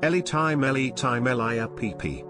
Ellie time Elia PP.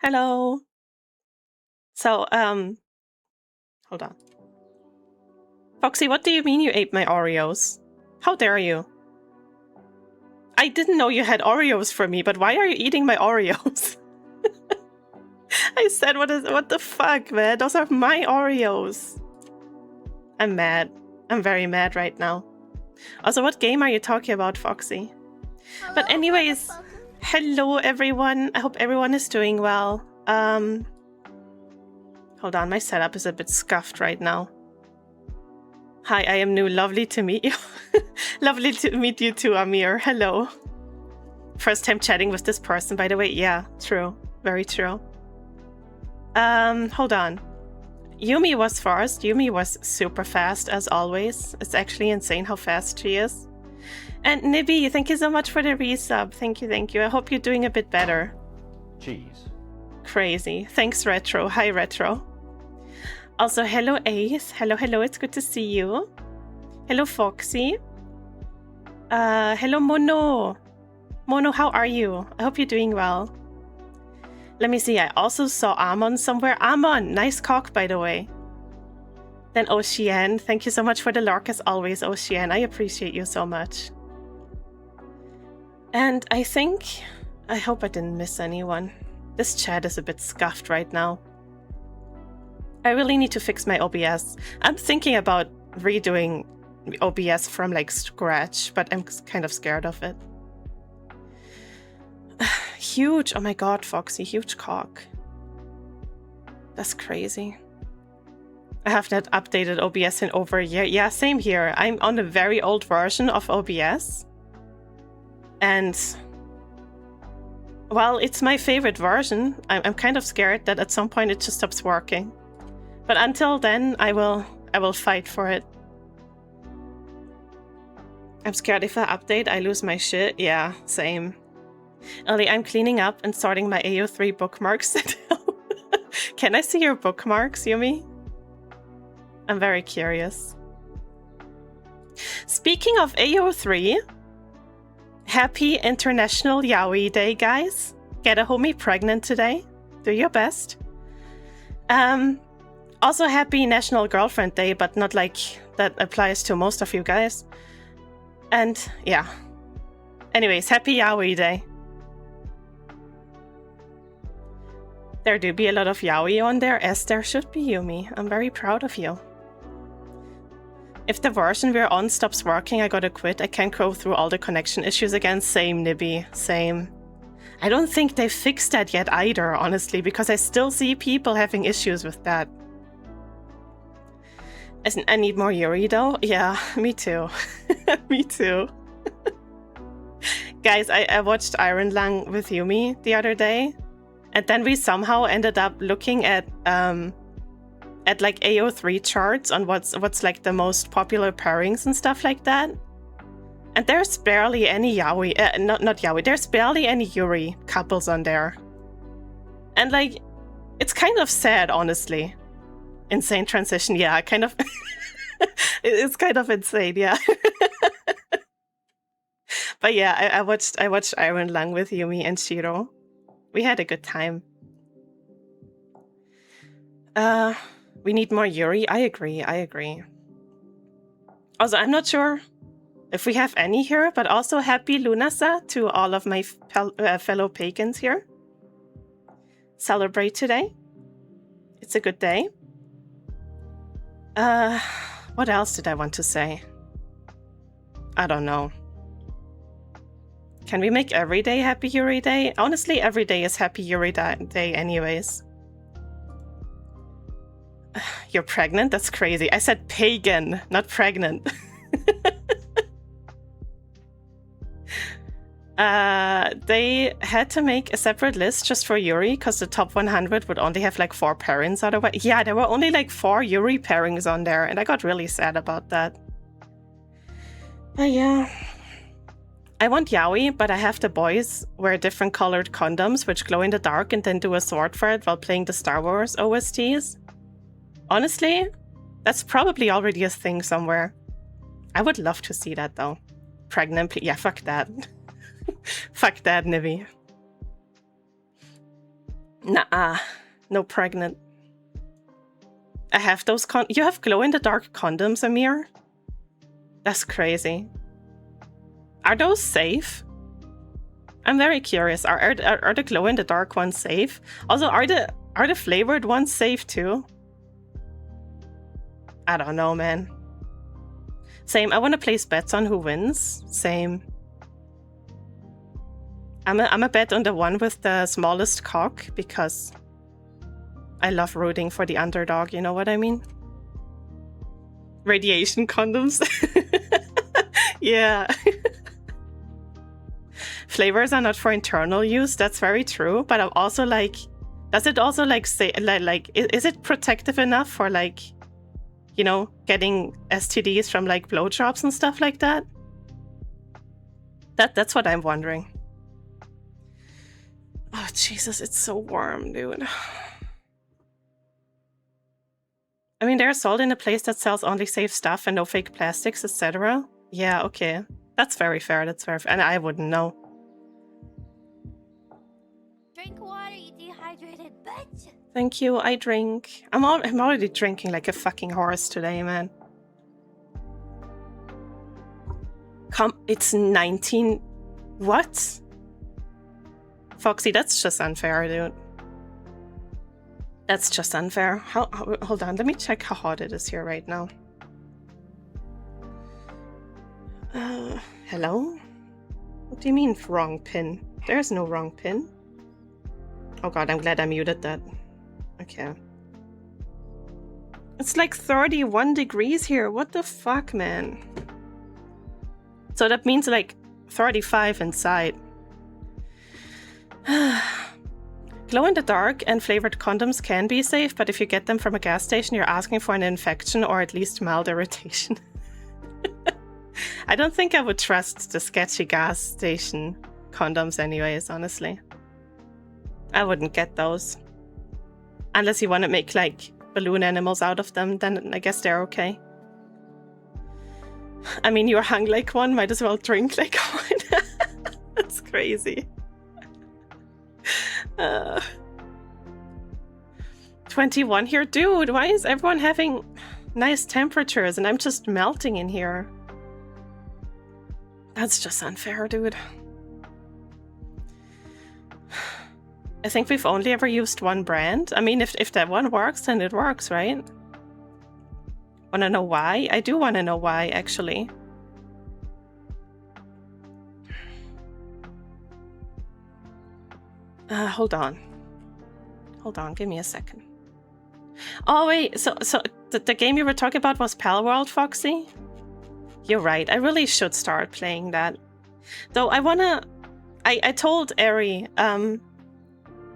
Hello. So, hold on. Foxy, what do you mean you ate my Oreos? How dare you? I didn't know you had Oreos for me, but why are you eating my Oreos? I said, what the fuck, man? Those are my Oreos. I'm mad. I'm very mad right now. Also, what game are you talking about, Foxy? Hello, But anyways, hello everyone. I hope everyone is doing well. Hold on, my setup is a bit scuffed right now. Hi, I am new. Lovely to meet you. Lovely to meet you too, Amir. Hello. First time chatting with this person, by the way. Yeah, true. Very true. Hold on. Yumi was first. Yumi was super fast, as always. It's actually insane how fast she is. And Nibby, thank you so much for the resub. Thank you, thank you. I hope you're doing a bit better. Cheese. Crazy. Thanks, Retro. Hi, Retro. Also, hello, Ace. Hello, hello. It's good to see you. Hello, Foxy. Hello, Mono. Mono, how are you? I hope you're doing well. Let me see. I also saw Amon somewhere. Amon, nice cock, by the way. Then Ocean. Thank you so much for the lurk, as always, Ocean. I appreciate you so much. And I hope I didn't miss anyone. This chat is a bit scuffed right now. I really need to fix my OBS. I'm thinking about redoing OBS from like scratch, but I'm kind of scared of it. huge. Oh my god, Foxy, huge cock. That's crazy. I have not updated OBS in over a year. Yeah, same here. I'm on a very old version of OBS. And, well, it's my favorite version. I'm kind of scared that at some point it just stops working. But until then, I will fight for it. I'm scared if I update, I lose my shit. Yeah, same. Ellie, I'm cleaning up and sorting my AO3 bookmarks. Can I see your bookmarks, Yumi? I'm very curious. Speaking of AO3, happy International Yaoi Day, guys. Get a homie pregnant today. Do your best. Also happy National Girlfriend Day, but not like that applies to most of you guys. And yeah. Anyways, happy Yaoi Day. There do be a lot of yaoi on there, as there should be, Yumi. I'm very proud of you. If the version we're on stops working, I gotta quit. I can't go through all the connection issues again. Same, Nibby. Same. I don't think they fixed that yet either, honestly, because I still see people having issues with that. I need more Yuri, though. Yeah, me too. Me too. Guys, I watched Iron Lung with Yumi the other day. And then we somehow ended up looking at like AO3 charts on what's like the most popular pairings and stuff like that. And there's barely any yaoi, not yaoi, there's barely any Yuri couples on there. And like, it's kind of sad, honestly. Insane transition, yeah, kind of. It's kind of insane, yeah. But yeah, I watched Iron Lung with Yumi and Shiro. We had a good time. We need more Yuri. I agree. Also, I'm not sure if we have any here, but also happy Lunasa to all of my fellow pagans here. Celebrate today. It's a good day. What else did I want to say? I don't know. Can we make every day Happy Yuri Day? Honestly, every day is Happy Yuri Day anyways. You're pregnant? That's crazy. I said pagan, not pregnant. They had to make a separate list just for Yuri because the top 100 would only have like 4 pairings otherwise. Yeah, there were only like 4 Yuri pairings on there, and I got really sad about that. But yeah. I want yaoi, but I have the boys wear different colored condoms which glow in the dark and then do a sword fight while playing the Star Wars OSTs. Honestly, that's probably already a thing somewhere. I would love to see that though. Pregnant, yeah, fuck that. Fuck that, Nivy. Nah, no pregnant. I have those you have glow-in-the-dark condoms, Amir? That's crazy. Are those safe? I'm very curious. Are the glow-in-the-dark ones safe? Also, are the flavored ones safe too? I don't know, man. Same. I want to place bets on who wins. Same. I'm a bet on the one with the smallest cock because I love rooting for the underdog. You know what I mean? Radiation condoms. Yeah. Flavors are not for internal use. That's very true. But I'm also like, does it also like say like is it protective enough for like, you know, getting STDs from like blowjobs and stuff like that? That's what I'm wondering. Oh Jesus, it's so warm, dude. I mean, they're sold in a place that sells only safe stuff and no fake plastics, etc. Yeah, okay. That's very fair. That's very fair. And I wouldn't know. Drink water, you dehydrated bitch. Thank you, I drink. I'm already drinking like a fucking horse today, man. Come, it's 19... What? Foxy, that's just unfair, dude. That's just unfair. Hold on, let me check how hot it is here right now. Hello? What do you mean wrong pin? There's no wrong pin. Oh god, I'm glad I muted that. Okay. It's like 31 degrees here. What the fuck, man? So that means like 35 inside. Glow-in-the-dark and flavored condoms can be safe, but if you get them from a gas station, you're asking for an infection or at least mild irritation. I don't think I would trust the sketchy gas station condoms anyways, honestly. I wouldn't get those. Unless you want to make, like, balloon animals out of them, then I guess they're okay. I mean, you're hung like one, might as well drink like one. That's crazy. 21 here. Dude, why is everyone having nice temperatures and I'm just melting in here? That's just unfair, dude. I think we've only ever used one brand. I mean, if that one works, then it works, right? Wanna know why? I do wanna know why, actually. Hold on. Hold on, give me a second. Oh, wait, so the game you were talking about was Pal World, Foxy? You're right, I really should start playing that. Though I told Eri,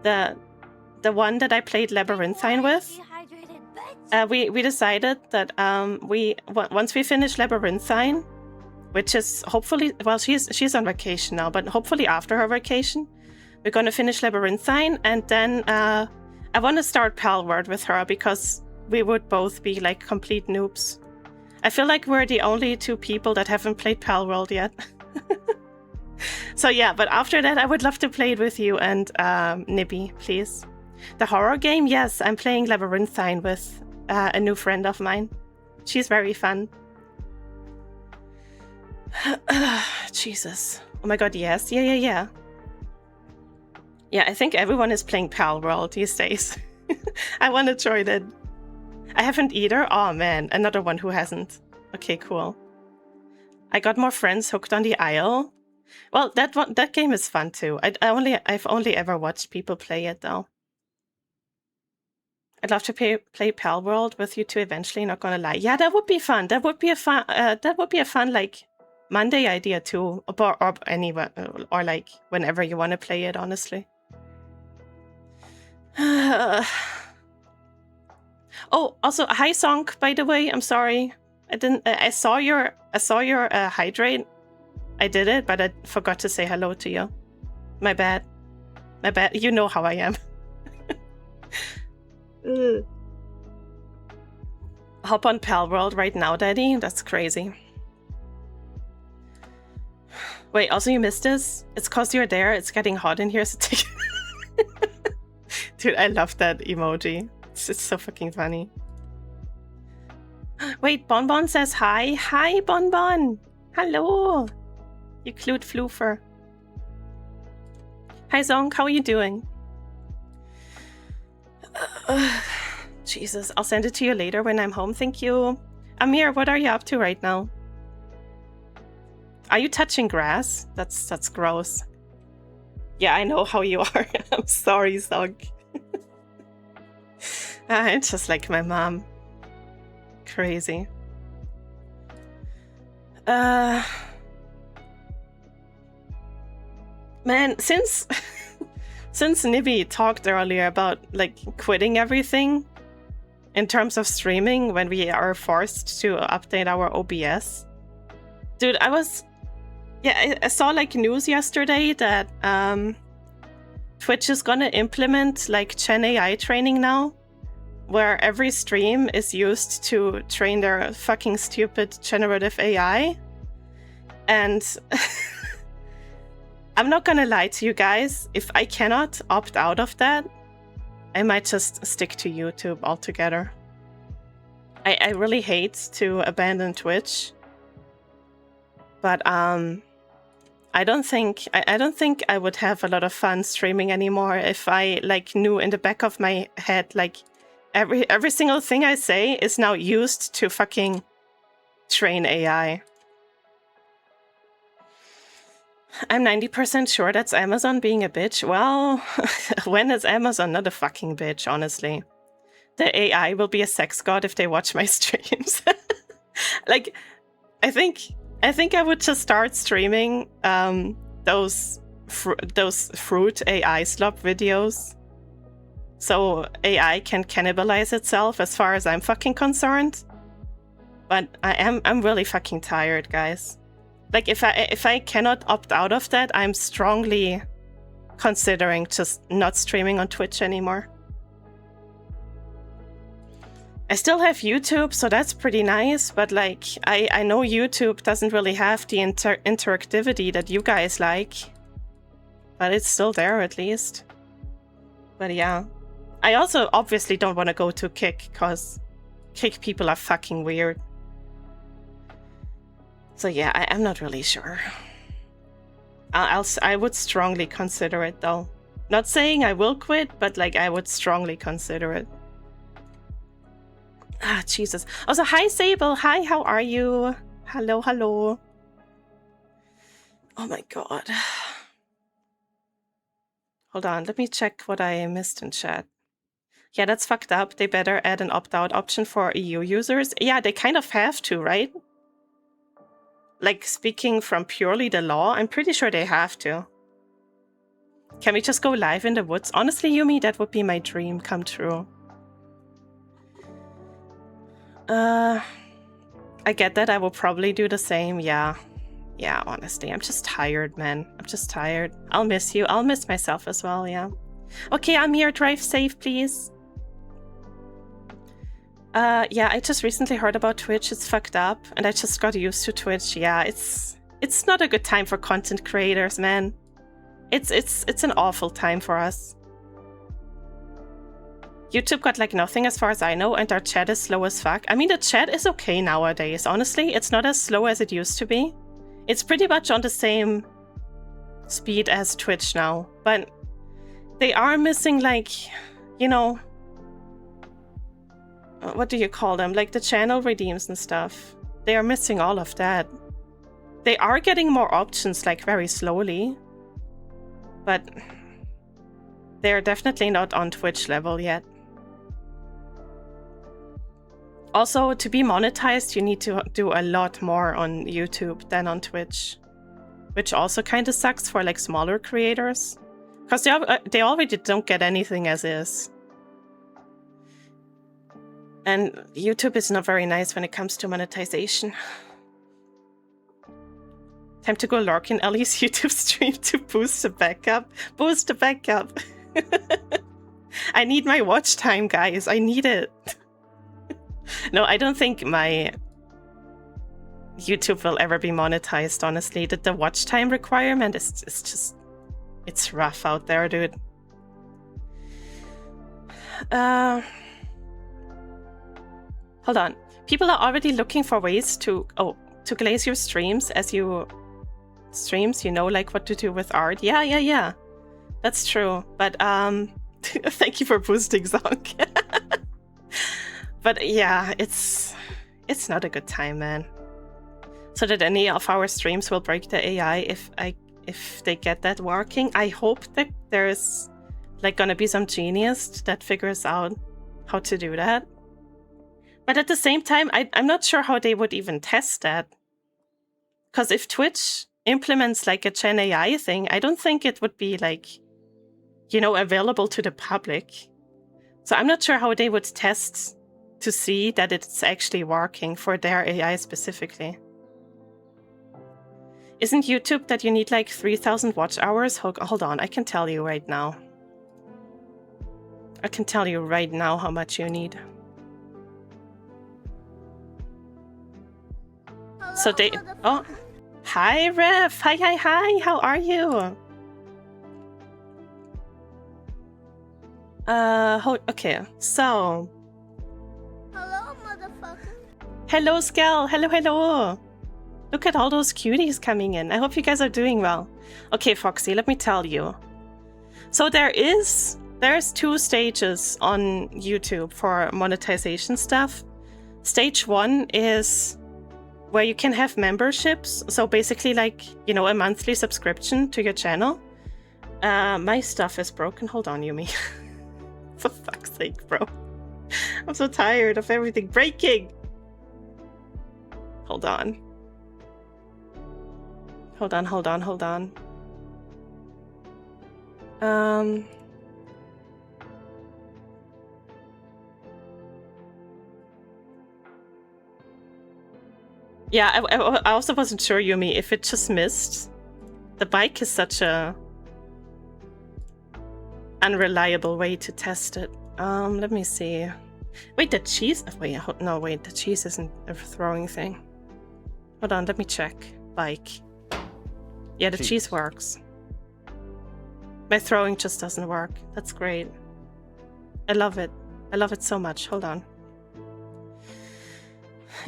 the one that I played Labyrinthine with, we decided that once we finish Labyrinthine, which is hopefully, well, she's on vacation now, but hopefully after her vacation, we're gonna finish Labyrinthine, and then I want to start Palworld with her because we would both be like complete noobs. I feel like we're the only two people that haven't played Palworld yet. So yeah, but after that, I would love to play it with you and Nibby, please. The horror game, yes, I'm playing Labyrinthine with a new friend of mine. She's very fun. Jesus. Oh my god, yes. Yeah. Yeah, I think everyone is playing Palworld these days. I want to join it. I haven't either. Oh man, another one who hasn't. Okay, cool. I got more friends hooked on the Isle. Well, that game is fun too. I've only ever watched people play it though. I'd love to play Palworld with you two eventually. Not gonna lie. Yeah, that would be fun. That would be a fun like Monday idea too, or anywhere, or like whenever you want to play it. Honestly. Oh, also hi Sonk, by the way. I'm sorry. I saw your hydrate. I did it, but I forgot to say hello to you. My bad. You know how I am. Hop on Palworld right now, Daddy. That's crazy. Wait, also you missed this? It's cause you're there. It's getting hot in here, so take Dude, I love that emoji. It's so fucking funny. Wait, Bonbon says hi. Hi, Bonbon. Hello. You clute floofer. Hi, Zonk. How are you doing? Jesus, I'll send it to you later when I'm home. Thank you. Amir, what are you up to right now? Are you touching grass? That's gross. Yeah, I know how you are. I'm sorry, Zonk. It's just like my mom. Crazy. Man, since Nibby talked earlier about like quitting everything in terms of streaming when we are forced to update our OBS, dude, I saw like news yesterday that Twitch is gonna implement like Gen AI training now, where every stream is used to train their fucking stupid generative AI. And I'm not gonna lie to you guys, if I cannot opt out of that, I might just stick to YouTube altogether. I really hate to abandon Twitch, but I don't think I would have a lot of fun streaming anymore if I like knew in the back of my head like every single thing I say is now used to fucking train AI. I'm 90% sure that's Amazon being a bitch. Well, when is Amazon not a fucking bitch, honestly? The AI will be a sex god if they watch my streams. Like, I think I would just start streaming those fruit AI slop videos, so AI can cannibalize itself as far as I'm fucking concerned. But I'm really fucking tired, guys. Like, if I cannot opt out of that, I'm strongly considering just not streaming on Twitch anymore. I still have YouTube, so that's pretty nice, but like, I know YouTube doesn't really have the interactivity that you guys like. But it's still there, at least. But yeah. I also obviously don't want to go to Kick, because Kick people are fucking weird. So yeah, I'm not really sure. I would strongly consider it, though. Not saying I will quit, but like, I would strongly consider it. Ah, Jesus. Also, hi, Sable. Hi, how are you? Hello, hello. Oh my god. Hold on, let me check what I missed in chat. Yeah, that's fucked up. They better add an opt-out option for EU users. Yeah, they kind of have to, right? Like, speaking from purely the law, I'm pretty sure they have to. Can we just go live in the woods? Honestly, Yumi, that would be my dream come true. I get that. I will probably do the same. Yeah. Yeah, honestly. I'm just tired, man. I'm just tired. I'll miss you. I'll miss myself as well, yeah. Okay, I'm here. Drive safe, please. Yeah, I just recently heard about Twitch. It's fucked up. And I just got used to Twitch. Yeah, it's not a good time for content creators, man. It's an awful time for us. YouTube got like nothing as far as I know, and our chat is slow as fuck. I mean, the chat is okay nowadays, honestly. It's not as slow as it used to be. It's pretty much on the same speed as Twitch now. But they are missing, like, you know... what do you call them? Like the channel redeems and stuff. They are missing all of that. They are getting more options, like, very slowly. But they're definitely not on Twitch level yet. Also, to be monetized, you need to do a lot more on YouTube than on Twitch. Which also kind of sucks for, like, smaller creators. Because they already don't get anything as is. And YouTube is not very nice when it comes to monetization. Time to go lurk in Ellie's YouTube stream to boost the backup. Boost the backup. I need my watch time, guys. I need it. No, I don't think my YouTube will ever be monetized, honestly. The watch time requirement is just... it's rough out there, dude. Hold on. People are already looking for ways to glaze your streams as you streams, you know, like what to do with art. Yeah. That's true. But thank you for boosting Zonk. But yeah, it's not a good time, man. So that any of our streams will break the AI if they get that working. I hope that there's like gonna be some genius that figures out how to do that. But at the same time, I'm not sure how they would even test that. Because if Twitch implements like a Gen AI thing, I don't think it would be like, you know, available to the public. So I'm not sure how they would test to see that it's actually working for their AI specifically. Isn't YouTube that you need like 3,000 watch hours? Hold on, I can tell you right now. I can tell you right now how much you need. So they... oh, hi, Ref. Hi. How are you? Okay. So... Hello, motherfucker. Hello, Skye. Hello. Look at all those cuties coming in. I hope you guys are doing well. Okay, Foxy, let me tell you. So there's 2 stages on YouTube for monetization stuff. Stage 1 is where you can have memberships. So basically like, you know, a monthly subscription to your channel. My stuff is broken. Hold on, Yumi. For fuck's sake, bro. I'm so tired of everything breaking. Hold on. Hold on. Yeah, I also wasn't sure, Yumi, if it just missed. The bike is such a unreliable way to test it. Let me see. Wait, the cheese? Wait, no, wait, the cheese isn't a throwing thing. Hold on, let me check. Bike. Yeah, the cheese works. My throwing just doesn't work. That's great. I love it. I love it so much. Hold on.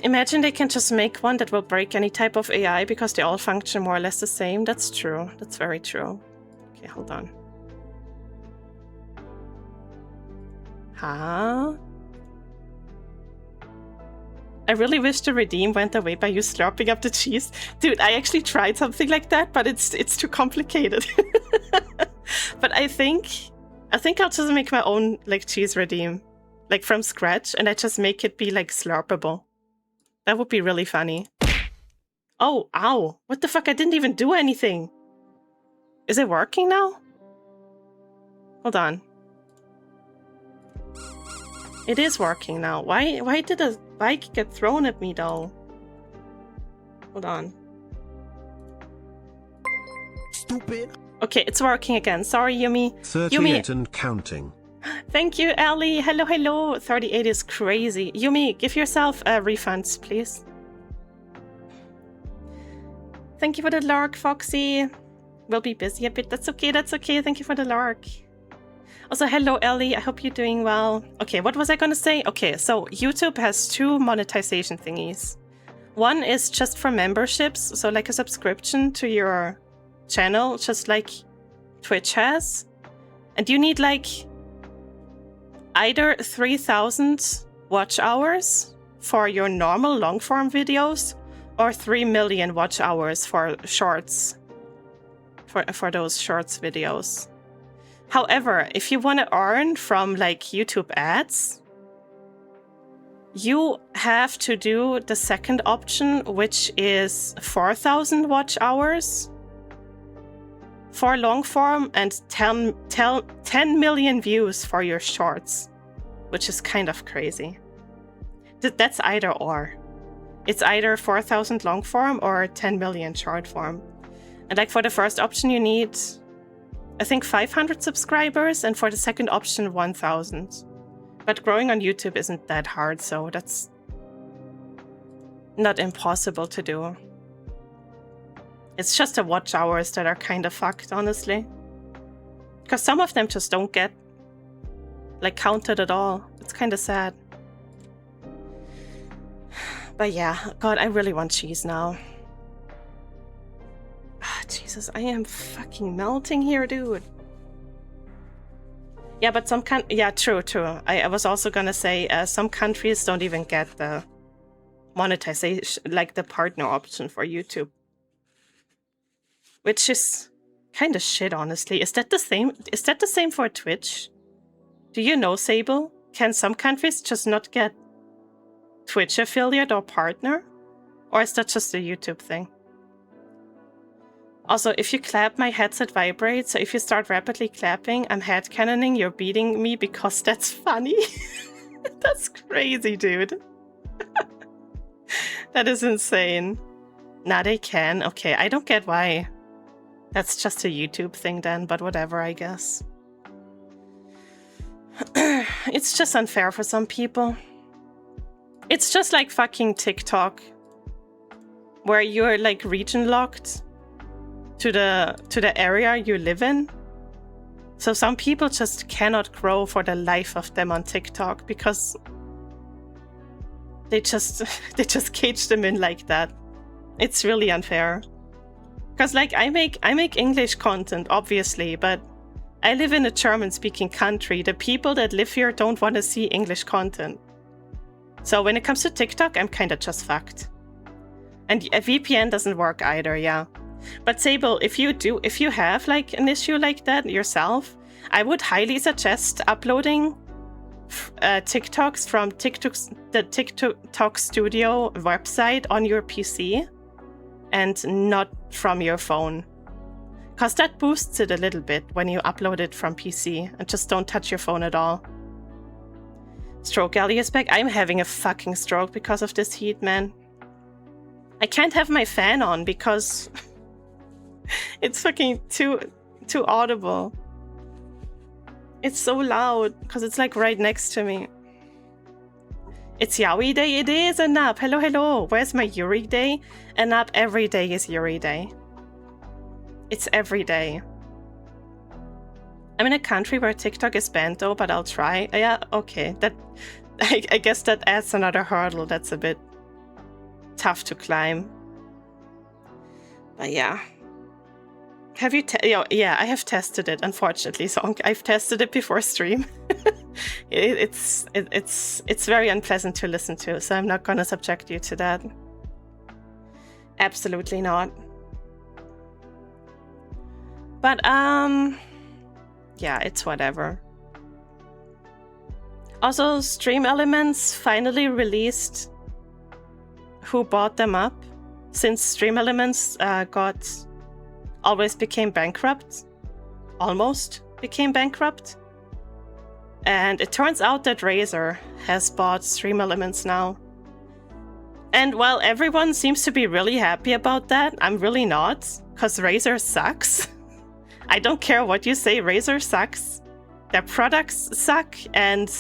Imagine they can just make one that will break any type of AI because they all function more or less the same. That's true. That's very true. Okay, hold on. Huh? I really wish the redeem went away by you slurping up the cheese. Dude, I actually tried something like that, but it's too complicated. But I think I'll just make my own like cheese redeem, like from scratch, and I just make it be like slurpable. That would be really funny. Oh, ow. What the fuck? I didn't even do anything. Is it working now? Hold on. It is working now. Why did a bike get thrown at me though? Hold on. Stupid. Okay, it's working again. Sorry, Yumi. 38 Yumi. and counting. Thank you, Ellie. Hello, hello. 38 is crazy. Yumi, give yourself refunds, please. Thank you for the lark, Foxy. We'll be busy a bit. That's okay, that's okay. Thank you for the lark. Also, hello, Ellie. I hope you're doing well. Okay, what was I gonna say? Okay, so YouTube has two monetization thingies. One is just for memberships, so like a subscription to your channel, just like Twitch has. And you need like either 3,000 watch hours for your normal long-form videos or 3 million watch hours for shorts, for those shorts videos. However, if you want to earn from like YouTube ads, you have to do the second option, which is 4,000 watch hours for long form and 10 million views for your shorts, which is kind of crazy. That's either or. It's either 4,000 long form or 10 million short form. And like for the first option, you need, I think, 500 subscribers, and for the second option, 1,000. But growing on YouTube isn't that hard, so that's not impossible to do. It's just the watch hours that are kind of fucked, honestly. Because some of them just don't get like counted at all. It's kind of sad. But yeah, God, I really want cheese now. Ah, Jesus, I am fucking melting here, dude. Yeah, but yeah, true. I was also gonna say some countries don't even get the monetization, like the partner option for YouTube. Which is kind of shit, honestly. Is that the same? Is that the same for Twitch? Do you know, Sable? Can some countries just not get Twitch affiliate or partner? Or is that just a YouTube thing? Also, if you clap, my headset vibrates, so if you start rapidly clapping, I'm headcanoning you're beating me because that's funny. That's crazy, dude. That is insane. Nah, they can. Okay, I don't get why. That's just a YouTube thing then, but whatever, I guess. It's just unfair for some people. It's just like fucking TikTok, where you're like region locked to the area you live in. So some people just cannot grow for the life of them on TikTok because they just cage them in like that. It's really unfair. Because like I make English content, obviously, but I live in a German-speaking country. The people that live here don't want to see English content. So when it comes to TikTok, I'm kind of just fucked. And a VPN doesn't work either, yeah. But Sable, if you have like an issue like that yourself, I would highly suggest uploading TikToks from the TikTok Studio website on your PC and not from your phone. Because that boosts it a little bit when you upload it from PC and just don't touch your phone at all. Stroke Alley is back. I'm having a fucking stroke because of this heat, man. I can't have my fan on because it's fucking too audible. It's so loud because it's like right next to me. It's Yaoi Day. It is, Anap. Hello, hello. Where's my Yuri Day? Anap, every day is Yuri Day. It's every day. I'm in a country where TikTok is banned though, but I'll try. Yeah, okay. I guess that adds another hurdle. That's a bit tough to climb. But yeah. Have you yeah, I have tested it, unfortunately. So I've tested it before stream. It's very unpleasant to listen to, so I'm not gonna subject you to that. Absolutely not. But yeah, it's whatever. Also, Stream Elements finally released who bought them up, since Stream Elements always became bankrupt. Almost became bankrupt. And it turns out that Razer has bought Stream Elements now. And while everyone seems to be really happy about that, I'm really not, because Razer sucks. I don't care what you say, Razer sucks. Their products suck, and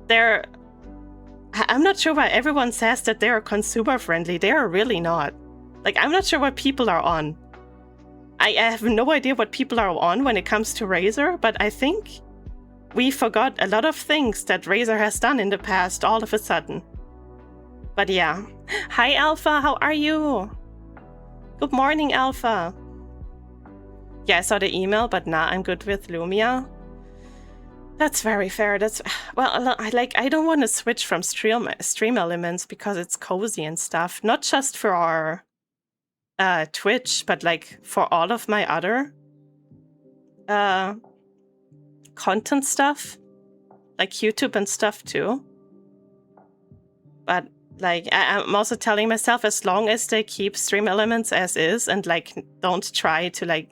I'm not sure why everyone says that they're consumer friendly. They are really not. Like, I'm not sure what people are on. I have no idea what people are on when it comes to Razer, but I think we forgot a lot of things that Razer has done in the past all of a sudden. But yeah. Hi, Alpha, how are you? Good morning, Alpha. Yeah, I saw the email, but nah, I'm good with Lumia. That's very fair. Well, I don't want to switch from Stream Elements because it's cozy and stuff. Not just for our Twitch, but like for all of my other content stuff, like YouTube and stuff too. But like I'm also telling myself, as long as they keep Stream Elements as is and like don't try to like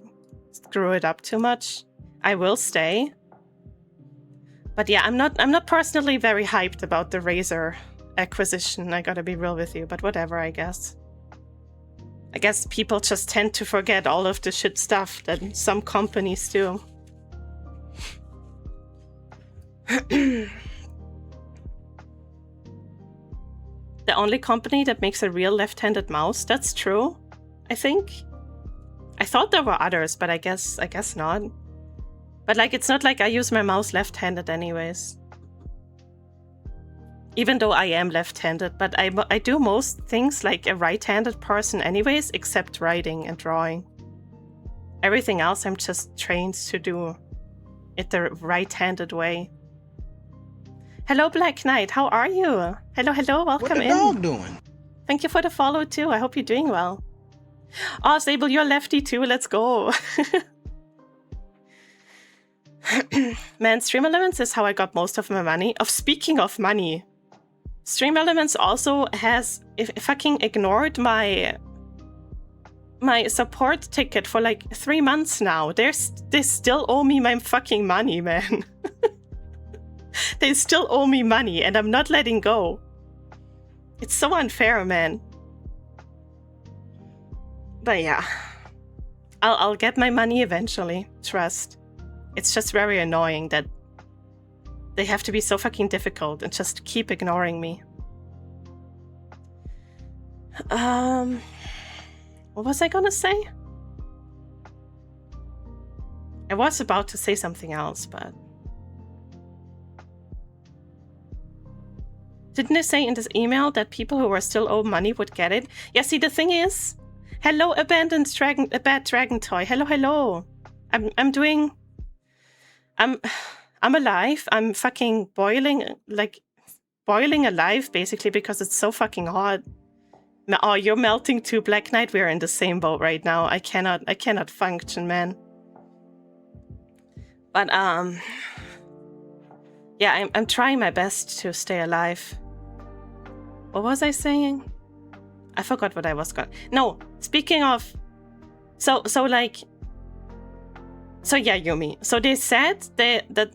screw it up too much, I will stay. But yeah, I'm not personally very hyped about the Razer acquisition. I gotta be real with you, but whatever, I guess. I guess people just tend to forget all of the shit stuff that some companies do. The only company that makes a real left-handed mouse, that's true, I think. I thought there were others, but I guess not. But like, it's not like I use my mouse left-handed anyways. Even though I am left-handed, but I do most things like a right-handed person anyways, except writing and drawing. Everything else I'm just trained to do it the right-handed way. Hello, Black Knight, how are you? Hello, hello, welcome in. What the dog doing? Thank you for the follow too, I hope you're doing well. Oh, Sable, you're lefty too, let's go. Man, Stream Elements is how I got most of my money. Speaking of money, Stream Elements also has fucking ignored my support ticket for like 3 months now. They still owe me my fucking money, man. They still owe me money and I'm not letting go. It's so unfair, man. But yeah, I'll get my money eventually, trust. It's just very annoying that they have to be so fucking difficult and just keep ignoring me. What was I gonna say? I was about to say something else, but... Didn't I say in this email that people who were still owed money would get it? Yeah, see, the thing is... Hello, abandoned dragon, a bad dragon toy. Hello, hello. I'm alive. I'm fucking boiling alive, basically, because it's so fucking hot. Oh, you're melting too, Black Knight. We're in the same boat right now. I cannot function, man. But yeah, I'm trying my best to stay alive. What was I saying? I forgot what I was going. No, speaking of, so yeah, Yumi. So they said that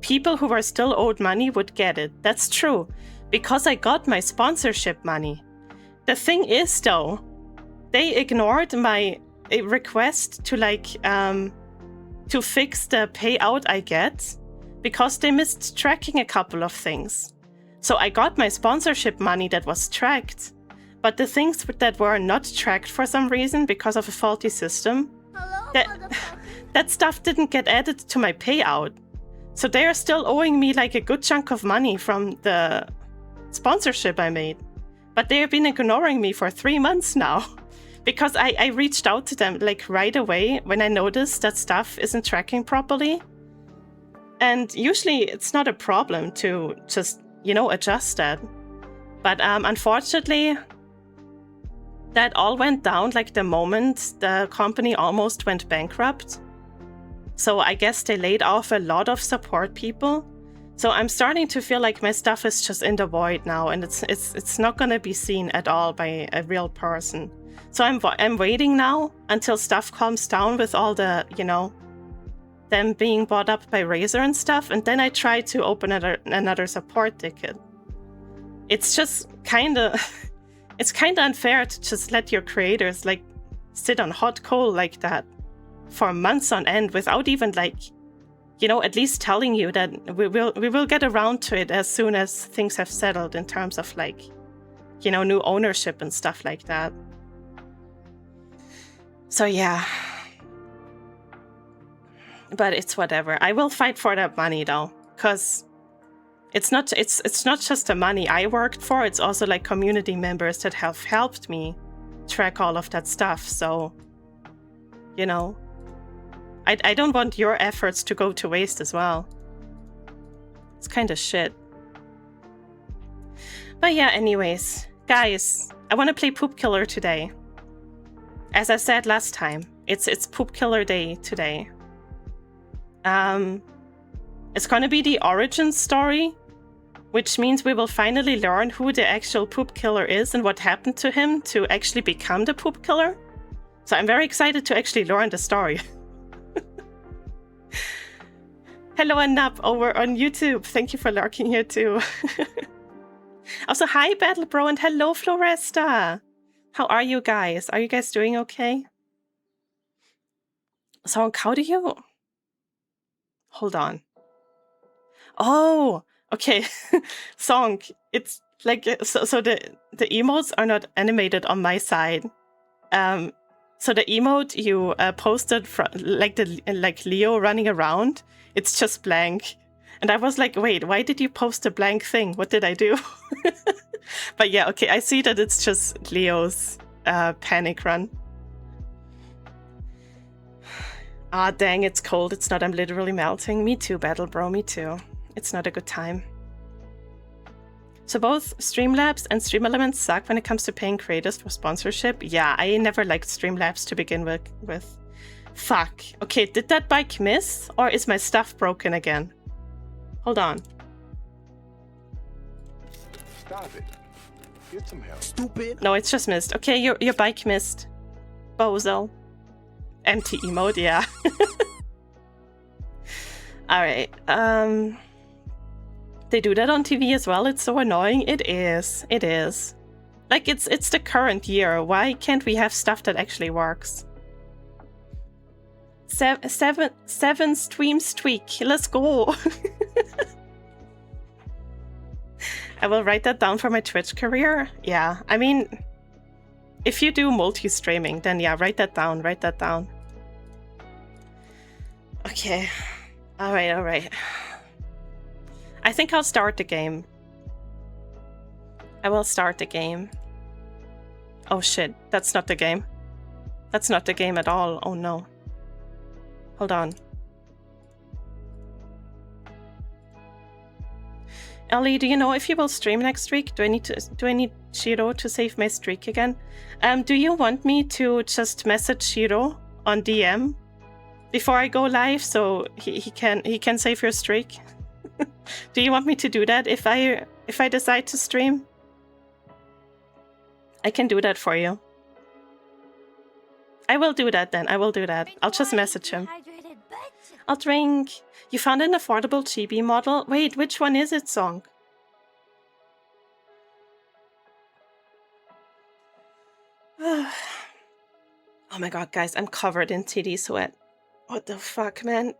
people who were still owed money would get it. That's true, because I got my sponsorship money. The thing is, though, they ignored my request to to fix the payout I get because they missed tracking a couple of things. So I got my sponsorship money that was tracked, but the things that were not tracked for some reason because of a faulty system, that stuff didn't get added to my payout. So they are still owing me like a good chunk of money from the sponsorship I made. But they have been ignoring me for 3 months now because I reached out to them like right away when I noticed that stuff isn't tracking properly. And usually it's not a problem to just, adjust that. But unfortunately, that all went down like the moment the company almost went bankrupt. So I guess they laid off a lot of support people. So I'm starting to feel like my stuff is just in the void now, and it's not gonna be seen at all by a real person. So I'm waiting now until stuff calms down with all the, them being bought up by Razer and stuff, and then I try to open another support ticket. It's just it's kind of unfair to just let your creators like sit on hot coal like that for months on end without even at least telling you that we will get around to it as soon as things have settled in terms of new ownership and stuff like that. So yeah. But it's whatever. I will fight for that money though, because it's not just the money I worked for, it's also like community members that have helped me track all of that stuff. So, I don't want your efforts to go to waste as well. It's kind of shit. But yeah, anyways, guys, I want to play Poop Killer today. As I said last time, it's Poop Killer Day today. It's gonna be the origin story, which means we will finally learn who the actual Poop Killer is and what happened to him to actually become the Poop Killer. So I'm very excited to actually learn the story. Hello, Anap over on YouTube. Thank you for lurking here too. Also, hi, Battle Bro, and hello, Floresta. How are you guys? Are you guys doing okay? So, how do you... Hold on. Oh, okay. Song. It's like, so the emotes are not animated on my side. So the emote you posted from like Leo running around, it's just blank. And I was like, wait, why did you post a blank thing? What did I do? But yeah, okay, I see that it's just Leo's panic run. Ah, dang, it's cold. It's not, I'm literally melting. Me too, Battle Bro, me too. It's not a good time. So both Streamlabs and Streamelements suck when it comes to paying creators for sponsorship. Yeah, I never liked Streamlabs to begin with. Fuck. Okay, did that bike miss? Or is my stuff broken again? Hold on. Stop it. Get some help. Stupid. No, it's just missed. Okay, your bike missed. Bozo. Empty emote, yeah. Alright, they do that on TV as well. It's so annoying. It is. It is. Like, it's the current year. Why can't we have stuff that actually works? Seven streams tweak. Let's go. I will write that down for my Twitch career. Yeah, I mean, if you do multi-streaming, then yeah, write that down. Write that down. Okay. Alright. I think I'll start the game. I will start the game. Oh shit, that's not the game. That's not the game at all. Oh no. Hold on. Ellie, do you know if you will stream next week? Do I need Shiro to save my streak again? Do you want me to just message Shiro on DM before I go live so he can save your streak? Do you want me to do that if I decide to stream? I can do that for you. I will do that then. I will do that. I'll just message him. I'll drink. You found an affordable chibi model? Wait, which one is it, Song? Oh my god, guys, I'm covered in TD sweat. What the fuck, man?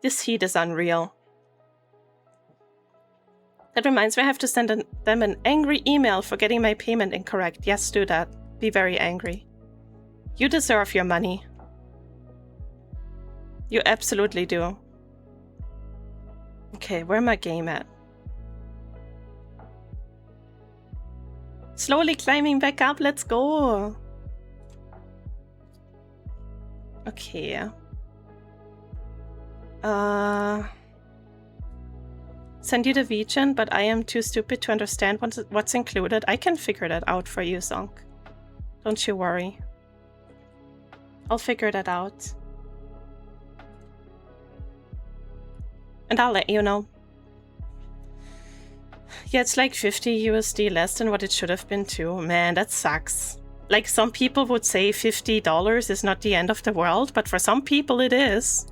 This heat is unreal. That reminds me, I have to send them an angry email for getting my payment incorrect. Yes, do that. Be very angry. You deserve your money. You absolutely do. Okay, where my game at? Slowly climbing back up, let's go. Okay. Send you the VGen, but I am too stupid to understand what's included. I can figure that out for you, Zonk. Don't you worry. I'll figure that out. And I'll let you know. Yeah, it's like 50 USD less than what it should have been too. Man, that sucks. Like, some people would say $50 is not the end of the world, but for some people it is.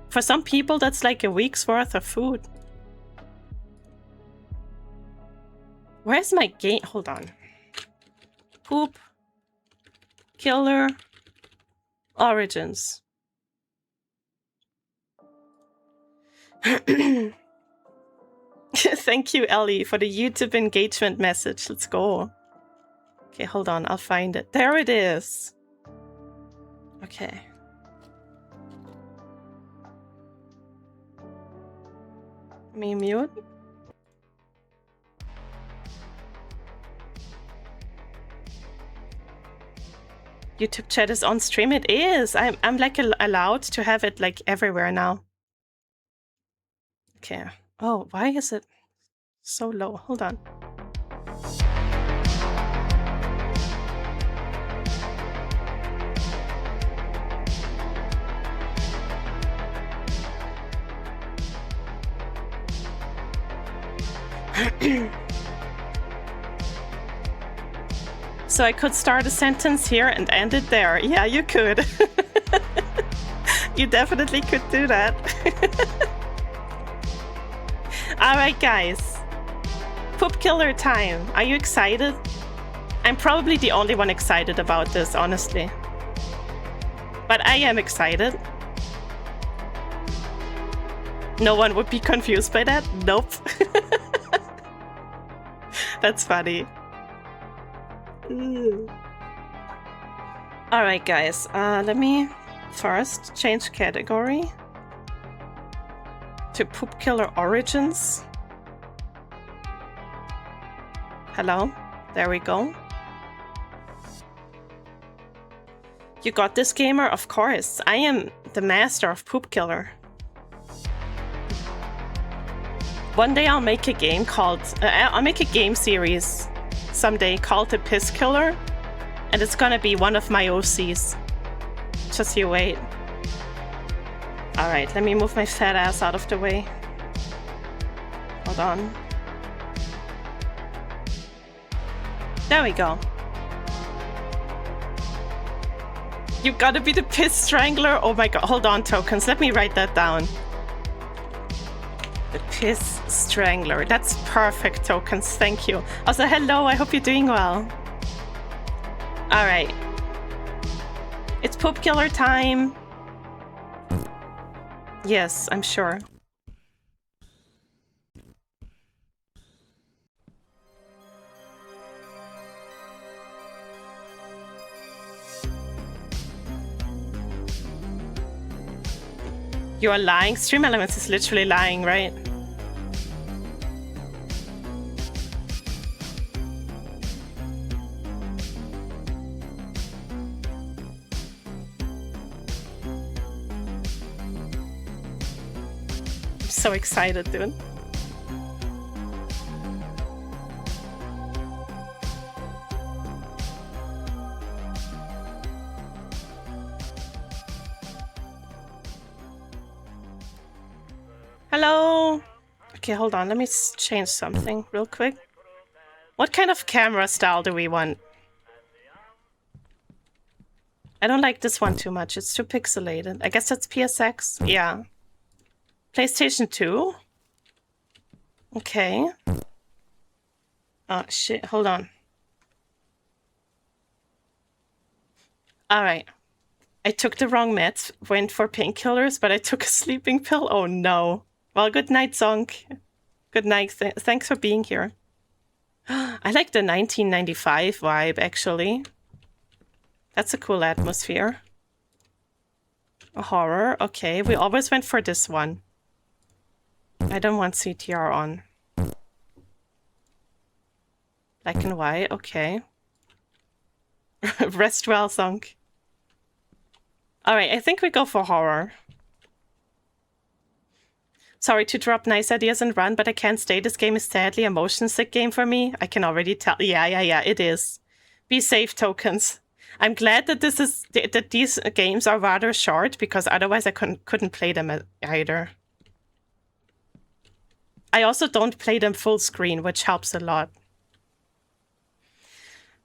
For some people, that's like a week's worth of food. Where's my game? Hold on. Poop. Killer. Origins. Thank you, Ellie, for the YouTube engagement message. Let's go. Okay, hold on. I'll find it. There it is. Okay. Let me mute. YouTube chat is on stream. It is. I'm like allowed to have it like everywhere now. Okay. Oh, why is it so low? Hold on. So I could start a sentence here and end it there. Yeah, you could. You definitely could do that. Alright, guys. Poop killer time. Are you excited? I'm probably the only one excited about this, honestly. But I am excited. No one would be confused by that? Nope. That's funny. Alright, guys. Let me first change category to Poop Killer Origins. Hello? There we go. You got this, gamer? Of course. I am the master of Poop Killer. One day I'll make a game called... I'll make a game series someday called The Piss Killer. And it's gonna be one of my OCs. Just you wait. Alright, let me move my fat ass out of the way. Hold on. There we go. You gotta be the Piss Strangler? Oh my god, hold on, tokens. Let me write that down. The Piss Strangler. That's perfect, tokens. Thank you. Also, hello, I hope you're doing well. Alright. It's Poop Killer time. Yes, I'm sure. You are lying? Stream Elements is literally lying, right? I'm so excited, dude. Hello. Okay, hold on. Let me change something real quick. What kind of camera style do we want? I don't like this one too much. It's too pixelated. I guess that's PSX. Yeah. PlayStation 2. Okay. Oh, shit. Hold on. Alright. I took the wrong meds. Went for painkillers, but I took a sleeping pill. Oh, no. Well, good night, Zonk. Good night. Thanks for being here. I like the 1995 vibe, actually. That's a cool atmosphere. A horror. Okay, we always went for this one. I don't want CTR on. Black and white. Okay. Rest well, Zonk. Alright, I think we go for horror. Sorry to drop nice ideas and run, but I can't stay. This game is sadly a motion sick game for me. I can already tell. Yeah, it is. Be safe, tokens. I'm glad that that these games are rather short, because otherwise I couldn't play them either. I also don't play them full screen, which helps a lot.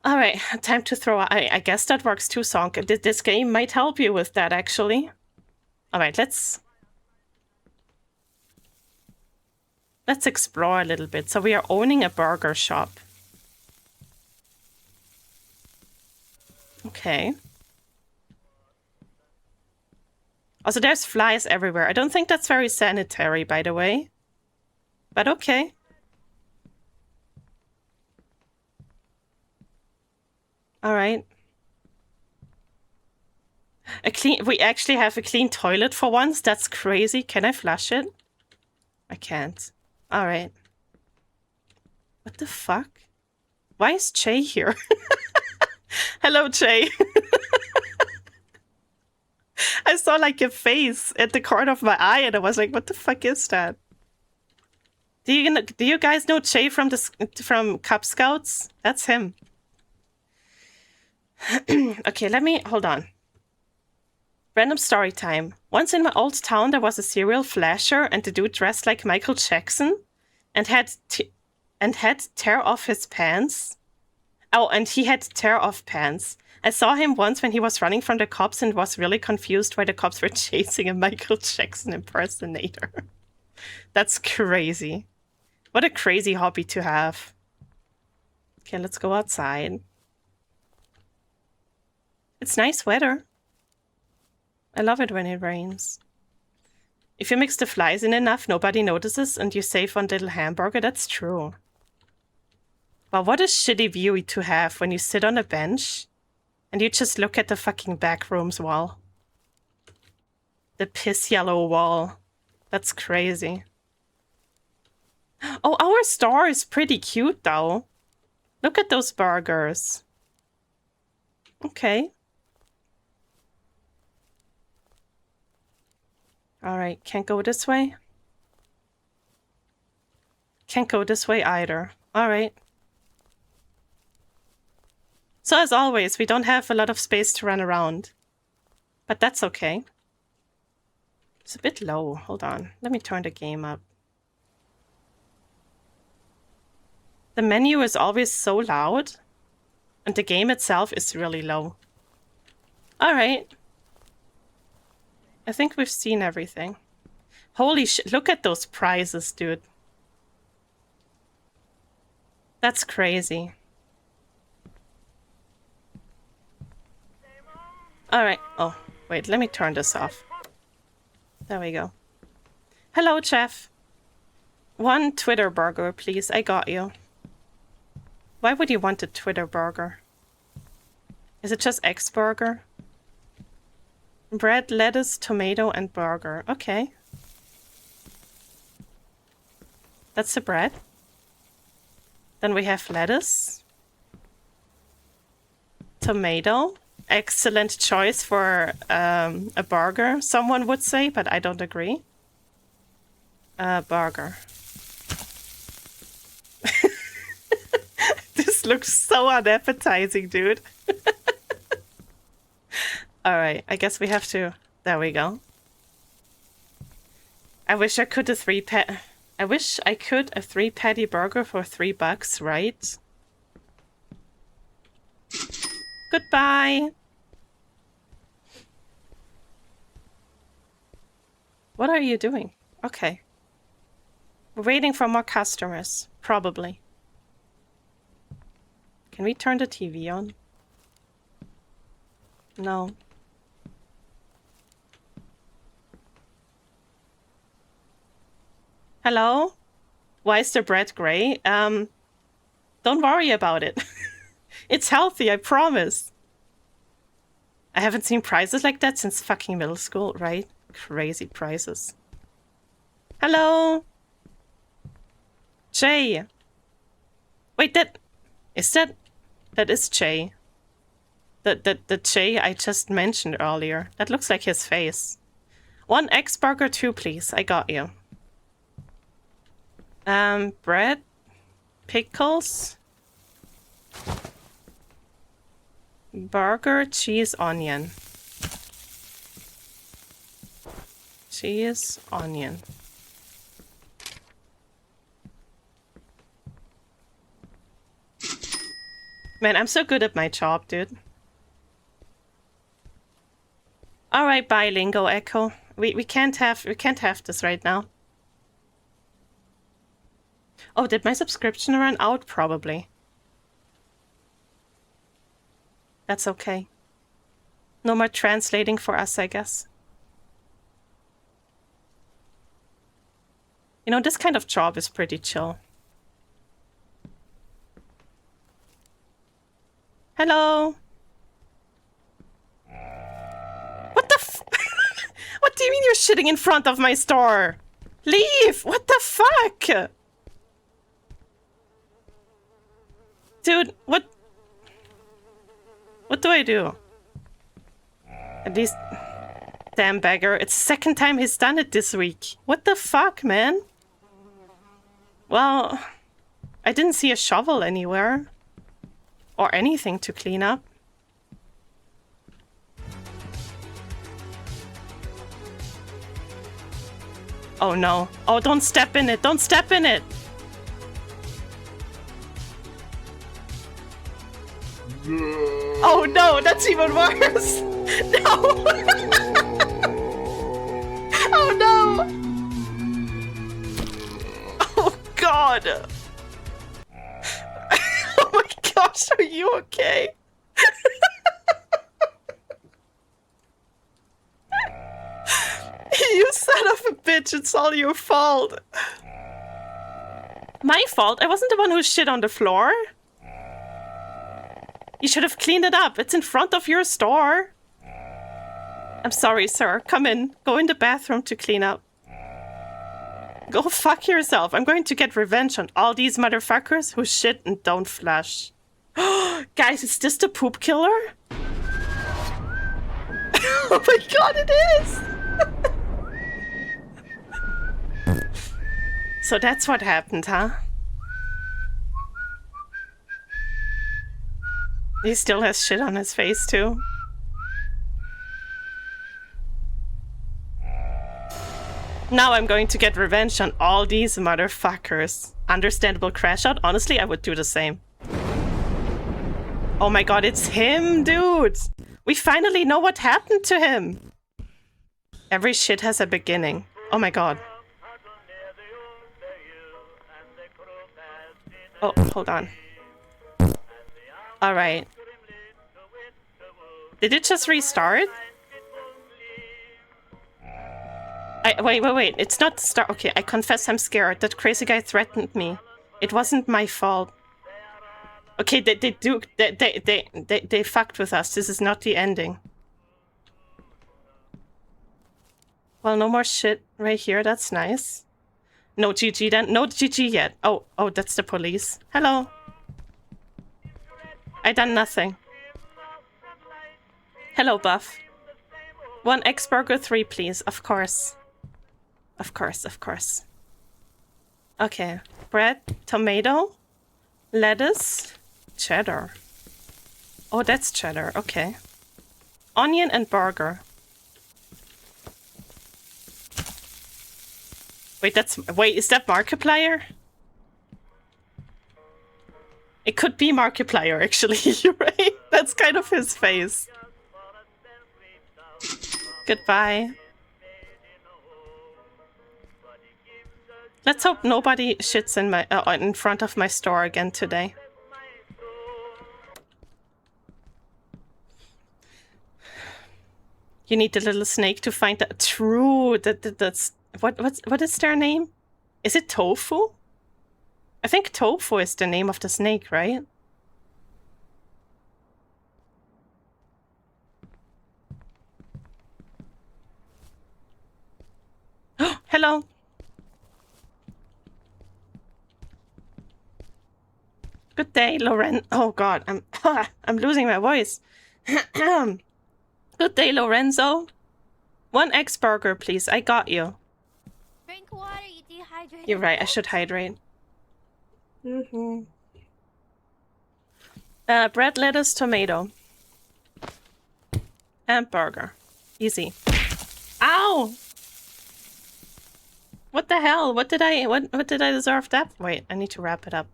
Alright, time to throw. I guess that works too, Zonk. This game might help you with that, actually. Alright, let's explore a little bit. So we are owning a burger shop. Okay. Also, there's flies everywhere. I don't think that's very sanitary, by the way. But okay. Alright. We actually have a clean toilet for once. That's crazy. Can I flush it? I can't. Alright. What the fuck? Why is Che here? Hello, Che. I saw like a face at the corner of my eye and I was like, what the fuck is that? Do you guys know Che from Cub Scouts? That's him. Okay, hold on. Random story time. Once in my old town, there was a serial flasher, and the dude dressed like Michael Jackson, and had tear off his pants. Oh, and he had tear off pants. I saw him once when he was running from the cops and was really confused why the cops were chasing a Michael Jackson impersonator. That's crazy. What a crazy hobby to have. Okay, let's go outside. It's nice weather. I love it when it rains. If you mix the flies in enough, nobody notices and you save one little hamburger. That's true. Wow, what a shitty view to have when you sit on a bench and you just look at the fucking backrooms wall. The piss yellow wall. That's crazy. Oh, our store is pretty cute though. Look at those burgers. Okay. Alright, can't go this way. Can't go this way either. Alright. So as always, we don't have a lot of space to run around. But that's okay. It's a bit low. Hold on. Let me turn the game up. The menu is always so loud. And the game itself is really low. Alright. I think we've seen everything. Holy shit, look at those prizes, dude. That's crazy. Alright. Oh, wait, let me turn this off. There we go. Hello, chef. One Twitter burger, please. I got you. Why would you want a Twitter burger? Is it just X burger? Bread, lettuce, tomato, and burger. Okay. That's the bread. Then we have lettuce. Tomato. Excellent choice for a burger, someone would say, but I don't agree. Burger. This looks so unappetizing, dude. Alright, I guess we have to... There we go. I wish I could a 3-patty burger for $3, right? Goodbye. What are you doing? Okay. We're waiting for more customers, probably. Can we turn the TV on? No. Hello? Why is the bread gray? Don't worry about it. It's healthy, I promise. I haven't seen prices like that since fucking middle school, right? Crazy prices. Hello? Jay. Wait, that is Jay. The Jay I just mentioned earlier. That looks like his face. 1 X burger 2, please. I got you. Bread, pickles, burger, cheese, onion. Cheese, onion. Man, I'm so good at my job, dude. All right, bye, Lingo Echo. We can't have this right now. Oh, did my subscription run out? Probably. That's okay. No more translating for us, I guess. You know, this kind of job is pretty chill. Hello? What the f- What do you mean you're shitting in front of my store? Leave! What the fuck? Dude, what do I do? At least... Damn beggar, it's the second time he's done it this week. What the fuck, man? Well... I didn't see a shovel anywhere. Or anything to clean up. Oh no. Oh, don't step in it. Don't step in it. Oh no, that's even worse. No. Oh no. Oh god. Oh my gosh, are you okay? You son of a bitch, it's all your fault. My fault? I wasn't the one who shit on the floor. You should have cleaned it up. It's in front of your store. I'm sorry, sir. Come in. Go in the bathroom to clean up. Go fuck yourself. I'm going to get revenge on all these motherfuckers who shit and don't flush. Guys, is this the poop killer? Oh my god, it is! So that's what happened, huh? He still has shit on his face, too. Now I'm going to get revenge on all these motherfuckers. Understandable crash out. Honestly, I would do the same. Oh my god, it's him, dude! We finally know what happened to him! Every shit has a beginning. Oh my god. Oh, hold on. Alright. Did it just restart? Wait. It's not start. Okay, I confess I'm scared. That crazy guy threatened me. It wasn't my fault. Okay, they fucked with us. This is not the ending. Well, no more shit right here. That's nice. No GG then. No GG yet. Oh, that's the police. Hello. I done nothing. Hello, Buff. 1 X burger 3, please. Of course. Of course. Okay. Bread, tomato, lettuce, cheddar. Oh, that's cheddar. Okay. Onion and burger. Wait, is that Markiplier? It could be Markiplier, actually. You're right. That's kind of his face. Goodbye. Let's hope nobody shits in front of my store again today. You need the little snake to find the true. That's what is their name? Is it Tofu? I think Tofu is the name of the snake, right? Oh, hello. Good day, Loren. Oh God, I'm losing my voice. Good day, Lorenzo. 1 egg burger, please. I got you. Drink water, you dehydrated. You're right. I should hydrate. Bread, lettuce, tomato, and burger. Easy. Ow! What the hell? What did I deserve that? Wait, I need to wrap it up.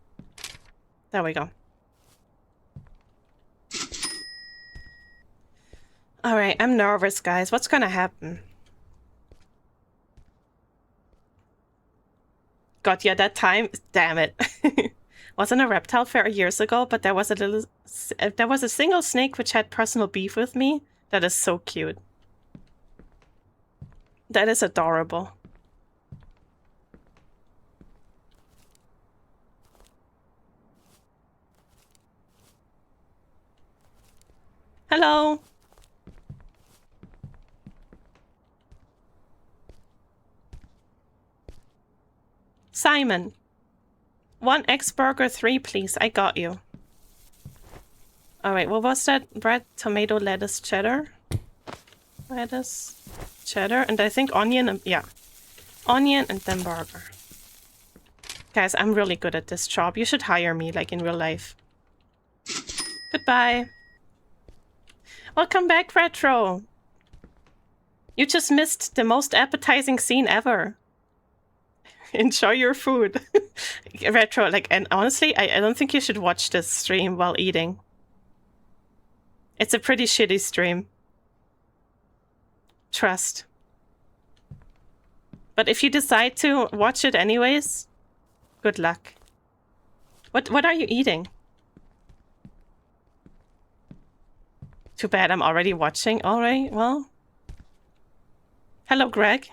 There we go. Alright, I'm nervous, guys. What's gonna happen? God, yeah, that time... Damn it. Wasn't a reptile fair years ago, but there was a single snake which had personal beef with me. That is so cute. That is adorable. Hello. Simon. 1 egg burger, 3, please. I got you. Alright, what was that? Bread, tomato, lettuce, cheddar. Lettuce, cheddar, and I think onion and... yeah. Onion and then burger. Guys, I'm really good at this job. You should hire me, like in real life. Goodbye. Welcome back, Retro. You just missed the most appetizing scene ever. Enjoy your food. Retro, like, and honestly, I don't think you should watch this stream while eating. It's a pretty shitty stream. Trust. But if you decide to watch it anyways, good luck. What are you eating? Too bad I'm already watching. Alright, well. Hello, Greg.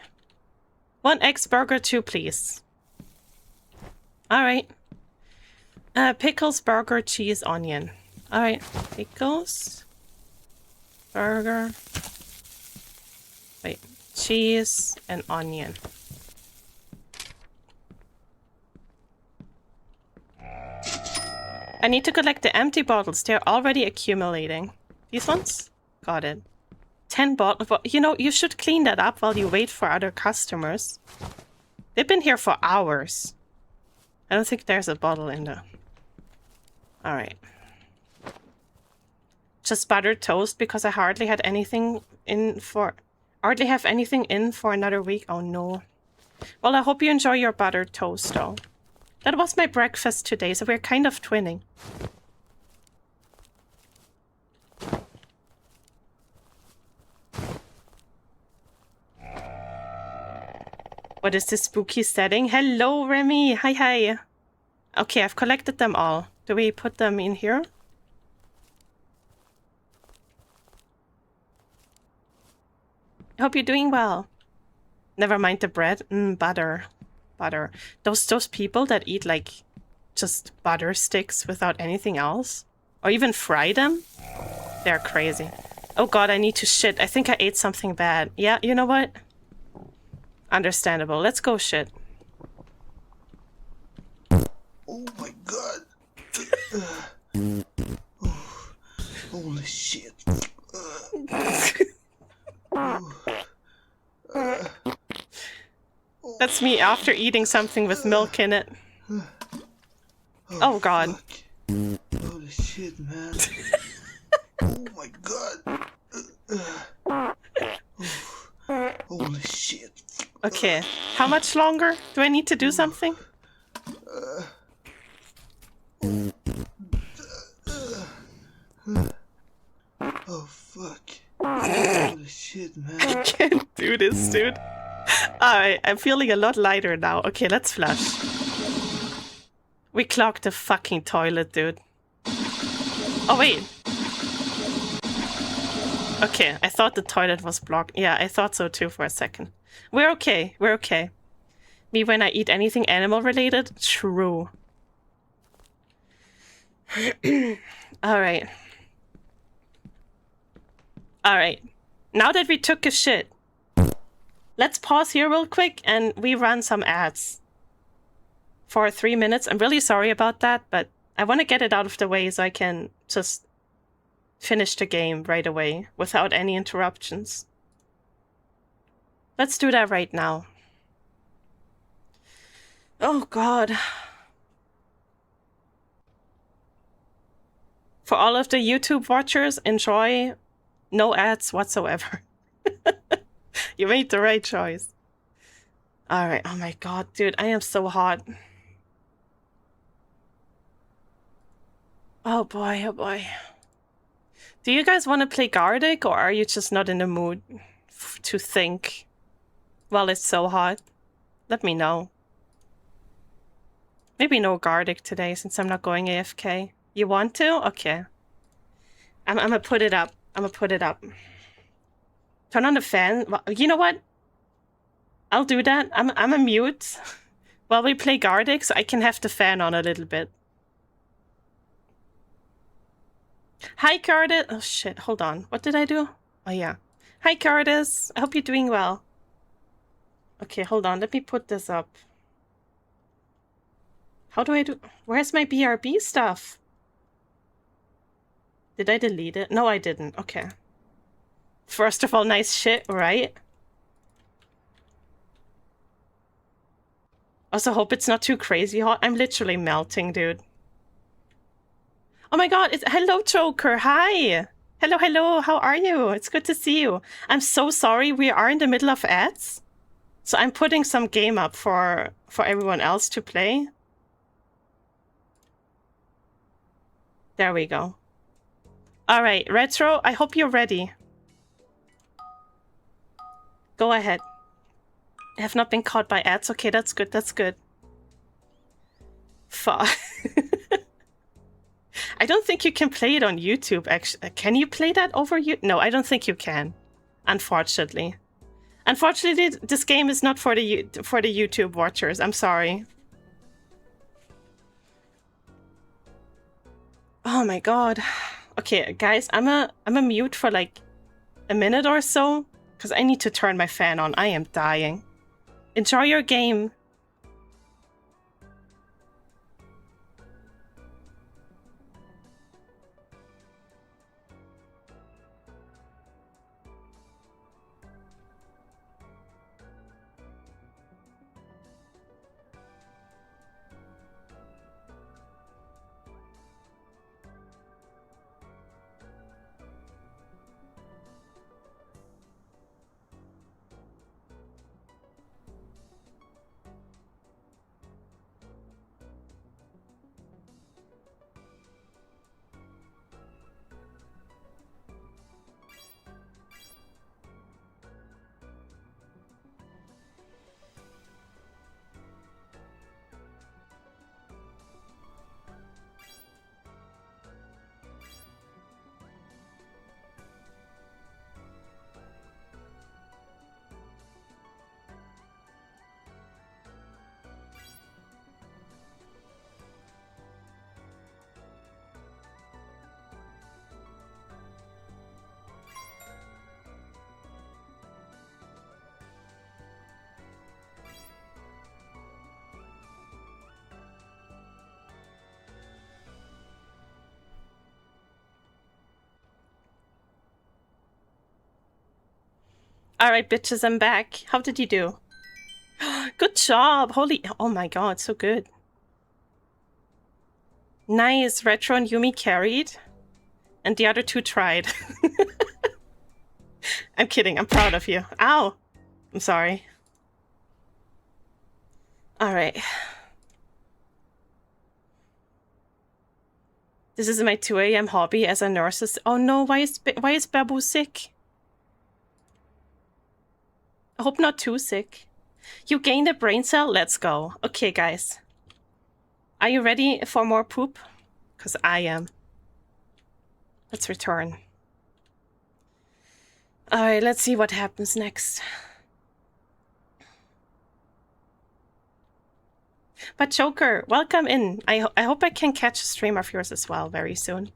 1 egg burger, 2, please. Alright. Pickles, burger, cheese, onion. Alright. Pickles. Burger. Wait. Cheese and onion. I need to collect the empty bottles. They're already accumulating. These ones? Got it. 10 bottles. You know, you should clean that up while you wait for other customers. They've been here for hours. I don't think there's a bottle in there. Alright. Just buttered toast because I hardly had anything in for... hardly have anything in for another week. Oh no. Well, I hope you enjoy your buttered toast though. That was my breakfast today, so we're kind of twinning. What is this spooky setting? Hello, Remy. Hi, hi. Okay, I've collected them all. Do we put them in here? I hope you're doing well. Never mind the bread. Butter. Butter. Those people that eat, like, just butter sticks without anything else? Or even fry them? They're crazy. Oh god, I need to shit. I think I ate something bad. Yeah, you know what? Understandable. Let's go shit. Oh my god. Holy shit. That's me after eating something with milk in it. Oh god. Fuck. Holy shit, man. Oh my god. Holy shit. Okay. How much longer? Do I need to do something? Oh, fuck. Holy shit, man. I can't do this, dude. Alright, I'm feeling a lot lighter now. Okay, let's flush. We clogged the fucking toilet, dude. Oh, wait. Okay, I thought the toilet was blocked. Yeah, I thought so too for a second. We're okay. We're okay. Me when I eat anything animal related? True. Alright. Alright. Now that we took a shit, let's pause here real quick and we run some ads. For 3 minutes. I'm really sorry about that, but I want to get it out of the way so I can just finish the game right away without any interruptions. Let's do that right now. Oh god. For all of the YouTube watchers, enjoy. No ads whatsoever. You made the right choice. Alright, oh my god, dude, I am so hot. Oh boy, oh boy. Do you guys want to play Gardic, or are you just not in the mood to think while it's so hot? Let me know. Maybe no Gardic today, since I'm not going AFK. You want to? Okay. I'm gonna put it up. I'm gonna put it up. Turn on the fan. You know what? I'll do that. I'm a mute while we play Gardic, so I can have the fan on a little bit. Hi, Cardis. Oh, shit. Hold on. What did I do? Oh, yeah. Hi, Cardis. I hope you're doing well. Okay, hold on. Let me put this up. How do I do... Where's my BRB stuff? Did I delete it? No, I didn't. Okay. First of all, nice shit, right? Also, hope it's not too crazy hot. I'm literally melting, dude. Oh my god, hello Joker, hi! Hello, hello, how are you? It's good to see you. I'm so sorry, we are in the middle of ads. So I'm putting some game up for everyone else to play. There we go. Alright, Retro, I hope you're ready. Go ahead. I have not been caught by ads. Okay, that's good, that's good. Fuck. I don't think you can play it on YouTube, actually. Can you play that over you? No, I don't think you can. Unfortunately. Unfortunately, this game is not for the YouTube watchers. I'm sorry. Oh my god. Okay, guys, I'm a mute for like a minute or so because I need to turn my fan on. I am dying. Enjoy your game. Alright, bitches, I'm back. How did you do? Good job! Holy... Oh my god, so good. Nice. Retro and Yumi carried. And the other two tried. I'm kidding. I'm proud of you. Ow! I'm sorry. Alright. This is my 2 a.m. hobby as a nurse. Oh no, why is Babu sick? I hope not too sick. You gained a brain cell? Let's go. Okay, guys. Are you ready for more poop? Because I am. Let's return. Alright, let's see what happens next. But Joker, welcome in. I hope I can catch a stream of yours as well very soon.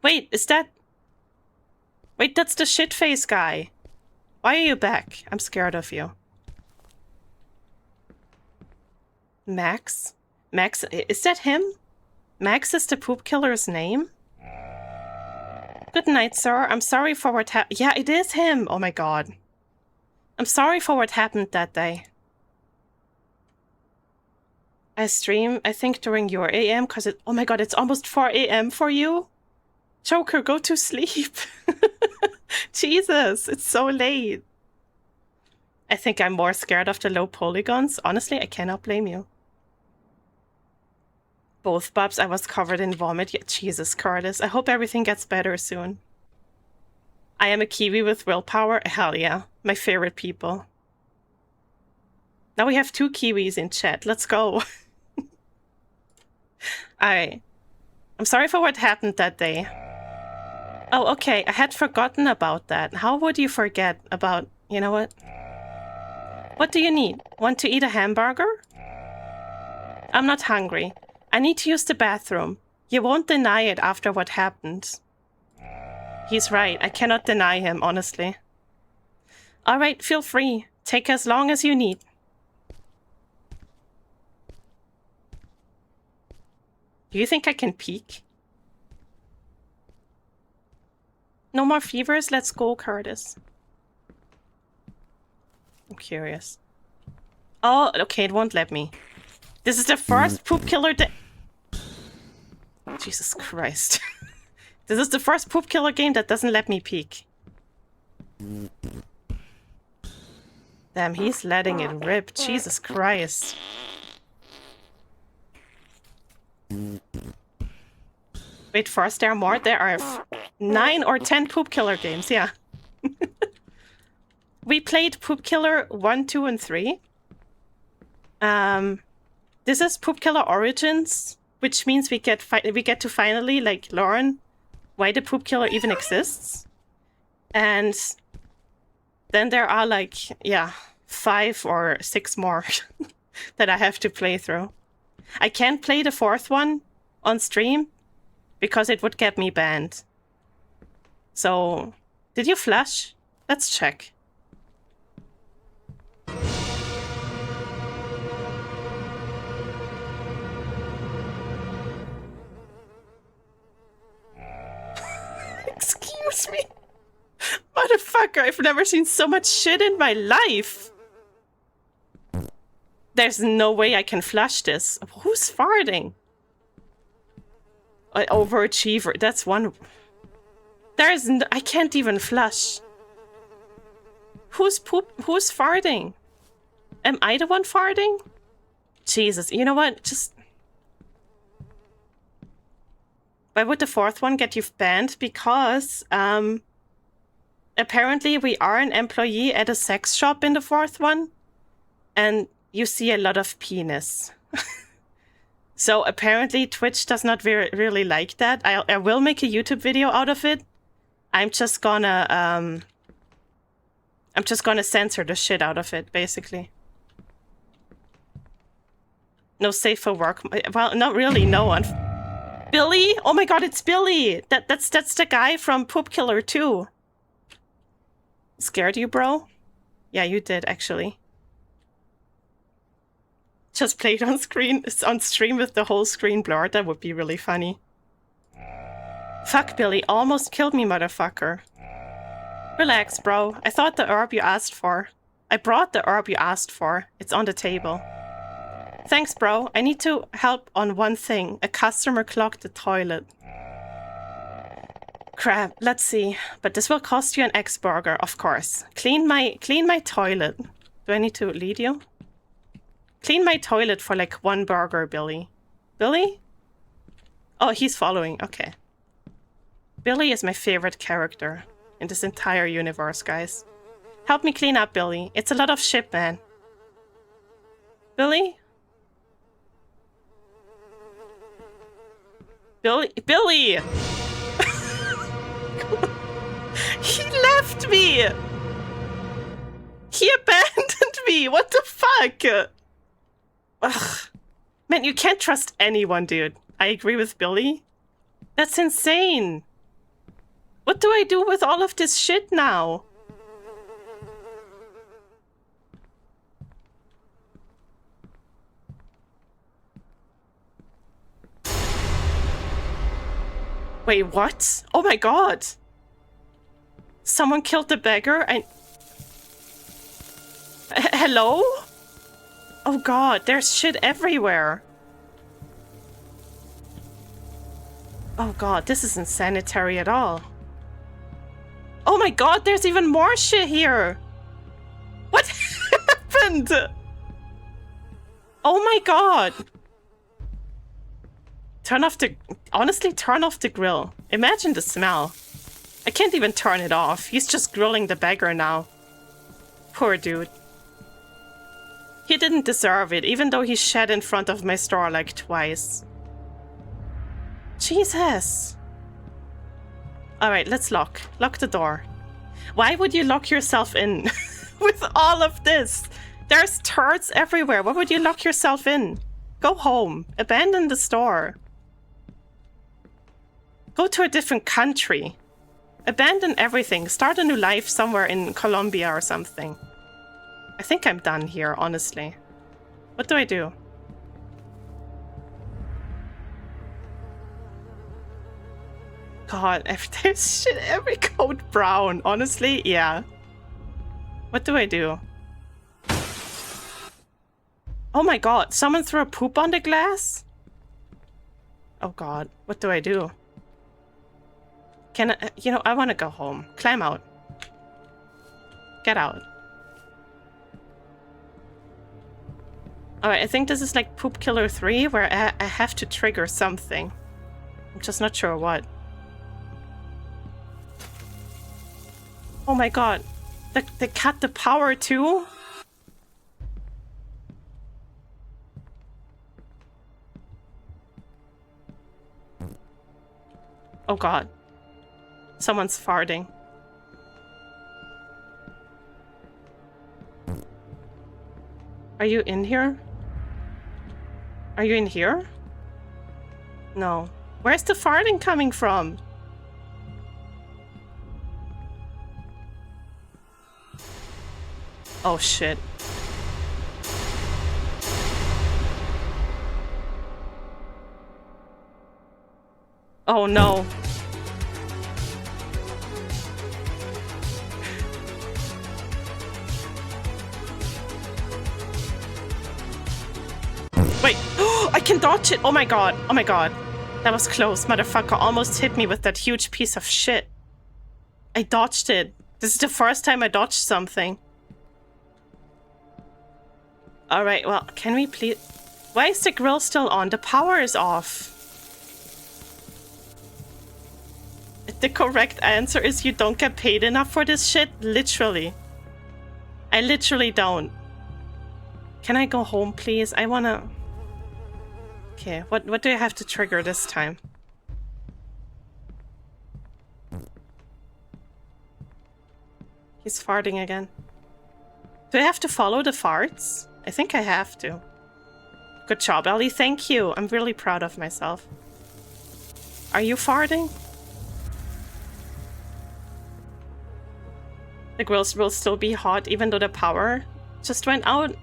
Wait, is that... Wait, that's the shit-face guy. Why are you back? I'm scared of you. Max? Max, is that him? Max is the poop killer's name? Good night, sir. I'm sorry for what happened. Yeah, it is him. Oh my god. I'm sorry for what happened that day. I stream, I think, during your AM, because it... Oh my god, it's almost 4 AM for you? Joker, go to sleep. Jesus, it's so late. I think I'm more scared of the low polygons. Honestly, I cannot blame you. Both bubs, I was covered in vomit. Yeah, Jesus, Curtis. I hope everything gets better soon. I am a Kiwi with willpower. Hell yeah. My favorite people. Now we have 2 Kiwis in chat. Let's go. Alright. I'm sorry for what happened that day. Oh, okay. I had forgotten about that. How would you forget about... You know what? What do you need? Want to eat a hamburger? I'm not hungry. I need to use the bathroom. You won't deny it after what happened. He's right. I cannot deny him, honestly. Alright, feel free. Take as long as you need. Do you think I can peek? No more fevers? Let's go, Curtis. I'm curious. Oh, okay, it won't let me. This is the first poop killer day. Jesus Christ. This is the first poop killer game that doesn't let me peek. Damn, he's letting it rip. Jesus Christ. Wait, first there are more? There are 9 or 10 poop killer games, yeah. We played Poop Killer 1, 2, and 3. This is Poop Killer Origins, which means we get to finally like learn why the Poop Killer even exists. And then there are like, yeah, 5 or 6 more that I have to play through. I can't play the 4th one on stream because it would get me banned. So, did you flush? Let's check. Excuse me. Motherfucker, I've never seen so much shit in my life. There's no way I can flush this. Who's farting? An overachiever. That's one. There's no, I can't even flush. Who's farting? Am I the one farting? Jesus, you know what? Just... Why would the 4th one get you banned? Because, apparently we are an employee at a sex shop in the 4th one. And you see a lot of penis. So apparently Twitch does not really like that. I will make a YouTube video out of it. I'm just gonna censor the shit out of it, basically. No safe for work. Well, not really, no one. Billy? Oh my god, it's Billy! That's the guy from Poop Killer 2. Scared you, bro? Yeah, you did, actually. Just play it on stream with the whole screen blurred. That would be really funny. Fuck, Billy. Almost killed me, motherfucker. Relax, bro. I thought the herb you asked for. I brought the herb you asked for. It's on the table. Thanks, bro. I need to help on one thing. A customer clogged the toilet. Crap. Let's see. But this will cost you an X-burger, of course. Clean my toilet. Do I need to lead you? Clean my toilet for like 1 burger, Billy. Billy? Oh, he's following. Okay. Billy is my favorite character in this entire universe, guys. Help me clean up, Billy. It's a lot of shit, man. Billy? Billy! He left me! He abandoned me! What the fuck? Ugh. Man, you can't trust anyone, dude. I agree with Billy. That's insane. What do I do with all of this shit now? Wait, what? Oh my god! Someone killed the beggar? Hello? Oh god, there's shit everywhere. Oh god, this isn't sanitary at all. Oh my god, there's even more shit here! What happened? Oh my god! Honestly, turn off the grill. Imagine the smell. I can't even turn it off. He's just grilling the beggar now. Poor dude. He didn't deserve it, even though he shed in front of my store like twice. Jesus. Alright, let's lock. Lock the door. Why would you lock yourself in with all of this? There's turds everywhere. Why would you lock yourself in? Go home. Abandon the store. Go to a different country. Abandon everything. Start a new life somewhere in Colombia or something. I think I'm done here, honestly. What do I do? God, there's shit every coat brown. Honestly, yeah. What do I do? Oh my god, someone threw a poop on the glass? Oh god, what do I do? Can I, you know, I want to go home. Climb out. Get out. Alright, I think this is like Poop Killer 3, where I have to trigger something. I'm just not sure what. Oh my god. They cut the power too? Oh god. Someone's farting. Are you in here? Are you in here? No. Where's the farting coming from? Oh shit. Oh no. Wait, I can dodge it. Oh my god. Oh my god. That was close. Motherfucker almost hit me with that huge piece of shit. I dodged it. This is the first time I dodged something. Alright, well, can we please... Why is the grill still on? The power is off. The correct answer is you don't get paid enough for this shit. Literally. I literally don't. Can I go home, please? I wanna... Okay, what do I have to trigger this time? He's farting again. Do I have to follow the farts? I think I have to. Good job, Ellie. Thank you. I'm really proud of myself. Are you farting? The grills will still be hot even though the power just went out.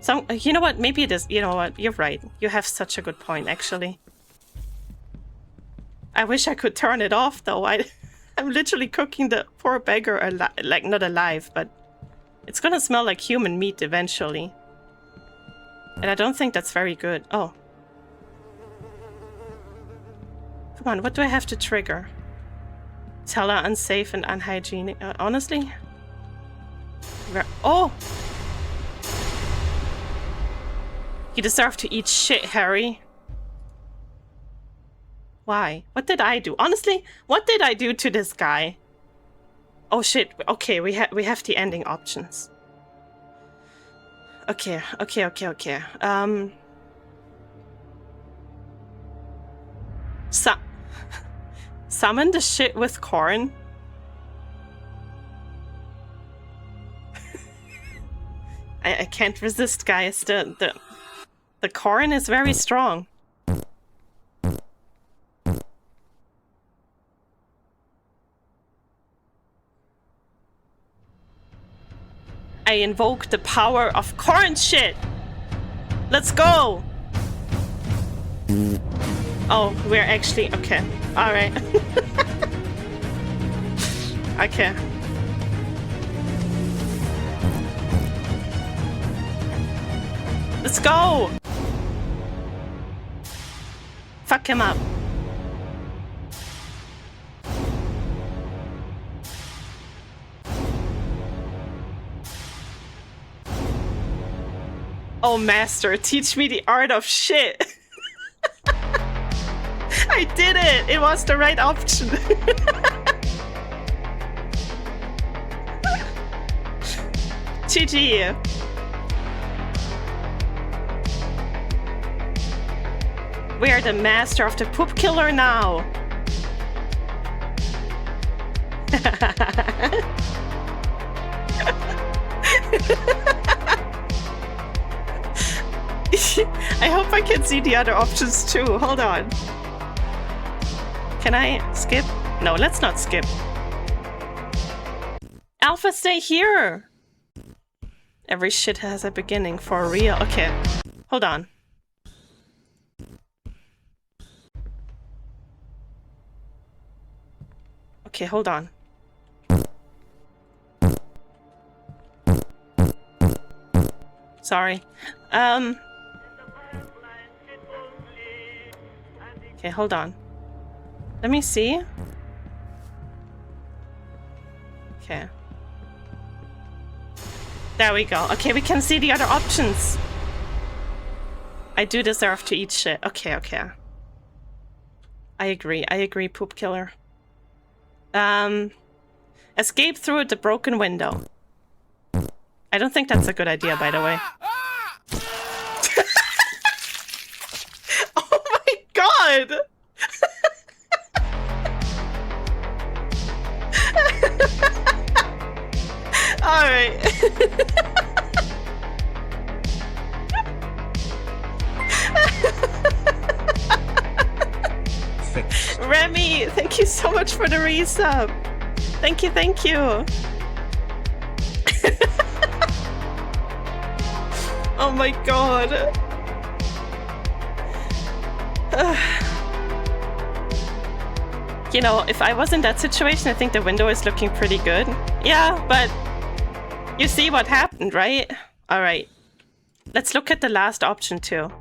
So, you know what? Maybe it is. You know what? You're right. You have such a good point, actually. I wish I could turn it off, though. I'm literally cooking the poor beggar, like, not alive, but it's gonna smell like human meat eventually. And I don't think that's very good. Oh. Come on, what do I have to trigger? Tell her unsafe and unhygienic. Honestly? Oh! You deserve to eat shit, Harry. Why? What did I do? Honestly, what did I do to this guy? Oh shit. Okay, we have the ending options. Okay. Summon the shit with corn. I can't resist, guys. The corn is very strong. I invoke the power of corn shit. Let's go. Oh, we're actually okay. All right. Okay. Let's go. Fuck him up. Oh, master, teach me the art of shit. I did it! It was the right option. GG. We are the master of the poop killer now. I hope I can see the other options too. Hold on. Can I skip? No, let's not skip. Alpha, stay here. Every shit has a beginning, for real. Okay, hold on. Okay, hold on. Sorry. Okay, hold on. Let me see. Okay. There we go. Okay, we can see the other options. I do deserve to eat shit. Okay, okay. I agree, poop killer. Escape through the broken window. I don't think that's a good idea, by the way. Oh my god! Alright. Remy, thank you so much for the resub. Thank you, thank you. Oh my god. You know, if I was in that situation, I think the window is looking pretty good. Yeah, but you see what happened, right? Alright. Let's look at the last option too.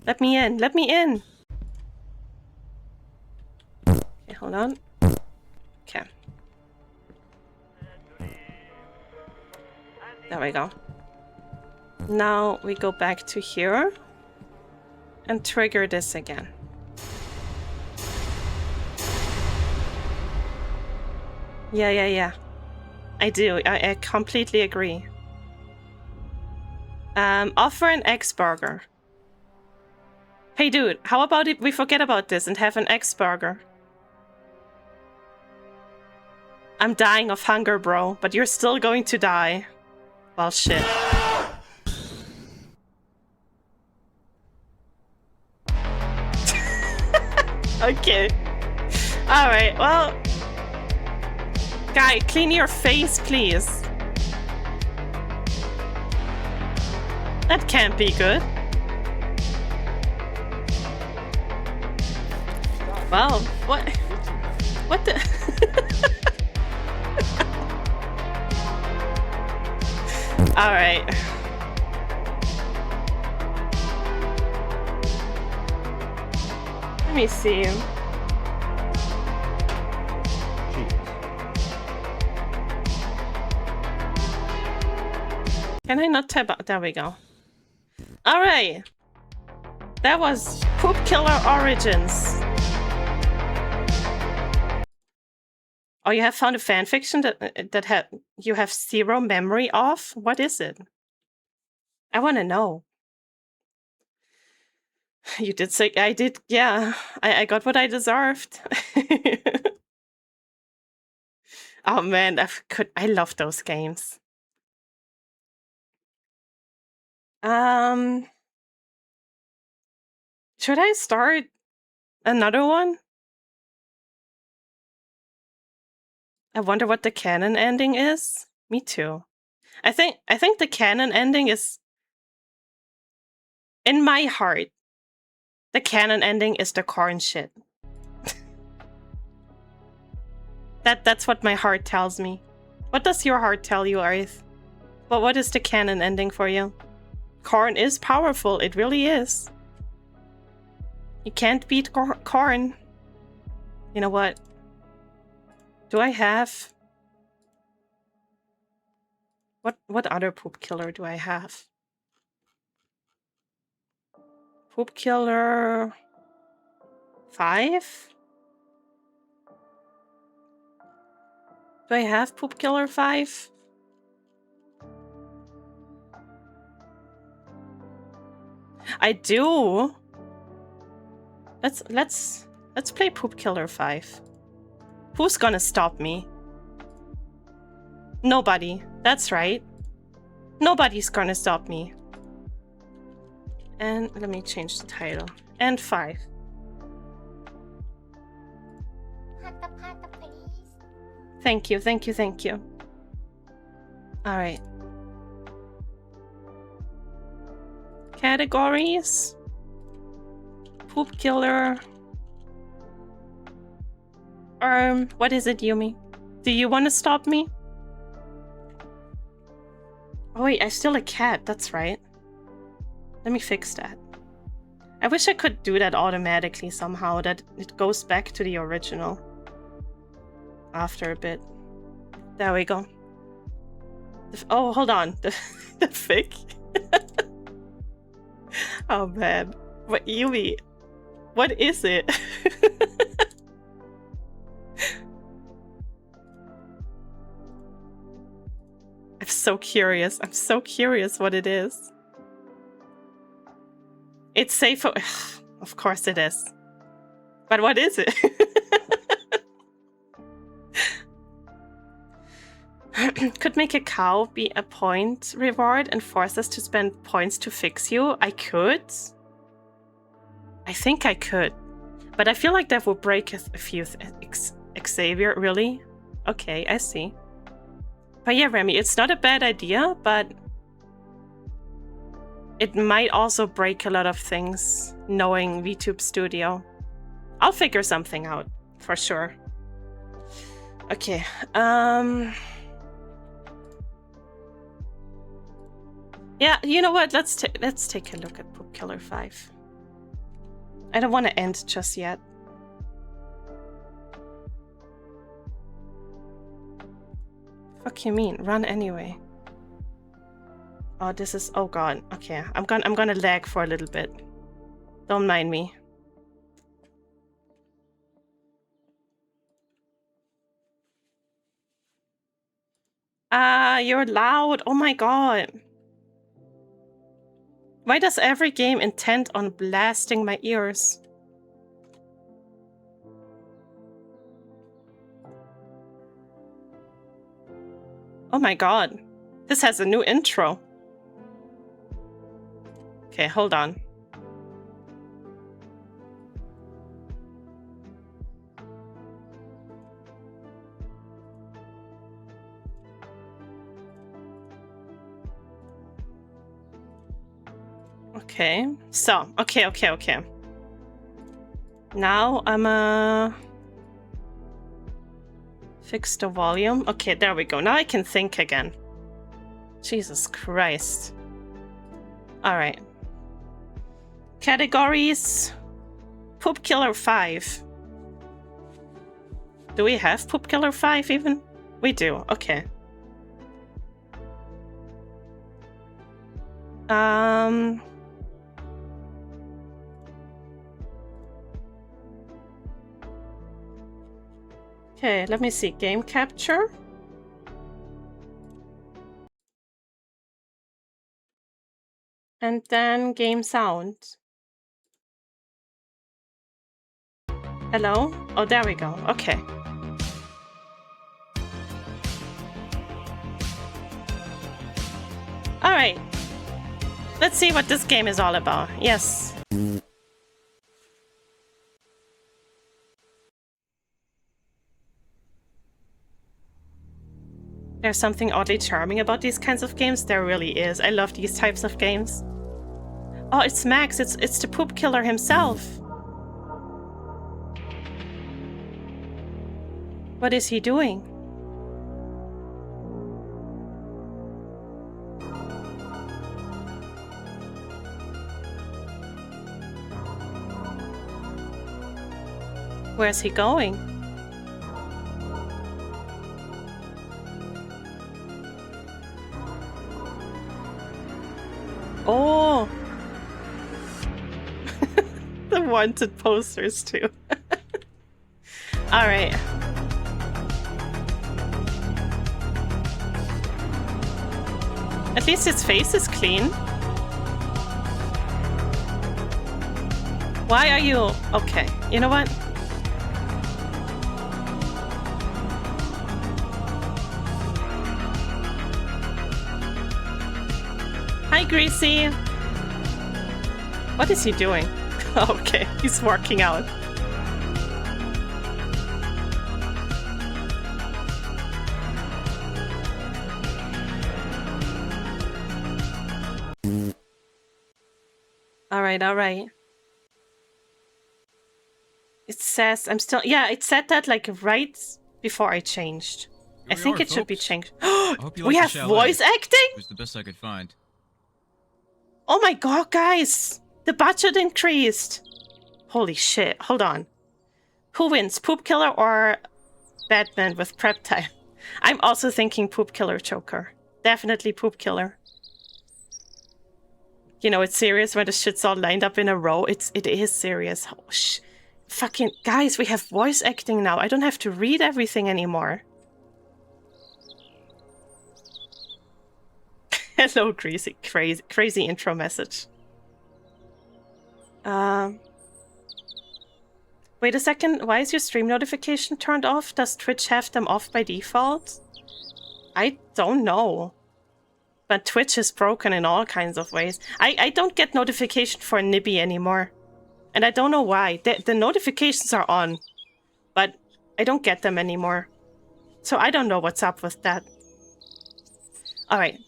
Let me in, let me in. Okay, hold on. Okay. There we go. Now we go back to here and trigger this again. Yeah. I do. I completely agree. Offer an egg burger. Hey dude, how about if we forget about this and have an egg burger? I'm dying of hunger, bro, but you're still going to die. Well, shit. Okay. Alright, well... Guy, clean your face, please. That can't be good. Well, what? What the? All right. Let me see. Can I not tab out? There we go. Alright. That was Poop Killer Origins. Oh, you have found a fanfiction that you have zero memory of? What is it? I want to know. You did say I did. Yeah, I got what I deserved. Oh man, I love those games. Should I start another one? I wonder what the canon ending is. Me too. I think the canon ending is, in my heart, the canon ending is the corn shit. That's what my heart tells me. What does your heart tell you, Arith? Well, what is the canon ending for you? Corn is powerful, it really is. You can't beat corn. You know what? Do I have... What other poop killer do I have? Poop killer... 5? Do I have Poop Killer 5? I do. Let's play Poop Killer 5. Who's gonna stop me? Nobody. That's right. Nobody's gonna stop me. And let me change the title. And 5. Thank you, thank you, thank you. Alright. Categories. Poop killer. What is it, Yumi? Do you want to stop me? Oh wait, I'm still a cat, that's right. Let me fix that. I wish I could do that automatically somehow, that it goes back to the original. After a bit. There we go. Oh, hold on. The fic? Oh man. What, Yumi? What is it? I'm so curious. I'm so curious what it is. It's safe for... Of course it is. But what is it? Could make a cow be a point reward and force us to spend points to fix you? I could. I think I could. But I feel like that would break a few Xavier, really? Okay, I see. But yeah, Remy, it's not a bad idea, but it might also break a lot of things, knowing VTube Studio. I'll figure something out, for sure. Okay, yeah, you know what? Let's take a look at Poop Killer 5. I don't want to end just yet. Fuck you mean? Run anyway. Oh, this is... Oh god. Okay, I'm gonna lag for a little bit. Don't mind me. You're loud. Oh my god. Why does every game intend on blasting my ears? Oh my god. This has a new intro. Okay, hold on. Okay, so, okay. Now I'm fix the volume. Okay, there we go. Now I can think again. Jesus Christ. Alright. Categories. Poop Killer 5. Do we have Poop Killer 5 even? We do, okay. Okay, let me see. Game capture. And then game sound. Hello? Oh, there we go. Okay. Alright. Let's see what this game is all about. Yes. There's something oddly charming about these kinds of games. There really is. I love these types of games. Oh, it's Max. It's the poop killer himself. What is he doing? Where's he going? Oh! The wanted posters too. Alright. At least his face is clean. Why are you... Okay, you know what? Hi, Greasy! What is he doing? Okay, he's working out. Alright. It says I'm still... Yeah, it said that like right before I changed. I think it should be changed. We have voice acting? It was the best I could find. Oh my god, guys! The budget increased! Holy shit, hold on. Who wins, Poop Killer or Batman with prep time? I'm also thinking Poop Killer Joker. Definitely Poop Killer. You know, it's serious when the shit's all lined up in a row. It is serious. Oh, fucking guys, we have voice acting now. I don't have to read everything anymore. Hello, Greasy. Crazy intro message. Wait a second. Why is your stream notification turned off? Does Twitch have them off by default? I don't know. But Twitch is broken in all kinds of ways. I don't get notification for Nibby anymore. And I don't know why. The notifications are on. But I don't get them anymore. So I don't know what's up with that. Alright.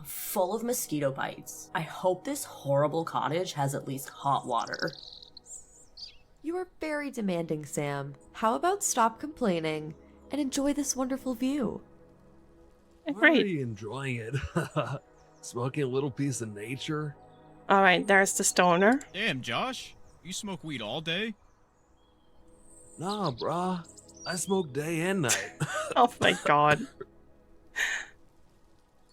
Full of mosquito bites. I hope this horrible cottage has at least hot water. You are very demanding, Sam. How about stop complaining and enjoy this wonderful view? I'm Great. already enjoying it. Smoking a little piece of nature. Alright, there's the stoner. Damn, Josh. You smoke weed all day? Nah, brah. I smoke day and night. Oh my god.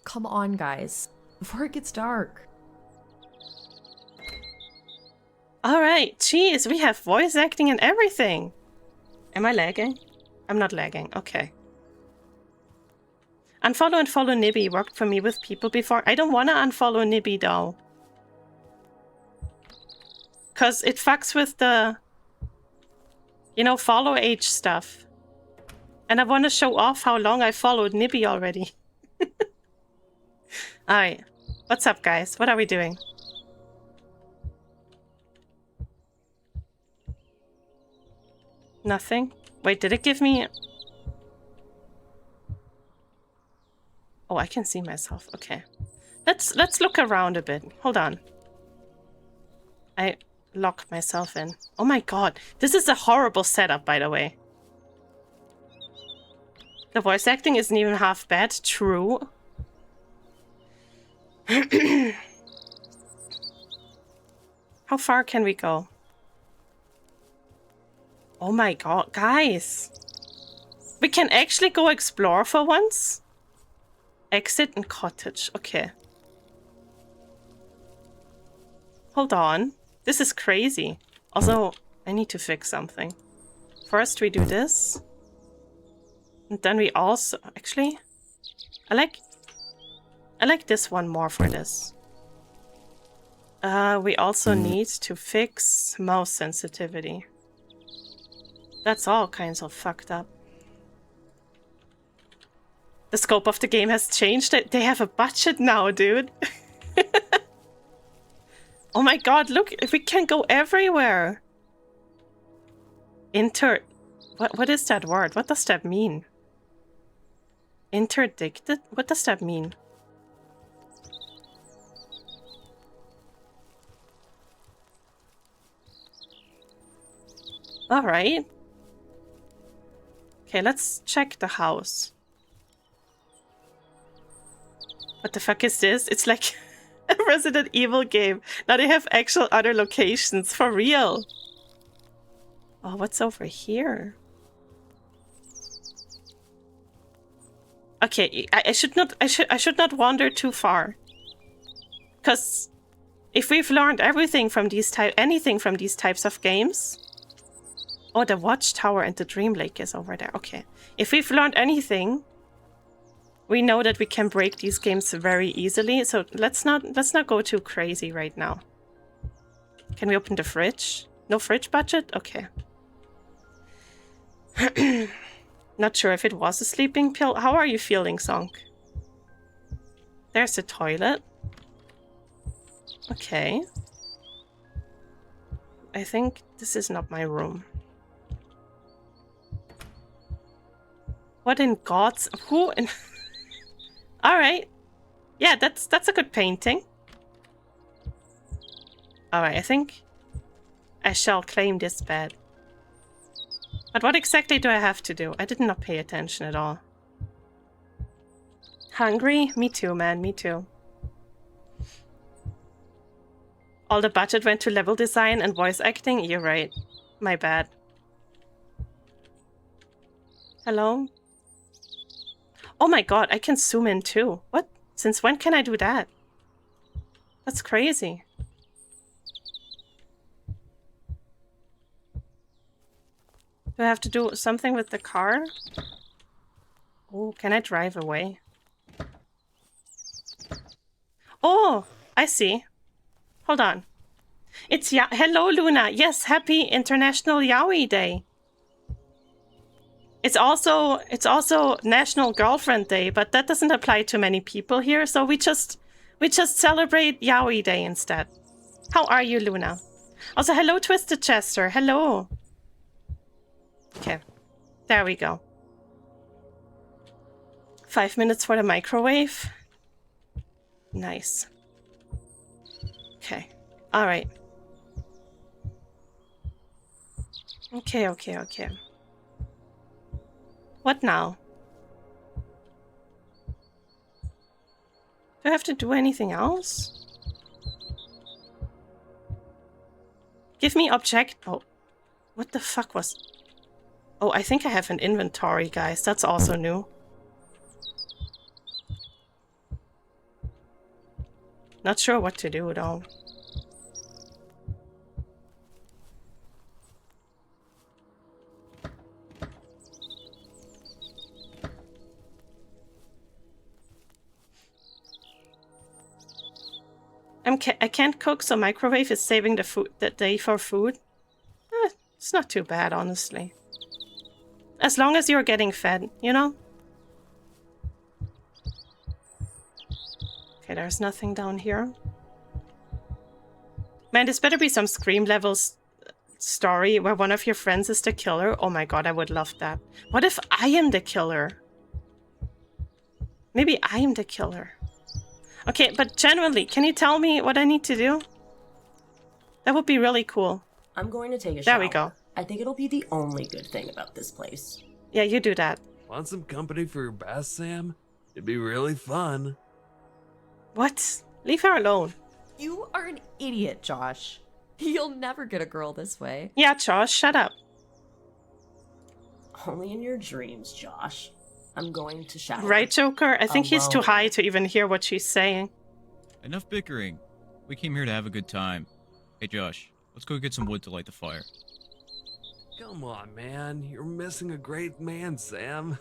Come on, guys. Before it gets dark. Alright, jeez, we have voice acting and everything. Am I lagging? I'm not lagging, okay. Unfollow and follow Nibby worked for me with people before. I don't want to unfollow Nibby though. Because it fucks with the, you know, follow age stuff. And I want to show off how long I followed Nibby already. Alright, what's up guys? What are we doing? Nothing? Wait, did it give me... Oh, I can see myself. Okay. Let's look around a bit. Hold on. I locked myself in. Oh my god. This is a horrible setup, by the way. The voice acting isn't even half bad. True. How far can we go? Oh my god, guys. We can actually go explore for once? Exit and cottage. Okay. Hold on. This is crazy. Also, I need to fix something. First we do this. And then we also... Actually, I like this one more for this. We also need to fix mouse sensitivity. That's all kinds of fucked up. The scope of the game has changed. They have a budget now, dude. Oh my god, look, we can go everywhere. What is that word? What does that mean? Interdicted? What does that mean? Alright. Okay, let's check the house. What the fuck is this? It's like a Resident Evil game. Now they have actual other locations, for real. Oh, what's over here? Okay, I should not wander too far. Because if we've learned anything from these types of games... Oh, the watchtower and the dream lake is over there. Okay. If we've learned anything, we know that we can break these games very easily. So let's not go too crazy right now. Can we open the fridge? No fridge budget? Okay. Not sure if it was a sleeping pill. How are you feeling, Zonk? There's the toilet. Okay. I think this is not my room. What in God's... Who in... Alright. Yeah, that's a good painting. Alright, I think I shall claim this bed. But what exactly do I have to do? I did not pay attention at all. Hungry? Me too, man. Me too. All the budget went to level design and voice acting? You're right. My bad. Hello? Oh my god, I can zoom in too. What? Since when can I do that? That's crazy. Do I have to do something with the car? Oh, can I drive away? Oh, I see. Hold on. It's Hello, Luna. Yes, happy International Yaoi Day. It's also National Girlfriend Day, but that doesn't apply to many people here, so we just celebrate Yaoi Day instead. How are you, Luna? Also, hello, Twisted Chester. Hello. Okay, there we go. 5 minutes for the microwave. Nice. Okay. All right. Okay. What now? Do I have to do anything else? Give me object... Oh. What the fuck was... Oh, I think I have an inventory, guys. That's also new. Not sure what to do, though. I can't cook, so microwave is saving the day for food. It's not too bad, honestly. As long as you're getting fed, you know? Okay, there's nothing down here. Man, this better be some Scream levels story where one of your friends is the killer. Oh my god, I would love that. What if I am the killer? Maybe I am the killer. Okay, but genuinely, can you tell me what I need to do? That would be really cool. I'm going to take a shower. There we go. I think it'll be the only good thing about this place. Yeah, you do that. Want some company for your bath, Sam? It'd be really fun. What? Leave her alone. You are an idiot, Josh. You'll never get a girl this way. Yeah, Josh, shut up. Only in your dreams, Josh. I'm going to shower. Right, Joker? I think he's too high to even hear what she's saying. Enough bickering. We came here to have a good time. Hey, Josh, let's go get some wood to light the fire. Come on, man. You're missing a great man, Sam.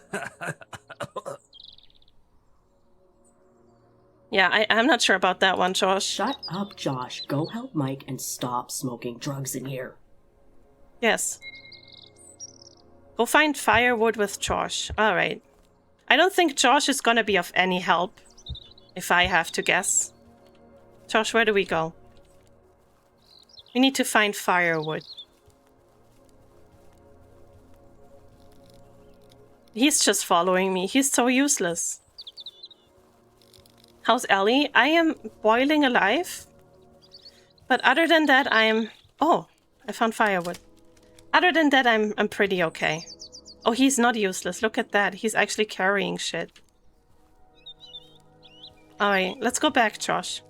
Yeah, I'm not sure about that one, Josh. Shut up, Josh. Go help Mike and stop smoking drugs in here. Yes. Go find firewood with Josh. Alright. I don't think Josh is gonna be of any help, if I have to guess. Josh, where do we go? We need to find firewood. He's just following me. He's so useless. How's Ellie? I am boiling alive. But other than that, I'm... Oh, I found firewood. Other than that, I'm pretty okay. Oh, he's not useless. Look at that. He's actually carrying shit. Alright, let's go back, Josh.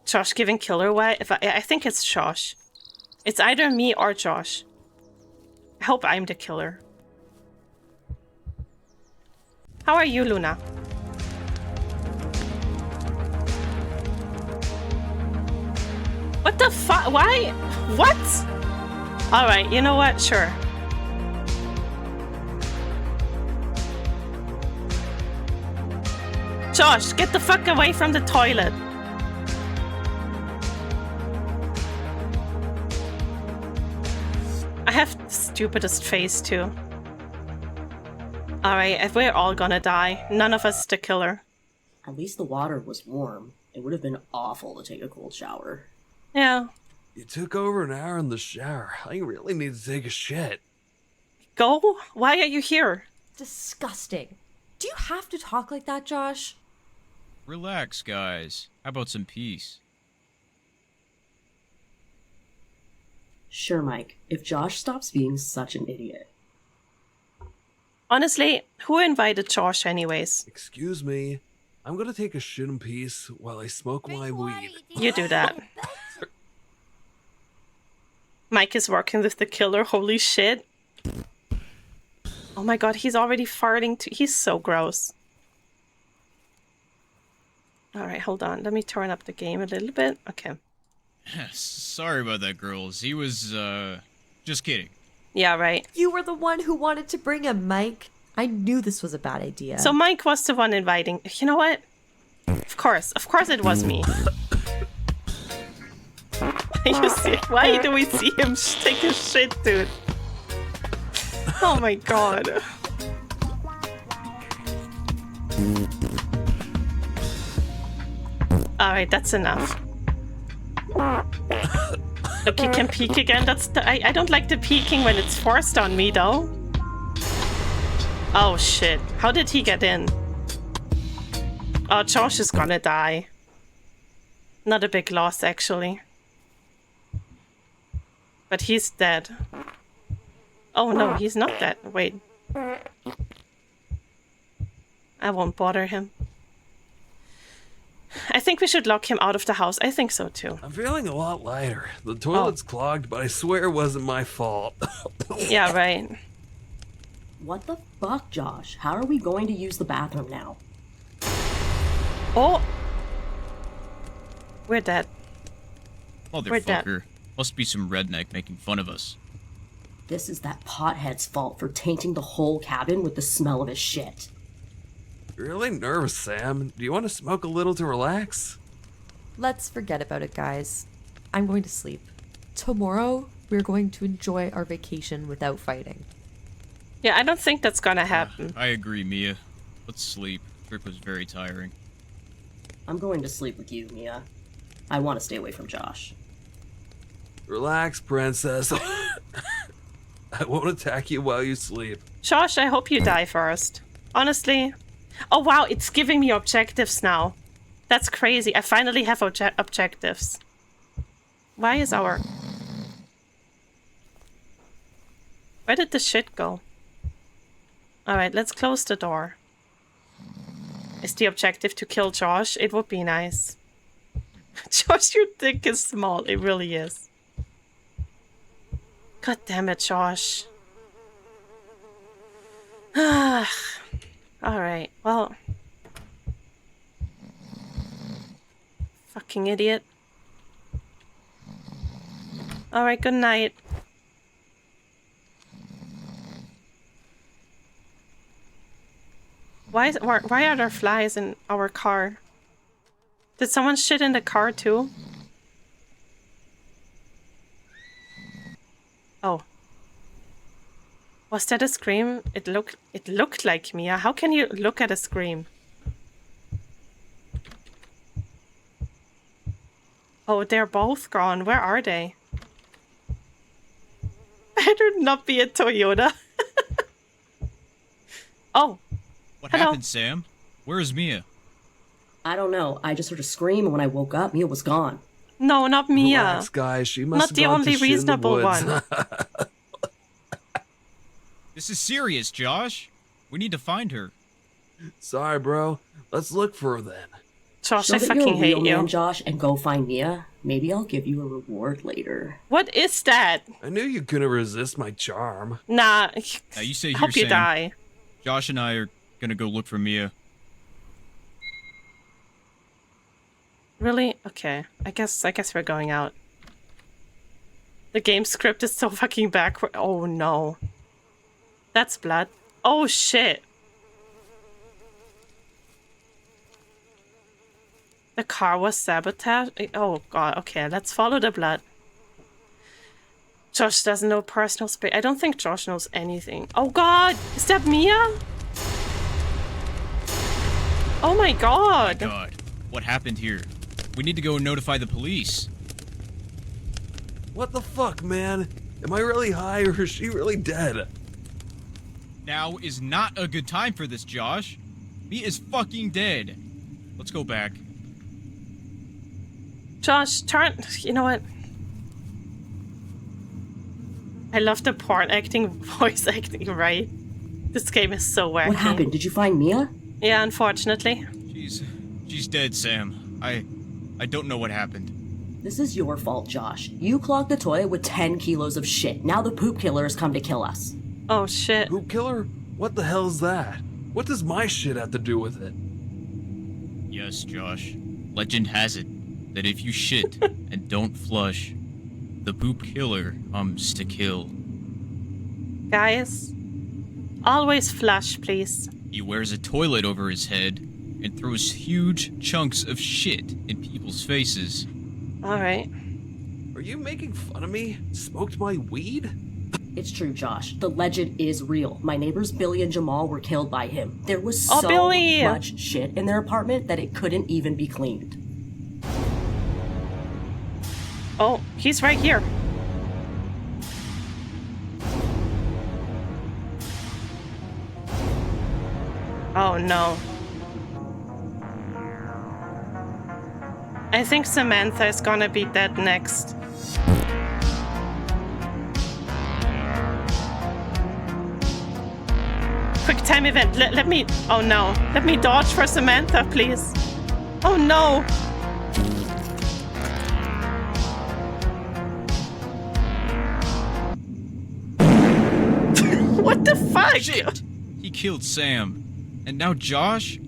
Josh giving killer away? I think it's Josh. It's either me or Josh. I hope I'm the killer. How are you, Luna? What the fuck? Why? What? Alright, you know what? Sure. Josh, get the fuck away from the toilet. I have the stupidest face too. Alright, we're all gonna die. None of us the killer. At least the water was warm. It would have been awful to take a cold shower. Yeah. You took over an hour in the shower. I really need to take a shit. Go? Why are you here? Disgusting. Do you have to talk like that, Josh? Relax, guys. How about some peace? Sure, Mike. If Josh stops being such an idiot. Honestly, who invited Josh anyways? Excuse me. I'm gonna take a shit in peace while I smoke my weed. You do that. Mike is working with the killer. Holy shit. Oh my god, he's already farting too. He's so gross. Alright, hold on. Let me turn up the game a little bit. Okay. Sorry about that, girls. He was, just kidding. Yeah, right. You were the one who wanted to bring him, Mike. I knew this was a bad idea. So Mike was the one inviting. You know what? Of course it was me. You see, why do we see him take a shit, dude? Oh my god. Alright, that's enough. Look, you can peek again. That's I don't like the peeking when it's forced on me, though. Oh shit. How did he get in? Oh, Josh is gonna die. Not a big loss, actually. But he's dead. Oh no, he's not dead. Wait. I won't bother him. I think we should lock him out of the house. I think so too. I'm feeling a lot lighter. The toilet's clogged, but I swear it wasn't my fault. Yeah, right. What the fuck, Josh? How are we going to use the bathroom now? Oh! We're dead. We're dead. Motherfucker. Must be some redneck making fun of us. This is that pothead's fault for tainting the whole cabin with the smell of his shit. You're really nervous, Sam. Do you want to smoke a little to relax? Let's forget about it, guys. I'm going to sleep. Tomorrow, we're going to enjoy our vacation without fighting. Yeah, I don't think that's gonna happen. I agree, Mia. Let's sleep. Trip was very tiring. I'm going to sleep with you, Mia. I want to stay away from Josh. Relax, princess. I won't attack you while you sleep. Josh, I hope you die first. Honestly. Oh wow, it's giving me objectives now. That's crazy. I finally have objectives. Why is our... Where did the shit go? Alright, let's close the door. Is the objective to kill Josh? It would be nice. Josh, your dick is small. It really is. God damn it, Josh. Alright, well. Fucking idiot. Alright, good night. Why are there flies in our car? Did someone shit in the car too? Oh. Was that a scream? It looked like Mia. How can you look at a scream? Oh, they're both gone. Where are they? Better not be a Toyota. Oh. What Hello. happened, Sam? Where is Mia? I don't know. I just heard a scream, and when I woke up, Mia was gone. No, not Mia. Relax, guys. She must Not have the gone only to shit in the reasonable woods. one. This is serious, Josh. We need to find her. Sorry, bro. Let's look for her then. Josh, Show I that fucking you're a real hate you. man, Josh, and go find Mia. Maybe I'll give you a reward later. What is that? I knew you couldn't resist my charm. Nah. Now you say I here, hope you Sam. die. Josh and I are gonna go look for Mia. Really? Okay. I guess we're going out. The game script is so fucking backward. Oh no. That's blood. Oh shit. The car was sabotaged? Oh god, okay, let's follow the blood. Josh doesn't know personal space. I don't think Josh knows anything. Oh god! Is that Mia? Oh my god! God, what happened here? We need to go and notify the police. What the fuck, man? Am I really high or is she really dead? Now is not a good time for this, Josh. Mia is fucking dead. Let's go back. Josh, turn. You know what? I love the porn acting, voice acting, right? This game is so wacky. What happened? Did you find Mia? Yeah, unfortunately. She's dead, Sam. I don't know what happened. This is your fault, Josh. You clogged the toilet with 10 kilos of shit. Now the poop killer has come to kill us. Oh shit. Poop killer? What the hell's that? What does my shit have to do with it? Yes, Josh. Legend has it that if you shit and don't flush, the poop killer comes to kill. Guys, always flush, please. He wears a toilet over his head and throws huge chunks of shit in people's faces. Alright. Are you making fun of me? Smoked my weed? It's true, Josh. The legend is real. My neighbors Billy and Jamal were killed by him. There was Oh, so Billy! much shit in their apartment that it couldn't even be cleaned. Oh, he's right here. Oh no. I think Samantha is gonna be dead next. Quick time event. Let me... Oh no. Let me dodge for Samantha, please. Oh no. What the fuck? Shit! He killed Sam. And now Josh?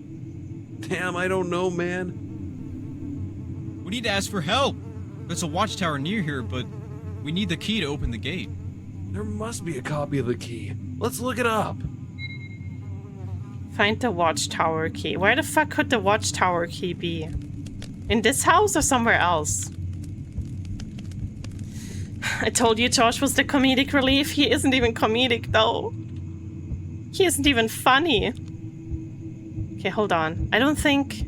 Damn, I don't know, man. We need to ask for help. There's a watchtower near here, but we need the key to open the gate. There must be a copy of the key. Let's look it up. Find the watchtower key. Where the fuck could the watchtower key be? In this house or somewhere else? I told you Josh was the comedic relief. He isn't even comedic though. He isn't even funny. Okay, hold on. I don't think...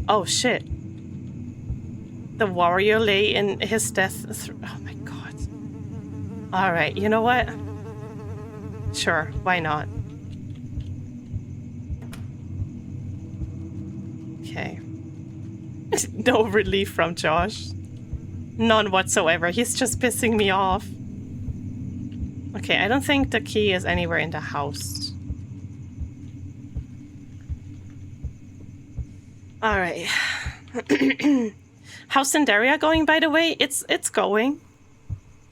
Oh shit. The warrior lay in his death... Oh my god. Alright, you know what? Sure, why not? Okay. No relief from Josh. None whatsoever. He's just pissing me off. Okay, I don't think the key is anywhere in the house. Alright. How's Cinderia going, by the way? It's going.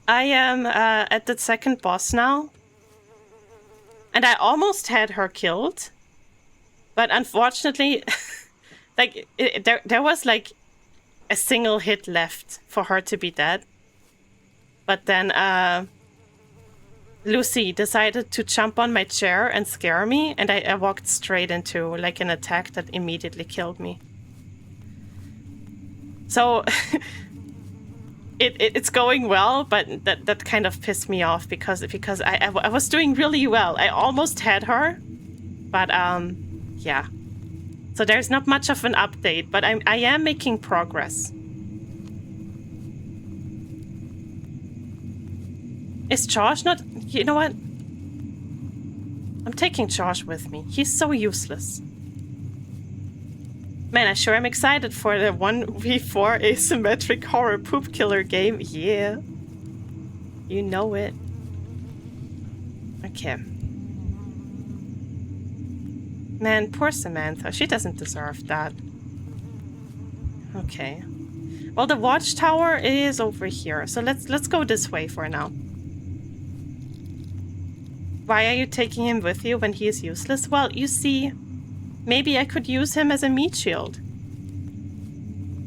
I am at the second boss now. And I almost had her killed. But unfortunately... like, there was like a single hit left for her to be dead. But then Lucy decided to jump on my chair and scare me, and I walked straight into like an attack that immediately killed me. So it's going well, but that kind of pissed me off because I was doing really well. I almost had her, but yeah. So there's not much of an update, but I am making progress. Is Josh not... You know what? I'm taking Josh with me. He's so useless. Man, I sure am excited for the 1v4 asymmetric horror poop killer game. Yeah. You know it. Okay. Man, poor Samantha. She doesn't deserve that. Okay. Well, the watchtower is over here, so let's go this way for now. Why are you taking him with you when he is useless? Well, you see, maybe I could use him as a meat shield.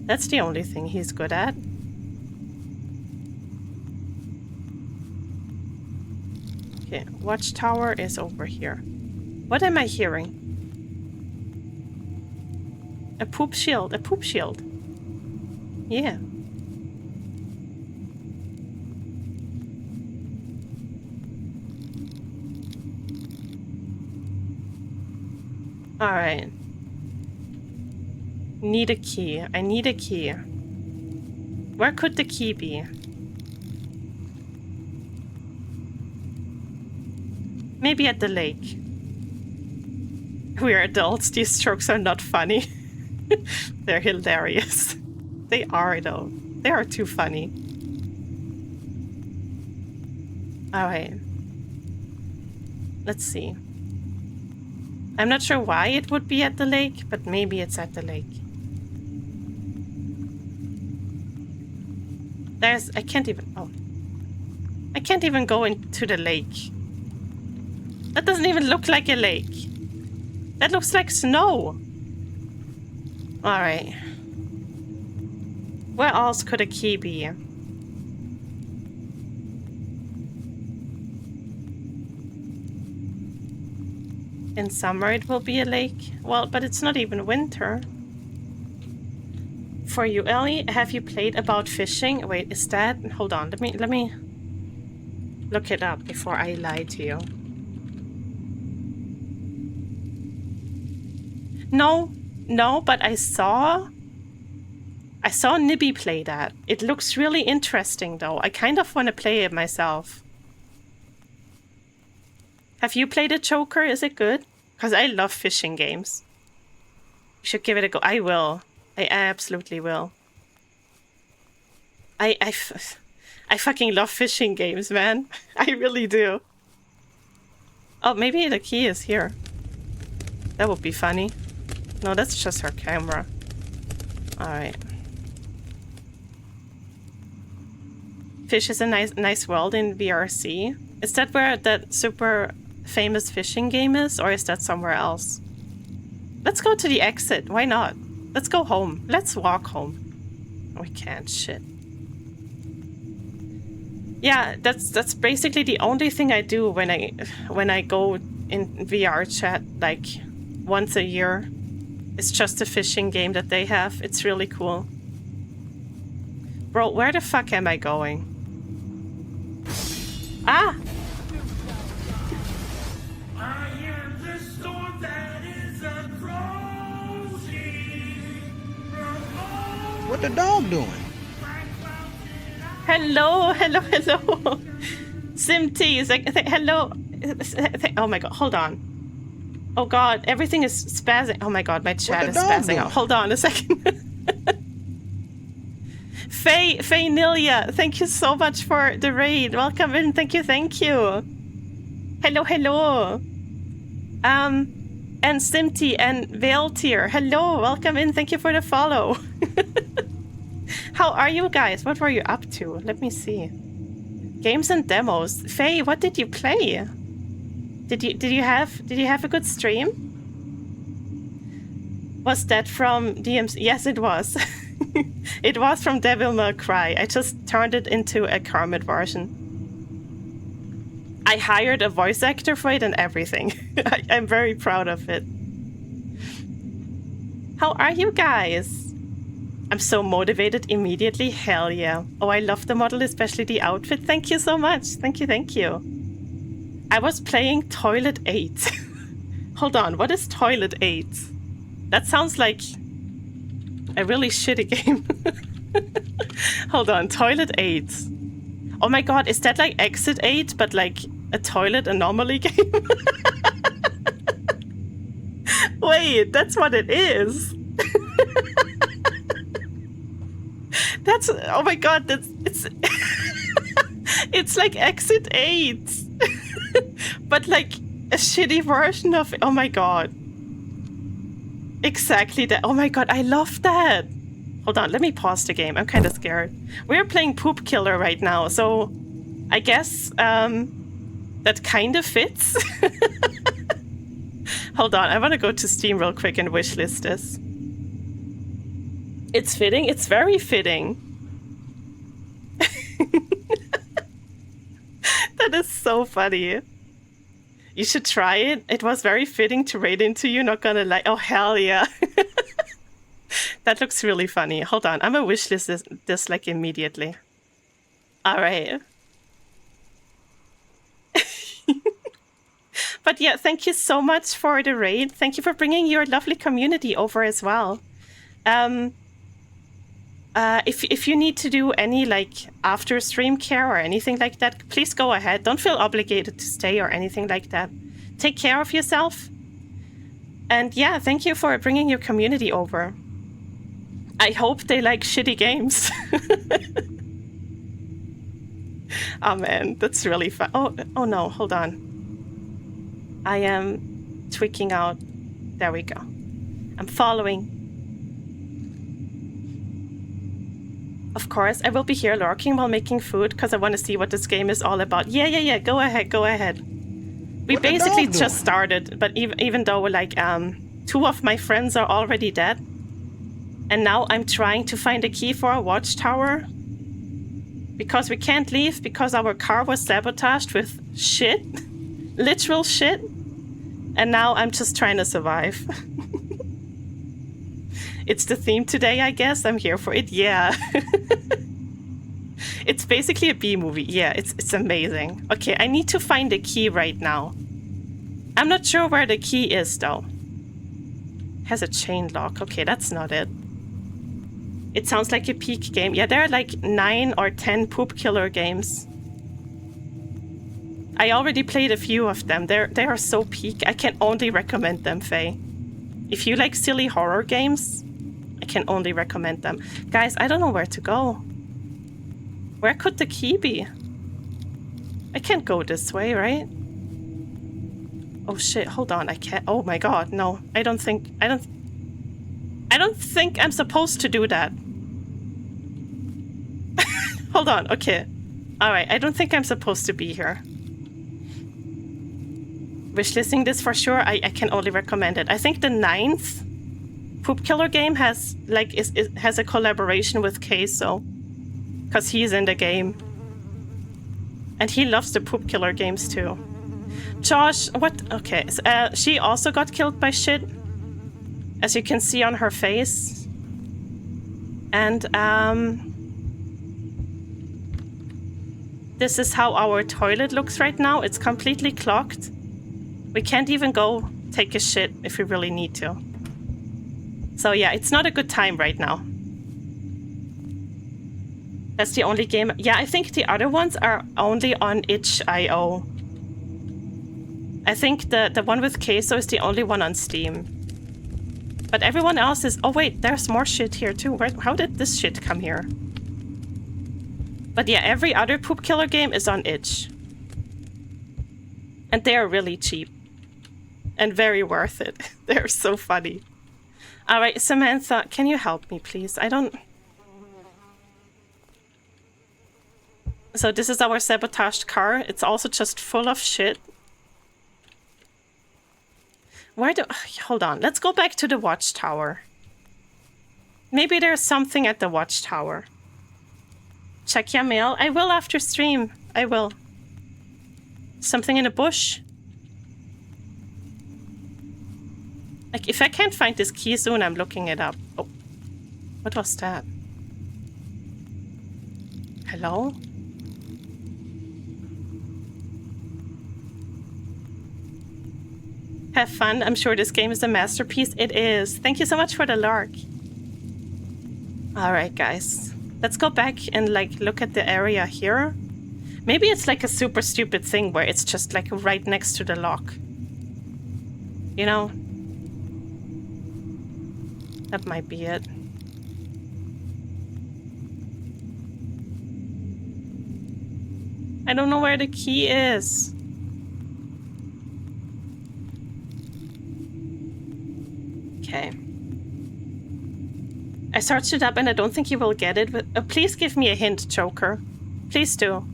That's the only thing he's good at. Okay, watchtower is over here. What am I hearing? A poop shield, a poop shield. Yeah. Alright. Need a key. I need a key. Where could the key be? Maybe at the lake. We're adults. These jokes are not funny. They're hilarious. They are, though. They are too funny. Alright. Let's see. I'm not sure why it would be at the lake, but maybe it's at the lake. I can't even go into the lake. That doesn't even look like a lake. That looks like snow. Alright. Where else could a key be? In summer it will be a lake. Well, but it's not even winter. For you, Ellie, have you played About Fishing? Wait, is that... Hold on, let me look it up before I lie to you. No, but I saw Nibby play that. It looks really interesting, though. I kind of want to play it myself. Have you played a Joker? Is it good? Because I love fishing games. You should give it a go. I will. I absolutely will. I fucking love fishing games, man. I really do. Oh, maybe the key is here. That would be funny. No, that's just her camera. Alright. Fish is a nice world in VRC. Is that where that super famous fishing game is, or is that somewhere else? Let's go to the exit. Why not? Let's go home. Let's walk home. We can't. Shit. Yeah, that's basically the only thing I do when I go in VR chat like once a year. It's just a fishing game that they have. It's really cool. Bro, where the fuck am I going? Ah! I am the storm that is approaching. What the dog doing? Hello. Simty is like, hello. Oh my god, hold on. Oh god, everything is spazzing. Oh my god, my chat is spazzing out. Hold on a second. Faye Nilia, thank you so much for the raid. Welcome in. Thank you. Hello. And Simty and Veiltier. Hello, welcome in. Thank you for the follow. How are you guys? What were you up to? Let me see. Games and demos. Faye, what did you play? Did you have a good stream? Was that from DMC? Yes, it was. It was from Devil May Cry. I just turned it into a Kermit version. I hired a voice actor for it and everything. I'm very proud of it. How are you guys? I'm so motivated immediately. Hell yeah. Oh, I love the model, especially the outfit. Thank you so much. Thank you, thank you. I was playing Toilet 8. Hold on, what is Toilet 8? That sounds like a really shitty game. Hold on, Toilet 8. Oh my god, is that like Exit 8, but like a toilet anomaly game? Wait, that's what it is. That's, oh my god, it's it's like Exit 8. But like a shitty version of it. Oh my god. Exactly that. Oh my god, I love that. Hold on, let me pause the game. I'm kind of scared. We're playing Poop Killer right now, so I guess that kind of fits. Hold on, I want to go to Steam real quick and wishlist this. It's fitting. It's very fitting. That is so funny. You should try it. It was very fitting to raid into you, not gonna lie. Oh, hell yeah. That looks really funny. Hold on, I'm gonna wishlist this like immediately. All right. But yeah, thank you so much for the raid. Thank you for bringing your lovely community over as well. If you need to do any like after stream care or anything like that, please go ahead. Don't feel obligated to stay or anything like that. Take care of yourself. And yeah, thank you for bringing your community over. I hope they like shitty games. Oh man, that's really fun. Oh no, hold on. I am tweaking out. There we go. I'm following. Of course, I will be here lurking while making food because I want to see what this game is all about. Yeah. Go ahead. We basically just started, but even though like 2 of my friends are already dead, and now I'm trying to find a key for a watchtower because we can't leave because our car was sabotaged with shit, literal shit, and now I'm just trying to survive. It's the theme today, I guess. I'm here for it. Yeah. It's basically a B movie. Yeah, it's amazing. Okay, I need to find the key right now. I'm not sure where the key is, though. Has a chain lock. Okay, that's not it. It sounds like a peak game. Yeah, there are like 9 or 10 Poop Killer games. I already played a few of them. They are so peak. I can only recommend them, Faye. If you like silly horror games, I can only recommend them. Guys, I don't know where to go. Where could the key be? I can't go this way, right? Oh shit, hold on, I can't. Oh my god, no. I don't think I'm supposed to do that. Hold on, okay. Alright, I don't think I'm supposed to be here. Wishlisting this for sure, I can only recommend it. I think the 9th Poop Killer game has like has a collaboration with Queso, because he's in the game. And he loves the Poop Killer games too. Josh, what? Okay, she also got killed by shit, as you can see on her face. And this is how our toilet looks right now. It's completely clogged. We can't even go take a shit if we really need to. So yeah, it's not a good time right now. That's the only game. Yeah, I think the other ones are only on itch.io. I think the one with Queso is the only one on Steam. But everyone else is... Oh wait, there's more shit here too. How did this shit come here? But yeah, every other Poop Killer game is on itch. And they are really cheap. And very worth it. They're so funny. Alright, Samantha, can you help me, please? I don't... So this is our sabotaged car. It's also just full of shit. Where do... Hold on. Let's go back to the watchtower. Maybe there's something at the watchtower. Check your mail. I will after stream. I will. Something in a bush? Like, if I can't find this key soon, I'm looking it up. Oh. What was that? Hello? Have fun. I'm sure this game is a masterpiece. It is. Thank you so much for the lark. Alright, guys. Let's go back and, like, look at the area here. Maybe it's like a super stupid thing where it's just, like, right next to the lock. You know? That might be it. I don't know where the key is. Okay. I searched it up and I don't think you will get it. But, please give me a hint, Joker. Please do.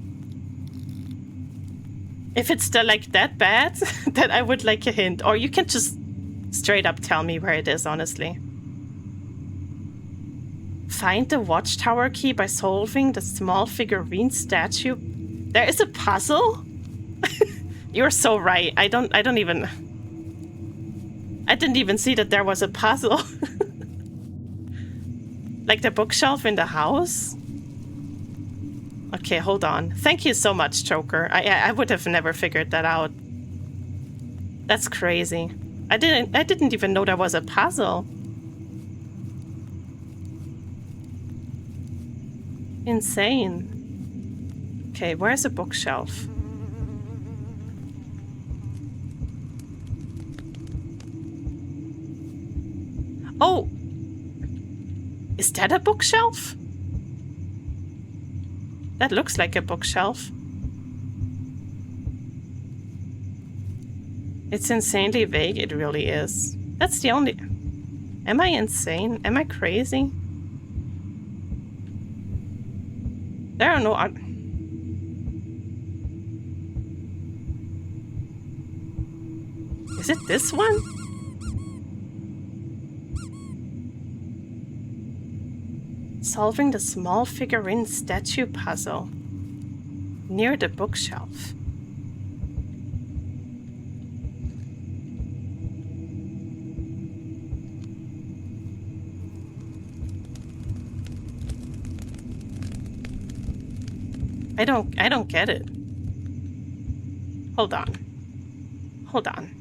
If it's still like that bad, then I would like a hint. Or you can just straight up tell me where it is, honestly. Find the watchtower key by solving the small figurine statue. There is a puzzle? You're so right. I didn't even see that there was a puzzle. Like the bookshelf in the house? Okay, hold on. Thank you so much, Joker. I would have never figured that out. That's crazy. I didn't even know there was a puzzle. Insane. Okay, where's the bookshelf? Oh! Is that a bookshelf? That looks like a bookshelf. It's insanely vague, it really is. That's the only... Am I insane? Am I crazy? There are no... Is it this one? Solving the small figurine statue puzzle near the bookshelf. I don't get it. Hold on. Hold on.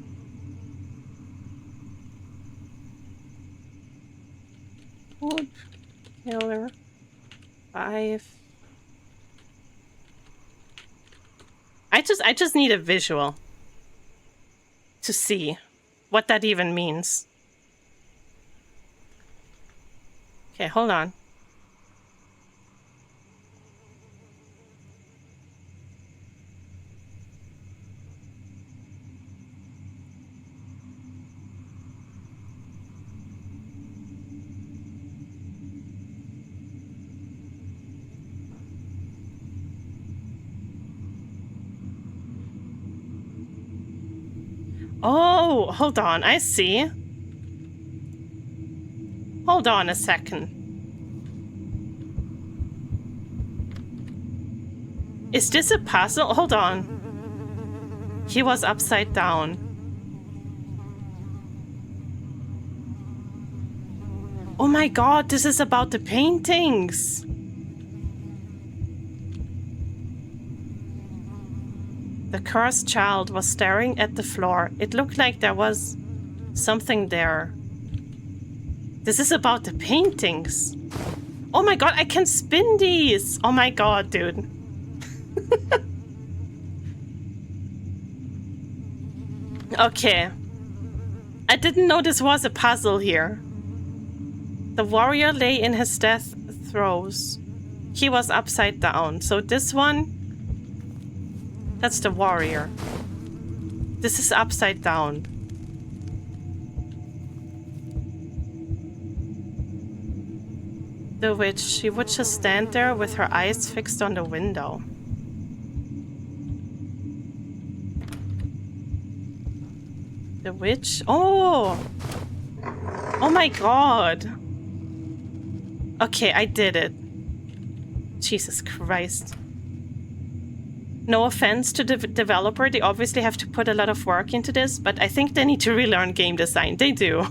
Wood pillar 5. I just need a visual to see what that even means. Okay, hold on. Oh, hold on, I see. Hold on a second. Is this a puzzle? Hold on. He was upside down. Oh my god, this is about the paintings. The cursed child was staring at the floor. It looked like there was something there. This is about the paintings. Oh my god, I can spin these! Oh my god, dude. Okay. I didn't know this was a puzzle here. The warrior lay in his death throes. He was upside down. So this one... That's the warrior. This is upside down. The witch, she would just stand there with her eyes fixed on the window. The witch? Oh! Oh my god! Okay, I did it. Jesus Christ. No offense to the developer, they obviously have to put a lot of work into this, but I think they need to relearn game design. They do.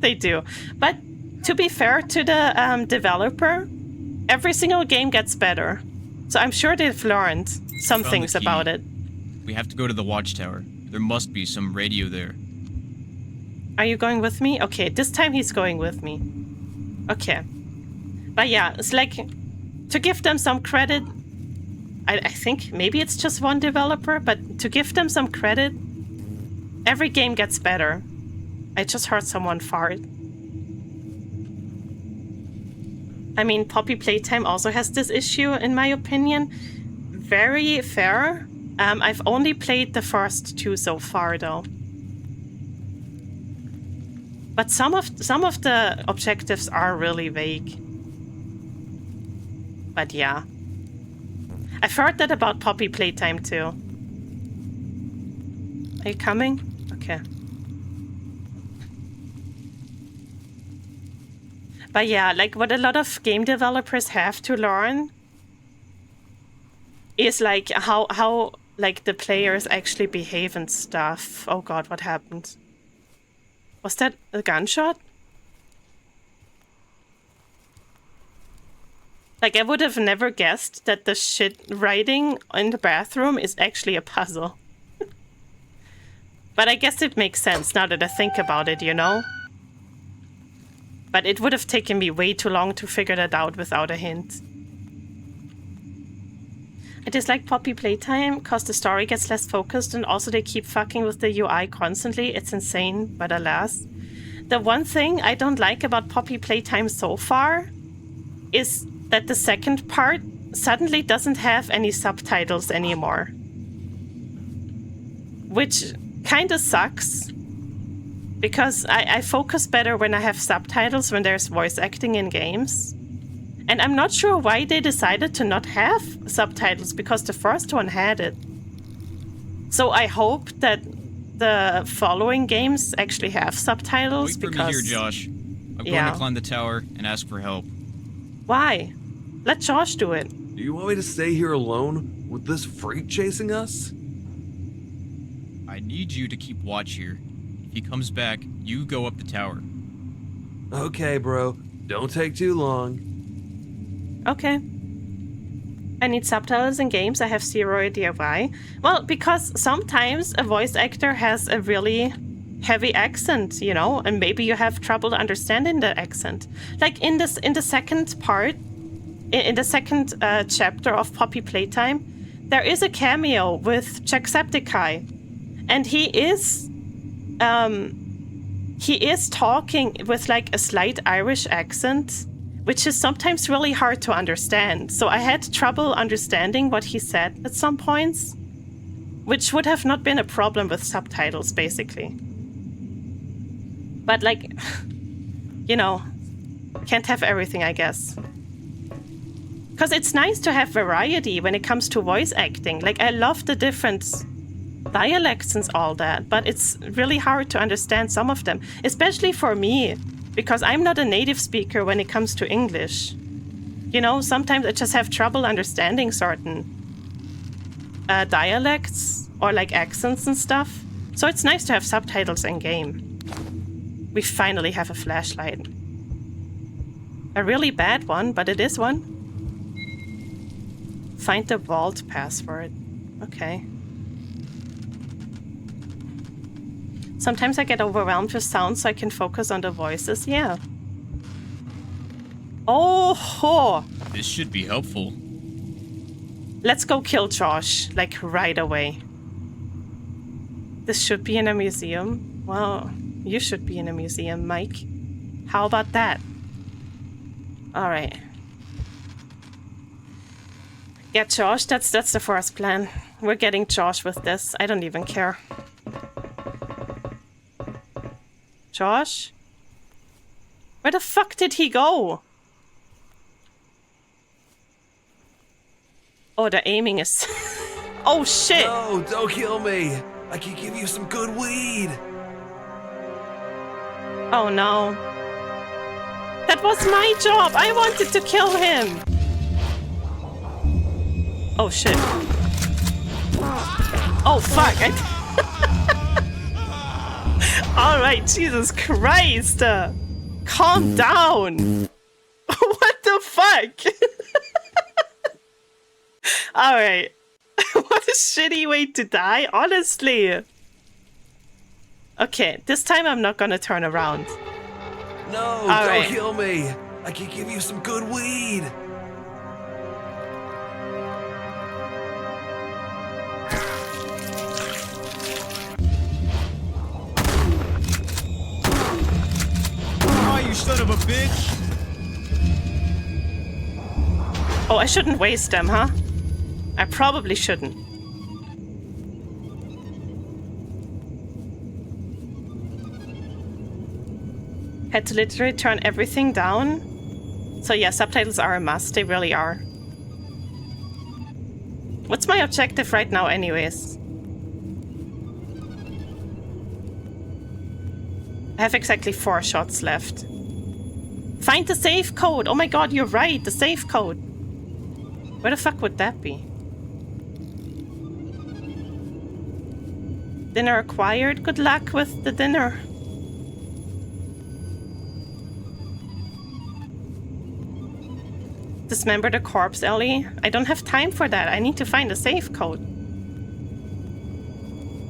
They do. But to be fair to the developer, every single game gets better. So I'm sure they've learned some things about it. We have to go to the watchtower. There must be some radio there. Are you going with me? Okay, this time he's going with me. Okay. But yeah, it's like, to give them some credit, I think maybe it's just one developer, but to give them some credit, every game gets better. I just heard someone fart. I mean, Poppy Playtime also has this issue, in my opinion. Very fair. I've only played the first 2 so far, though. But some of the objectives are really vague. But yeah. I've heard that about Poppy Playtime too. Are you coming? Okay. But yeah, like what a lot of game developers have to learn is like how like the players actually behave and stuff. Oh god, what happened? Was that a gunshot? Like, I would have never guessed that the shit writing in the bathroom is actually a puzzle. But I guess it makes sense now that I think about it, you know? But it would have taken me way too long to figure that out without a hint. I dislike Poppy Playtime because the story gets less focused and also they keep fucking with the UI constantly. It's insane, but alas. The one thing I don't like about Poppy Playtime so far is that the second part suddenly doesn't have any subtitles anymore. Which kinda sucks. Because I focus better when I have subtitles, when there's voice acting in games. And I'm not sure why they decided to not have subtitles, because the first one had it. So I hope that the following games actually have subtitles. Wait for me here, Josh. I'm going to climb the tower and ask for help. Why? Let Josh do it. Do you want me to stay here alone with this freak chasing us? I need you to keep watch here. If he comes back, you go up the tower. Okay, bro. Don't take too long. Okay. I need subtitles in games. I have zero idea why. Well, because sometimes a voice actor has a really heavy accent, you know, and maybe you have trouble understanding the accent. Like in the second part, in the second chapter of Poppy Playtime, there is a cameo with Jacksepticeye, and he is talking with like a slight Irish accent, which is sometimes really hard to understand. So I had trouble understanding what he said at some points, which would have not been a problem with subtitles, basically. But like, you know, can't have everything, I guess. Because it's nice to have variety when it comes to voice acting. Like, I love the different dialects and all that, but it's really hard to understand some of them, especially for me, because I'm not a native speaker when it comes to English. You know, sometimes I just have trouble understanding certain dialects or like accents and stuff. So it's nice to have subtitles in game. We finally have a flashlight. A really bad one, but it is one. Find the vault password. Okay. Sometimes I get overwhelmed with sound, so I can focus on the voices. Yeah. Oh ho! This should be helpful. Let's go kill Josh, like right away. This should be in a museum. Well, you should be in a museum, Mike. How about that? Alright. Get Josh, that's the first plan. We're getting Josh with this. I don't even care. Josh? Where the fuck did he go? Oh, the aiming is... Oh shit! No, don't kill me! I can give you some good weed! Oh no. That was my job! I wanted to kill him! Oh shit. Oh fuck! Alright, Jesus Christ! Calm down! What the fuck? Alright. What a shitty way to die, honestly. Okay, this time I'm not gonna turn around. No, don't kill me. I can give you some good weed. Oh, you son of a bitch! Oh, I shouldn't waste them, huh? I probably shouldn't. Had to literally turn everything down. So yeah, subtitles are a must. They really are. What's my objective right now anyways? I have exactly 4 shots left. Find the safe code! Oh my god, you're right! The safe code! Where the fuck would that be? Dinner acquired. Good luck with the dinner. Dismember the corpse, Ellie. I don't have time for that. I need to find a safe code.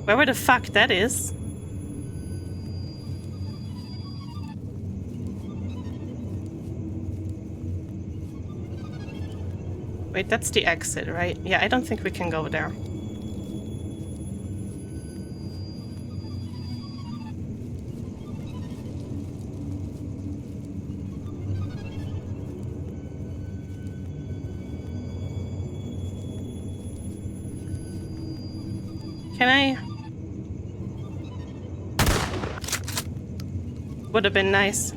Wherever the fuck that is. Wait, that's the exit, right? Yeah, I don't think we can go there. Can I? Would have been nice.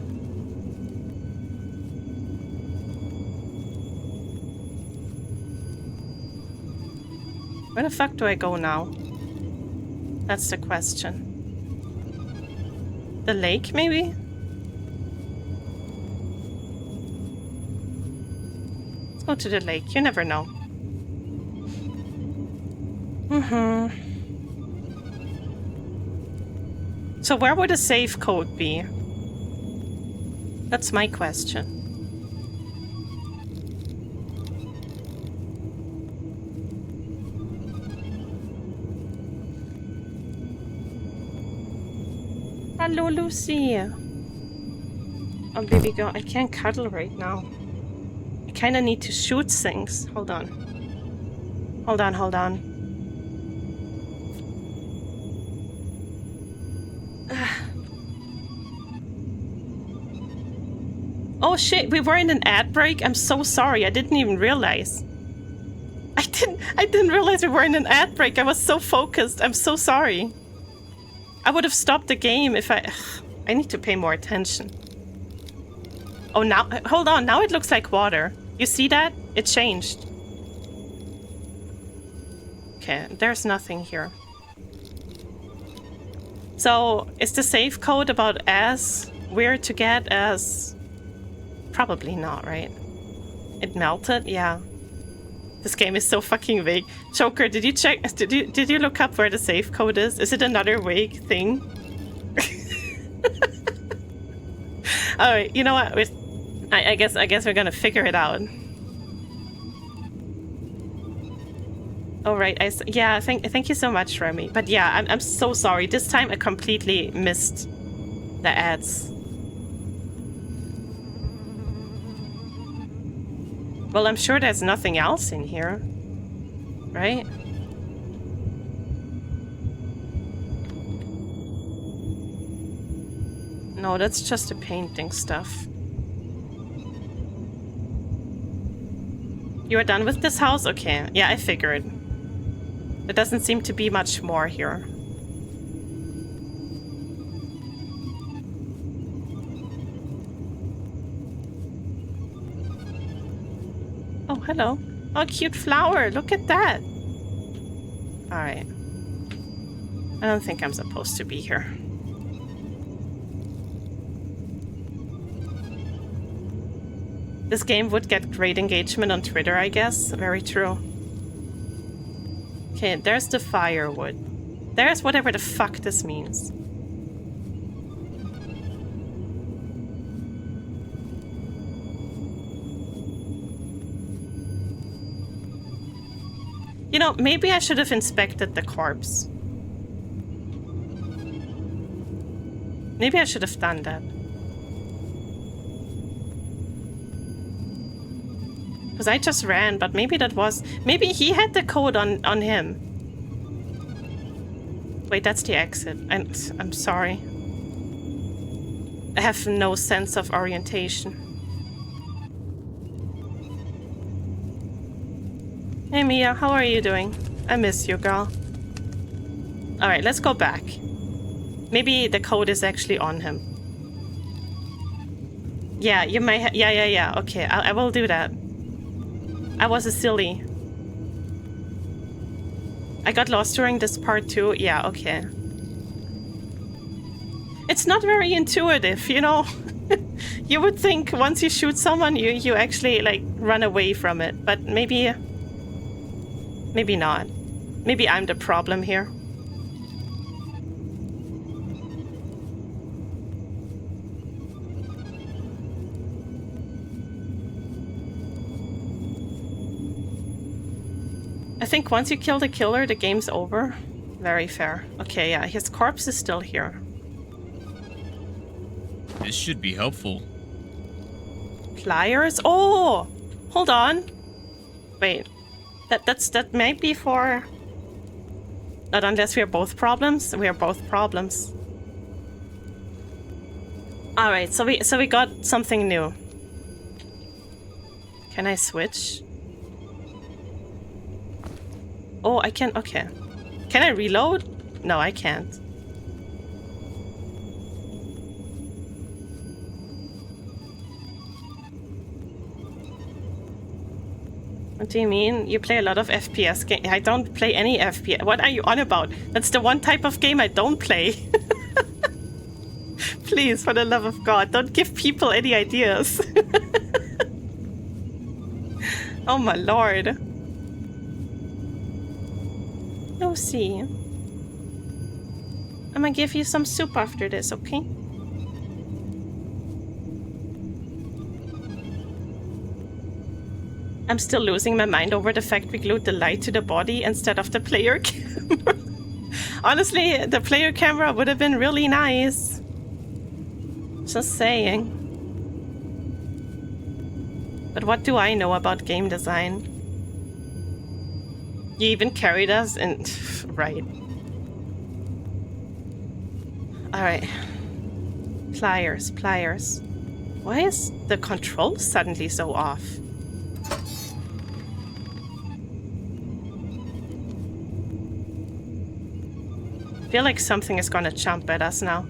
Where the fuck do I go now? That's the question. The lake, maybe? Let's go to the lake. You never know. So where would a safe code be? That's my question. Hello, Lucy. Oh, baby girl, I can't cuddle right now. I kind of need to shoot things. Hold on. Hold on, hold on. Oh shit, we were in an ad break? I'm so sorry, I didn't even realize. I didn't realize we were in an ad break. I was so focused. I'm so sorry. I would have stopped the game if I need to pay more attention. Oh, now, hold on, now it looks like water. You see that? It changed. Okay, there's nothing here. So, is the safe code about as weird to get as... Probably not, right? It melted? Yeah. This game is so fucking vague. Joker, did you check? Did you look up where the safe code is? Is it another vague thing? All right, you know what? I guess we're gonna figure it out. All right, yeah. Thank you so much, Remy. But yeah, I'm so sorry. This time I completely missed the ads. Well, I'm sure there's nothing else in here, right? No, that's just the painting stuff. You are done with this house? Okay, yeah, I figured. There doesn't seem to be much more here. Oh, hello. Oh, cute flower. Look at that. Alright. I don't think I'm supposed to be here. This game would get great engagement on Twitter, I guess. Very true. Okay, there's the firewood. There's whatever the fuck this means. You know, maybe I should have inspected the corpse. Maybe I should have done that. Because I just ran, but maybe that was... Maybe he had the code on him. Wait, that's the exit. I'm sorry. I have no sense of orientation. Hey Mia, how are you doing? I miss you, girl. Alright, let's go back. Maybe the code is actually on him. Yeah, you might have... Yeah. Okay, I will do that. I was a silly. I got lost during this part too. Yeah, okay. It's not very intuitive, you know? You would think once you shoot someone, you actually, like, run away from it. But maybe... Maybe not. Maybe I'm the problem here. I think once you kill the killer, the game's over. Very fair. Okay, yeah, his corpse is still here. This should be helpful. Pliers? Oh! Hold on. Wait. That might be for... Not unless we are both problems. We are both problems. Alright, so we got something new. Can I switch? Oh, I can... Okay. Can I reload? No, I can't. What do you mean? You play a lot of FPS games? I don't play any FPS. What are you on about? That's the one type of game I don't play. Please, for the love of God, don't give people any ideas. Oh my lord. Lucy. I'm gonna give you some soup after this, okay? I'm still losing my mind over the fact we glued the light to the body instead of the player camera. Honestly, the player camera would have been really nice. Just saying. But what do I know about game design? You even carried us in... Right. Alright. Pliers. Why is the control suddenly so off? I feel like something is gonna jump at us now.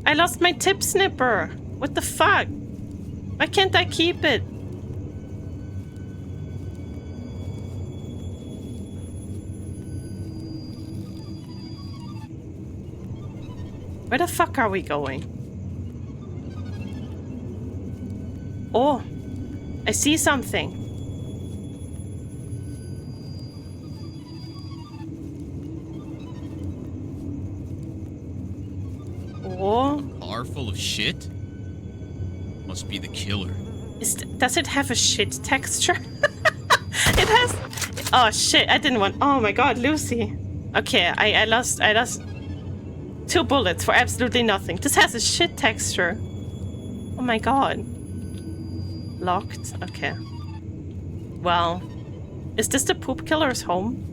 I lost my tip snipper! What the fuck? Why can't I keep it? Where the fuck are we going? Oh, I see something. Oh. Car full of shit? Must be the killer. Does it have a shit texture? It has... Oh shit, I didn't want... Oh my god, Lucy. Okay, I lost 2 bullets for absolutely nothing. This has a shit texture. Oh my god. Locked? Okay. Well, is this the poop killer's home?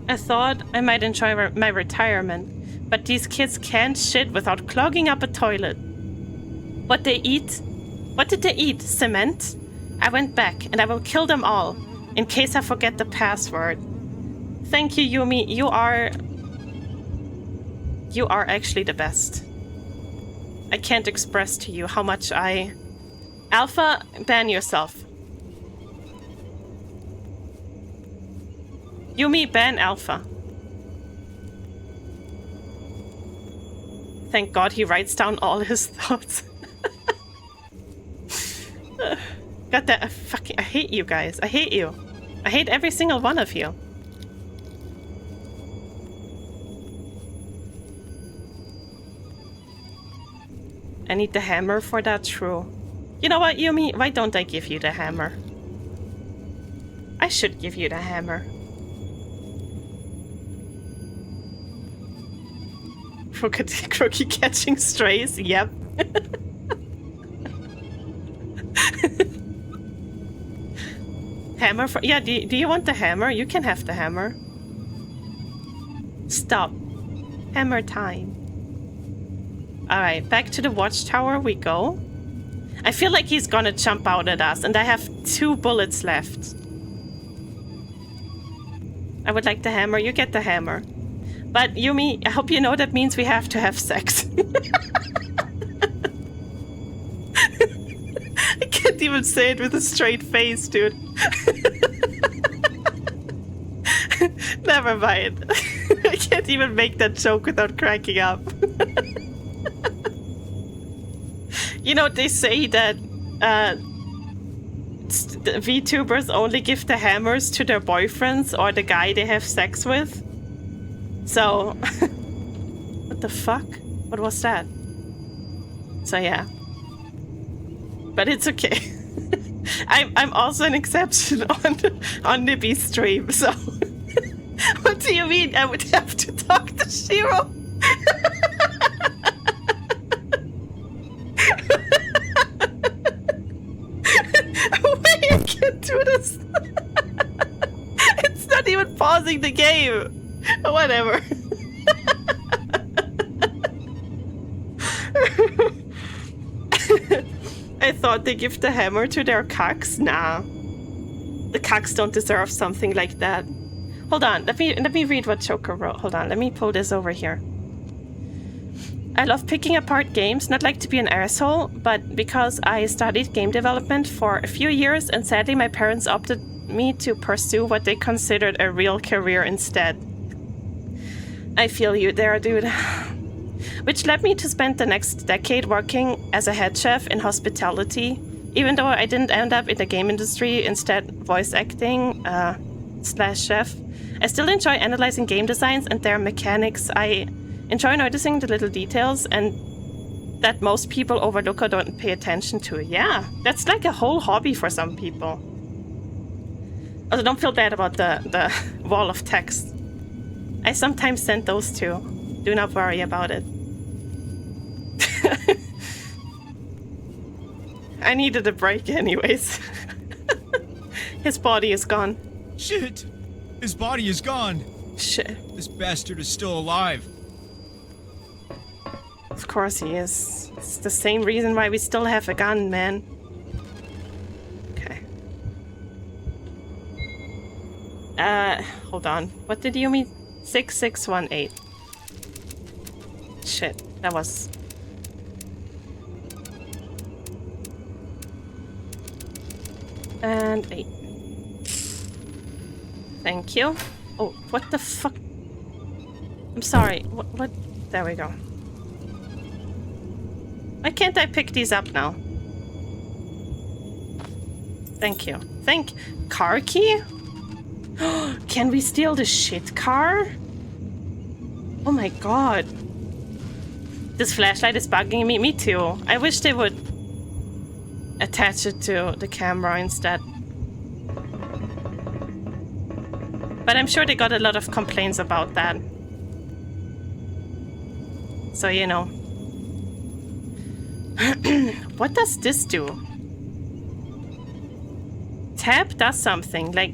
I thought I might enjoy my retirement, but these kids can't shit without clogging up a toilet. What they eat? What did they eat? Cement? I went back and I will kill them all, in case I forget the password. Thank you, Yumi. You are actually the best. I can't express to you how much I Alpha, ban yourself. Yumi, ban Alpha. Thank God he writes down all his thoughts. God damn, I hate you guys. I hate you. I hate every single one of you. I need the hammer for that, true. You know what, Yumi? Why don't I give you the hammer? I should give you the hammer. Crookie catching strays? Yep. Hammer for... Yeah, do you want the hammer? You can have the hammer. Stop. Hammer time. Alright, back to the watchtower we go. I feel like he's gonna jump out at us, and I have 2 bullets left. I would like the hammer. You get the hammer. But, Yumi, I hope you know that means we have to have sex. I can't even say it with a straight face, dude. Never mind. I can't even make that joke without cracking up. You know, they say that the VTubers only give the hammers to their boyfriends or the guy they have sex with. So, what the fuck? What was that? So yeah. But it's okay. I'm also an exception on Nibby's stream, so... What do you mean I would have to talk to Shiro? Wait, you can't do this. It's not even pausing the game. Whatever. I thought they give the hammer to their cocks. Nah. The cocks don't deserve something like that. Hold on, let me read what Joker wrote. Hold on, let me pull this over here. I love picking apart games, not like to be an asshole, but because I studied game development for a few years and sadly my parents opted me to pursue what they considered a real career instead. I feel you there, dude. Which led me to spend the next decade working as a head chef in hospitality. Even though I didn't end up in the game industry, instead voice acting / chef, I still enjoy analyzing game designs and their mechanics. I enjoy noticing the little details and that most people overlook or don't pay attention to. Yeah, that's like a whole hobby for some people. Also, don't feel bad about the wall of text. I sometimes send those too. Do not worry about it. I needed a break anyways. His body is gone. Shit! His body is gone! Shit. This bastard is still alive. Of course he is. It's the same reason why we still have a gun, man. Okay. Hold on. What did you mean? 6618. Shit, that was... And 8. Thank you. Oh, what the fuck? I'm sorry. What? There we go. Why can't I pick these up now? Thank you. Car key? Can we steal the shit car? Oh my god. This flashlight is bugging me. Me too. I wish they would attach it to the camera instead. But I'm sure they got a lot of complaints about that. So, you know. What does this do? Tab does something, like...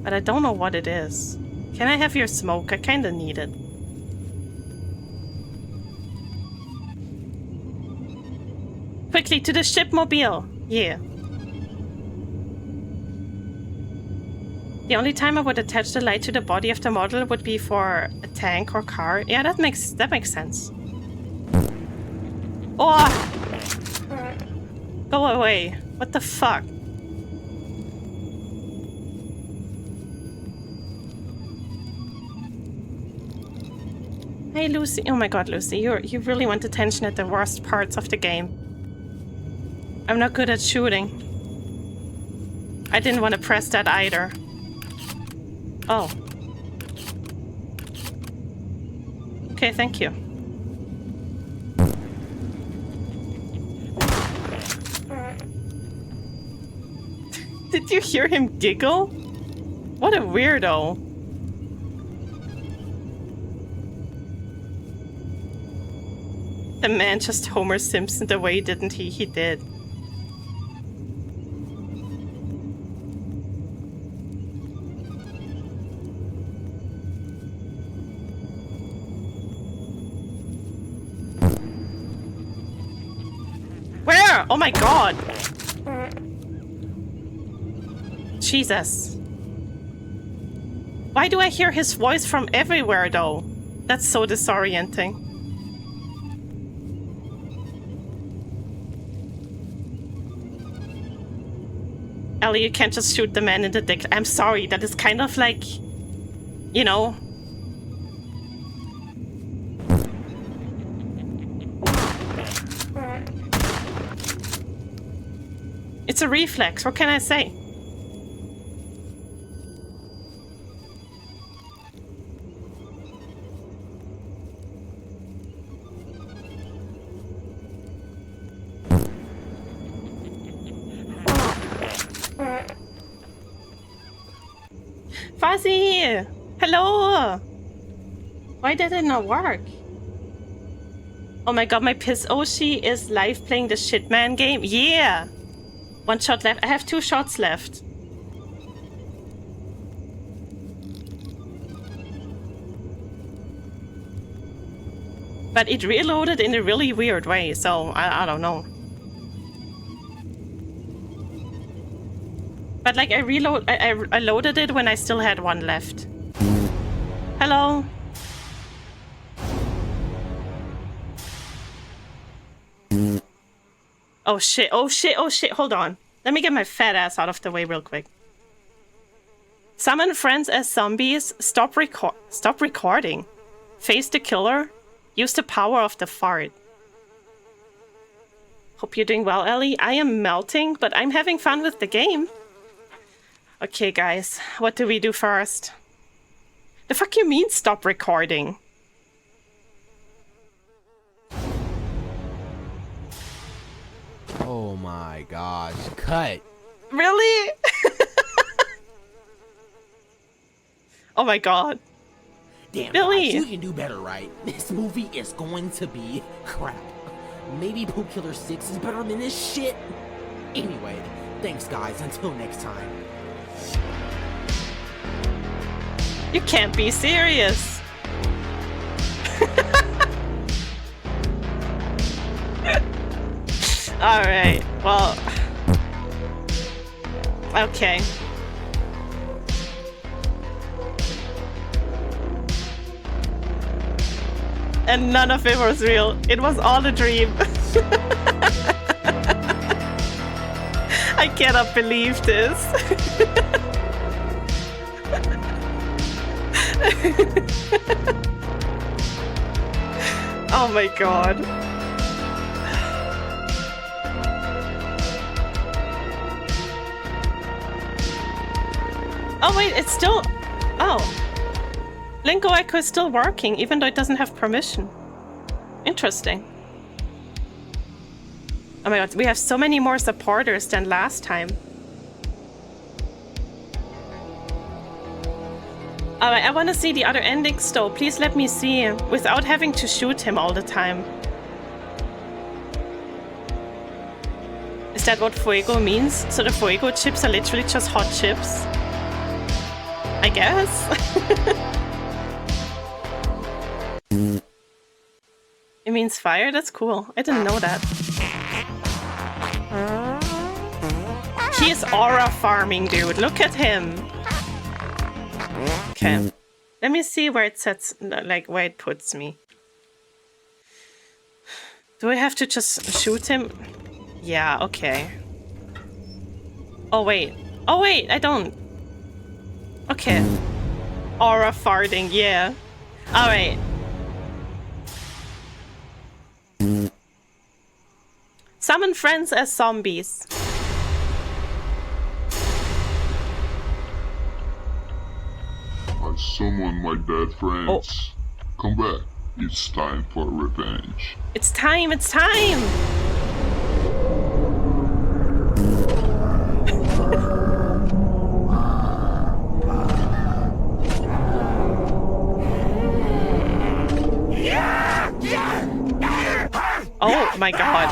But I don't know what it is. Can I have your smoke? I kinda need it. Quickly, to the shipmobile! Yeah. The only time I would attach the light to the body of the model would be for a tank or car. Yeah, that makes sense. Oh! Go away. What the fuck? Hey, Lucy. Oh my god, Lucy. You really want attention at the worst parts of the game. I'm not good at shooting. I didn't want to press that either. Oh. Okay, thank you. Did you hear him giggle? What a weirdo. The man just Homer Simpsoned away, didn't he? He did. Where? Oh my god! Jesus. Why do I hear his voice from everywhere, though? That's so disorienting. Ellie, you can't just shoot the man in the dick. I'm sorry, that is kind of like... You know... It's a reflex, what can I say? Fuzzy! Hello! Why did it not work? Oh my god, my piss Oshi is live playing the Shitman game? Yeah! 1 shot left. I have 2 shots left. But it reloaded in a really weird way, so I don't know. But like I loaded it when I still had 1 left. Hello. Oh shit, oh shit, oh shit, hold on. Let me get my fat ass out of the way real quick. Summon friends as zombies, stop recording. Face the killer, use the power of the fart. Hope you're doing well, Ellie. I am melting, but I'm having fun with the game. Okay, guys, what do we do first? The fuck you mean stop recording? Oh my gosh, cut. Really? Oh my god. Damn, Billy! guys, you can do better, right? This movie is going to be crap. Maybe Poop Killer 6 is better than this shit? Anyway, thanks guys, until next time. You can't be serious. Alright, well... Okay. And none of it was real. It was all a dream. I cannot believe this. Oh my god. Oh wait, it's still... Oh. Linko Echo is still working, even though it doesn't have permission. Interesting. Oh my god, we have so many more supporters than last time. Alright, I want to see the other endings though. Please let me see, without having to shoot him all the time. Is that what Fuego means? So the Fuego chips are literally just hot chips? I guess? It means fire? That's cool. I didn't know that. He is aura farming, dude. Look at him. Okay. Let me see where it sets, like, where it puts me. Do I have to just shoot him? Yeah, okay. Oh, wait. Oh, wait, I don't. Okay. Aura farting, yeah. Alright. Summon friends as zombies. I summon my dead friends. Come back. It's time for revenge. It's time, it's time! Oh my god.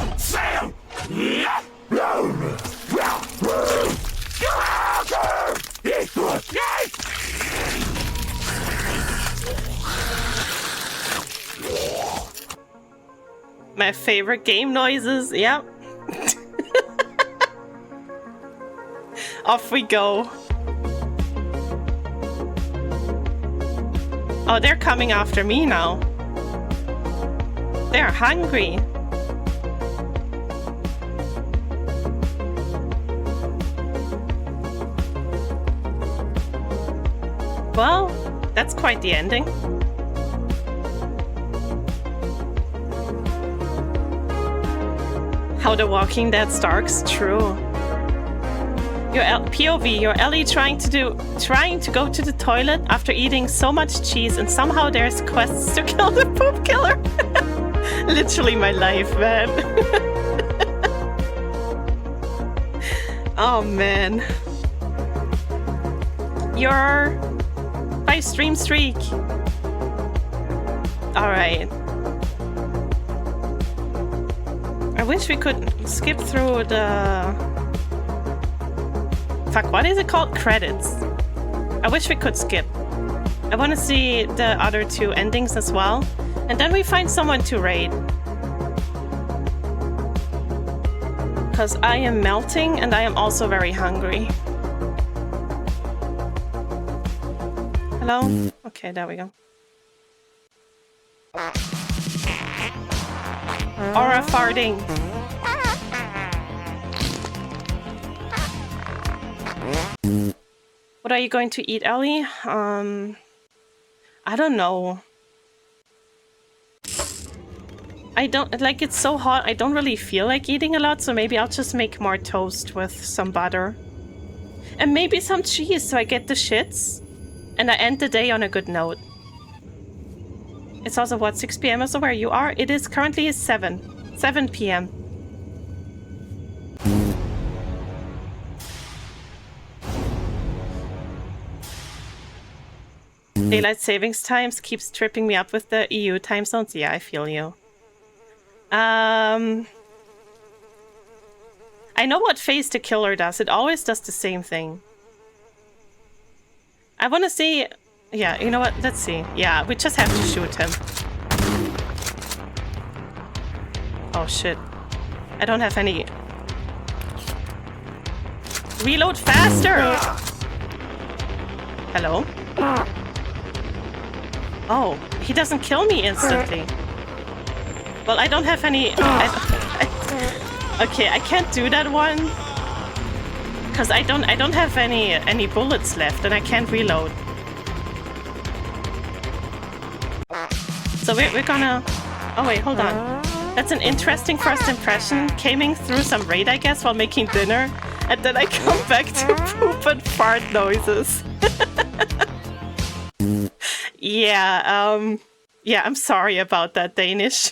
My favorite game noises, yep. Off we go. Oh, they're coming after me now. They're hungry. Well, that's quite the ending. How The Walking Dead Starks, true. Your POV, your Ellie trying to go to the toilet after eating so much cheese, and somehow there's quests to kill the poop killer. Literally my life, man. Oh man. Your 5-stream streak. Alright. I wish we could skip through the... Fuck, what is it called? Credits. I wish we could skip. I want to see the other two endings as well. And then we find someone to raid. Because I am melting and I am also very hungry. Hello? Okay, there we go. Aura farting. What are you going to eat, Ellie? I don't know. I don't, like, it's so hot, I don't really feel like eating a lot, so maybe I'll just make more toast with some butter. And maybe some cheese so I get the shits. And I end the day on a good note. It's also, what, 6 p.m. also where you are? It is currently 7 p.m. Daylight savings times keeps tripping me up with the EU time zones. Yeah, I feel you. I know what Face the Killer does. It always does the same thing. I want to see... Yeah, you know what? Let's see. Yeah, we just have to shoot him. Oh, shit. I don't have any... Reload faster! Hello? Oh, he doesn't kill me instantly. Well, I don't have any... okay, I can't do that one. Because I don't have any bullets left and I can't reload. So we're gonna... Oh wait, hold on. That's an interesting first impression. Coming through some raid, I guess, while making dinner. And then I come back to poop and fart noises. Yeah, yeah, I'm sorry about that, Danish.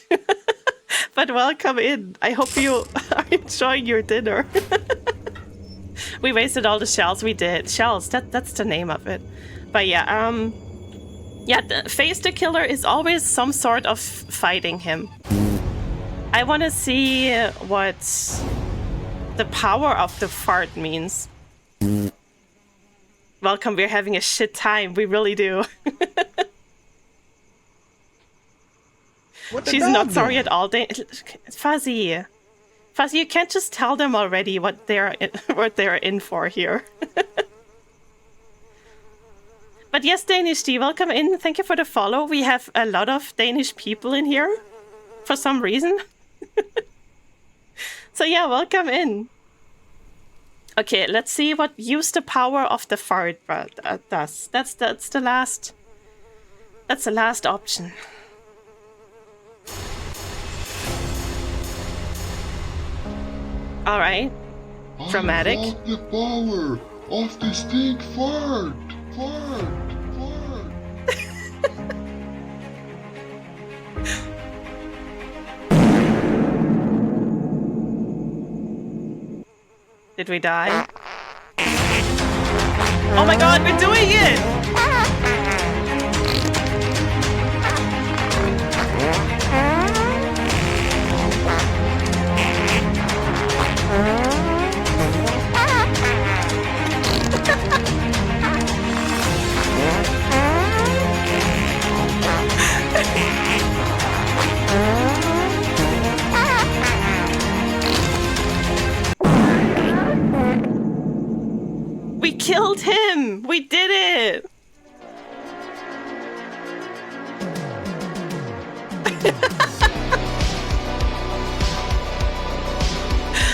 But welcome in. I hope you are enjoying your dinner. We wasted all the shells. We did. Shells, that's the name of it. But yeah, yeah, Face the Killer is always some sort of fighting him. I want to see what the power of the fart means. Welcome, we're having a shit time. We really do. She's not sorry at all. Fuzzy. Fuzzy, you can't just tell them already what they're in for here. But yes, Danish D, welcome in. Thank you for the follow. We have a lot of Danish people in here for some reason. So yeah, welcome in. Okay, let's see what use the power of the fart does. That's the last. That's the last option. All right. Dramatic. I want the power of the stink fart. Fart. Did we die? Oh my god, we're doing it! We killed him! We did it!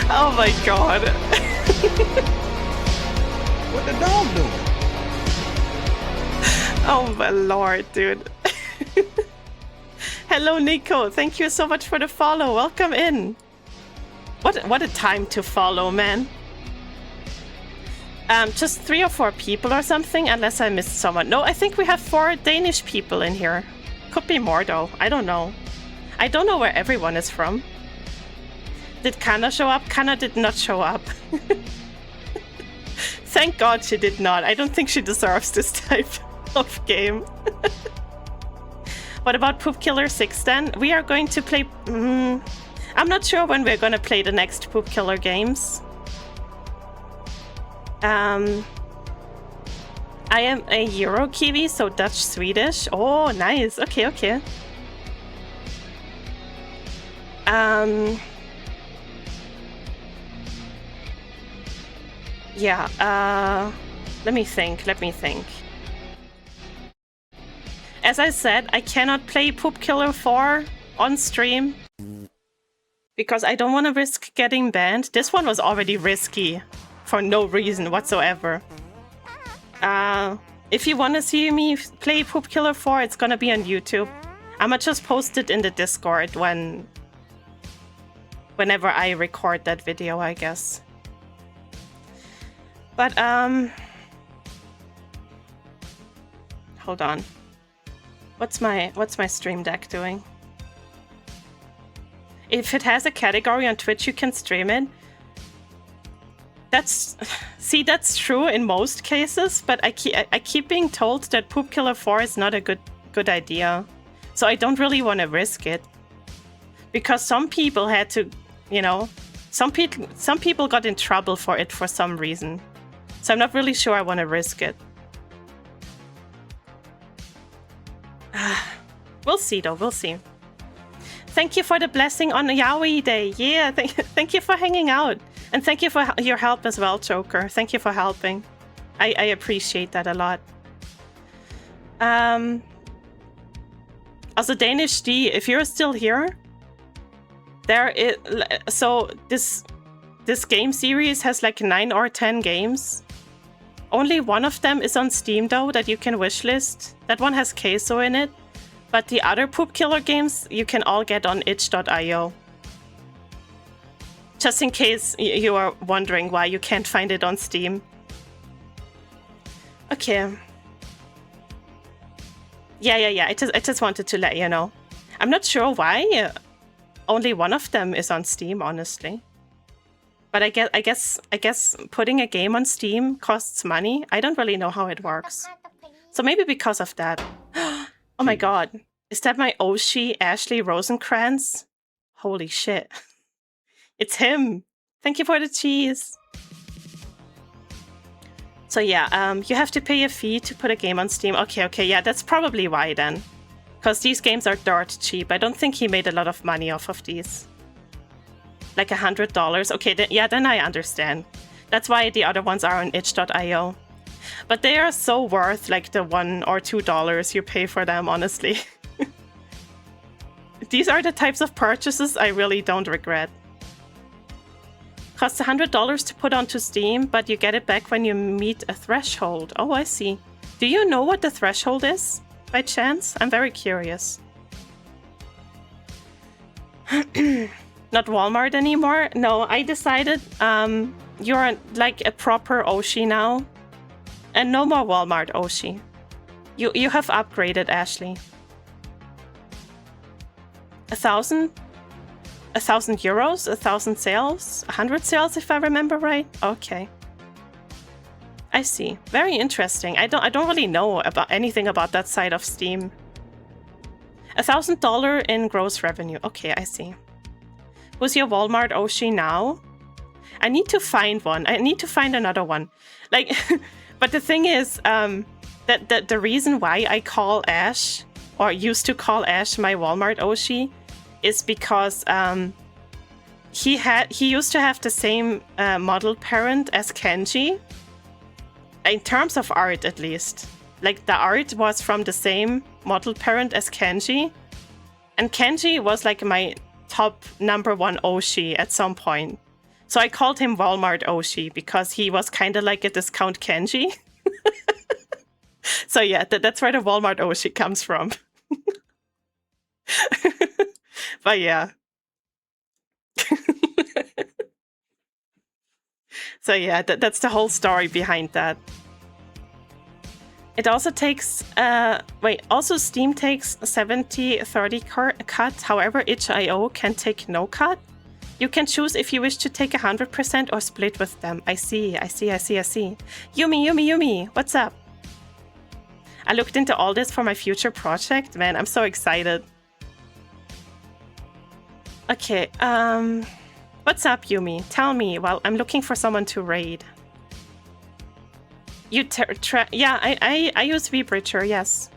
Oh my god. What the dog doing? Oh my lord, dude. Hello, Nico. Thank you so much for the follow. Welcome in. What a time to follow, man. Just 3 or 4 people or something, unless I missed someone. No, I think we have 4 Danish people in here. Could be more though. I don't know. I don't know where everyone is from. Did Kana show up? Kana did not show up. Thank God she did not. I don't think she deserves this type of game. What about Poop Killer 6 then? We are going to play... I'm not sure when we're going to play the next Poop Killer games. I am a Euro Kiwi, so Dutch-Swedish. Oh, nice. Okay, okay. Yeah, let me think. As I said, I cannot play Poop Killer 4 on stream because I don't want to risk getting banned. This one was already risky for no reason whatsoever. If you want to see me play Poop Killer 4, it's gonna be on YouTube. I'ma just post it in the Discord whenever I record that video, I guess. But hold on. What's my Stream Deck doing? If it has a category on Twitch, you can stream it. That's true in most cases, but I keep being told that Poop Killer 4 is not a good idea. So I don't really want to risk it. Because some people had to, you know, some people got in trouble for it for some reason. So I'm not really sure I want to risk it. We'll see though, we'll see. Thank you for the blessing on Yaoi Day. Yeah, thank you for hanging out. And thank you for your help as well, Joker. Thank you for helping. I appreciate that a lot. Also, Danish D, if you're still here, so this game series has like 9 or 10 games. Only one of them is on Steam though that you can wishlist. That one has Queso in it. But the other Poop Killer games you can all get on itch.io. Just in case you are wondering why you can't find it on Steam. Okay. Yeah. I just wanted to let you know. I'm not sure why only one of them is on Steam, honestly. But I guess putting a game on Steam costs money. I don't really know how it works. So maybe because of that. Oh my god. Is that my Oshi Ashley Rosenkrantz? Holy shit. It's him. Thank you for the cheese. So yeah, you have to pay a fee to put a game on Steam. Okay, yeah, that's probably why then. Because these games are dirt cheap. I don't think he made a lot of money off of these. Like $100. Okay, then I understand. That's why the other ones are on itch.io. But they are so worth like the $1 or $2 you pay for them, honestly. These are the types of purchases I really don't regret. Costs $100 to put onto Steam, but you get it back when you meet a threshold. Oh, I see. Do you know what the threshold is, by chance? I'm very curious. Not Walmart anymore? No, I decided you're like a proper Oshi now. And no more Walmart Oshi. You have upgraded, Ashley. 1,000? 1,000 euros? 1,000 sales? 100 sales, if I remember right? Okay. I see. Very interesting. I don't really know about anything about that side of Steam. $1,000 in gross revenue. Okay, I see. Who's your Walmart Oshi now? I need to find one. I need to find another one. Like, but the thing is, that the reason why I call Ash, or used to call Ash my Walmart Oshi, is because he used to have the same model parent as Kenji. In terms of art, at least. Like, the art was from the same model parent as Kenji. And Kenji was like my top #1 Oshi at some point. So I called him Walmart Oshi because he was kind of like a discount Kenji. So yeah, that's where the Walmart Oshi comes from. But yeah. So yeah, that's the whole story behind that. It also takes, also Steam takes 70-30 cut, however itch.io can take no cut. You can choose if you wish to take 100% or split with them. I see. Yumi, what's up? I looked into all this for my future project. Man, I'm so excited. Okay, what's up, Yumi? Tell me, well, I'm looking for someone to raid. You yeah, I use V-Bridger, yes.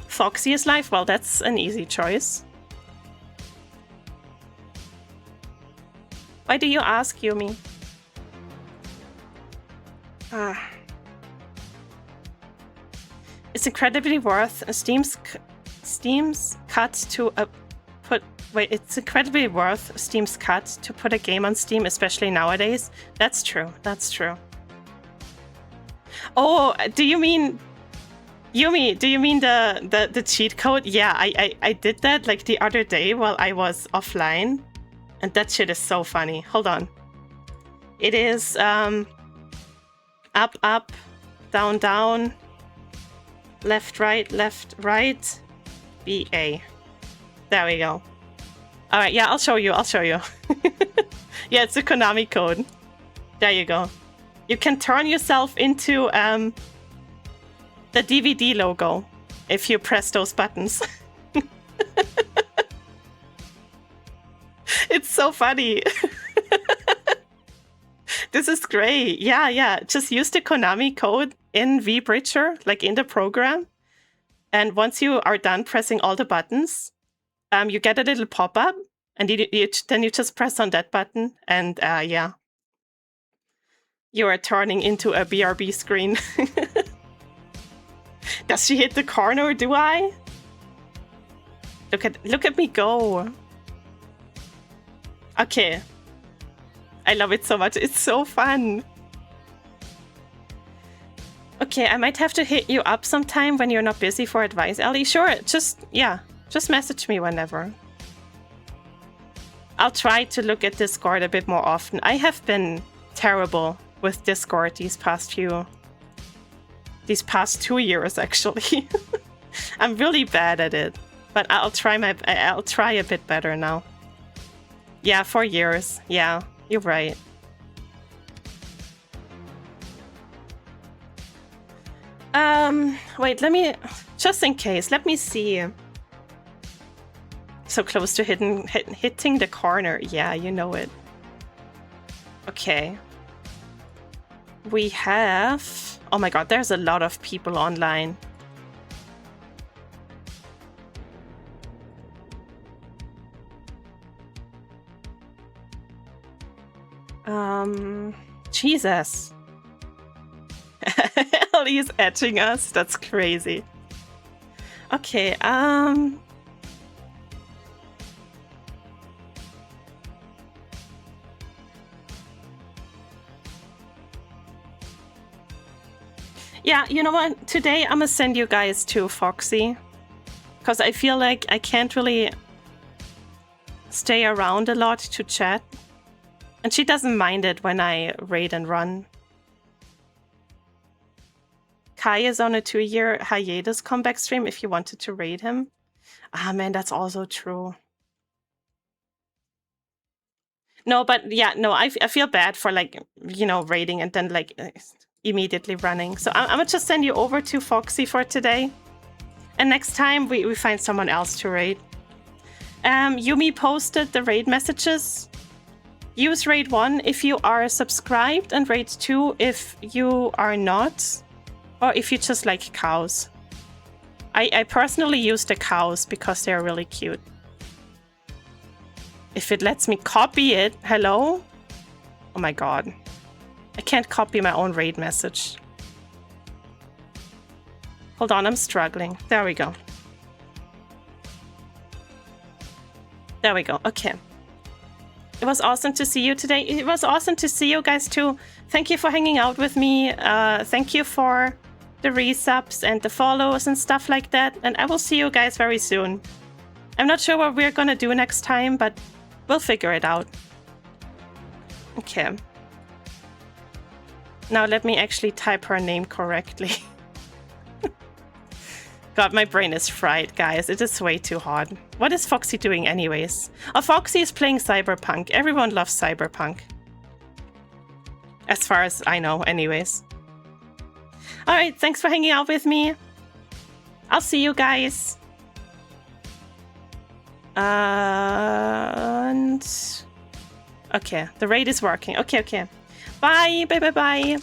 Foxy is live? Well, that's an easy choice. Why do you ask, Yumi? It's incredibly worth Steam's cut to it's incredibly worth Steam's cut to put a game on Steam, especially nowadays. That's true. That's true. Oh, do you mean Yumi? Do you mean the cheat code? Yeah, I did that like the other day while I was offline, and that shit is so funny. Hold on. It is up, down, down, left, right, BA. There we go. All right, yeah, I'll show you. Yeah, it's a Konami code. There you go. You can turn yourself into the DVD logo if you press those buttons. It's so funny. This is great. Yeah. Just use the Konami code in V-Bridger, like in the program. And once you are done pressing all the buttons, you get a little pop-up, and then you just press on that button, and yeah. You are turning into a BRB screen. Does she hit the corner, do I? Look at me go. Okay. I love it so much. It's so fun. Okay, I might have to hit you up sometime when you're not busy for advice, Ellie. Sure, just message me whenever. I'll try to look at Discord a bit more often. I have been terrible with Discord these past 2 years, actually. I'm really bad at it, but I'll try a bit better now. Yeah, 4 years. Yeah, you're right. Wait, just in case, let me see. So close to hitting the corner. Yeah, you know it. Okay. We have... Oh my god, there's a lot of people online. Jesus. Ellie is etching us. That's crazy. Okay, Yeah, you know what? Today I'm gonna send you guys to Foxy. Because I feel like I can't really stay around a lot to chat. And she doesn't mind it when I raid and run. Kai is on a 2-year hiatus comeback stream if you wanted to raid him. Ah, man, that's also true. No, but yeah, no, I feel bad for, like, you know, raiding and then, like, immediately running. So I'm gonna just send you over to Foxy for today. And next time we find someone else to raid. Yumi posted the raid messages. Use raid 1 if you are subscribed and raid 2 if you are not. Or if you just like cows. I personally use the cows because they're really cute. If it lets me copy it, hello? Oh my god. I can't copy my own raid message. Hold on, I'm struggling. There we go. There we go, okay. It was awesome to see you today. It was awesome to see you guys too. Thank you for hanging out with me. Thank you for the resubs and the follows and stuff like that. And I will see you guys very soon. I'm not sure what we're gonna do next time, but we'll figure it out. Okay. Now let me actually type her name correctly. God, my brain is fried, guys. It is way too hot. What is Foxy doing anyways? Oh, Foxy is playing Cyberpunk. Everyone loves Cyberpunk. As far as I know, anyways. Alright, thanks for hanging out with me. I'll see you guys. And... okay, the raid is working. Okay, okay. Bye, bye, bye, bye.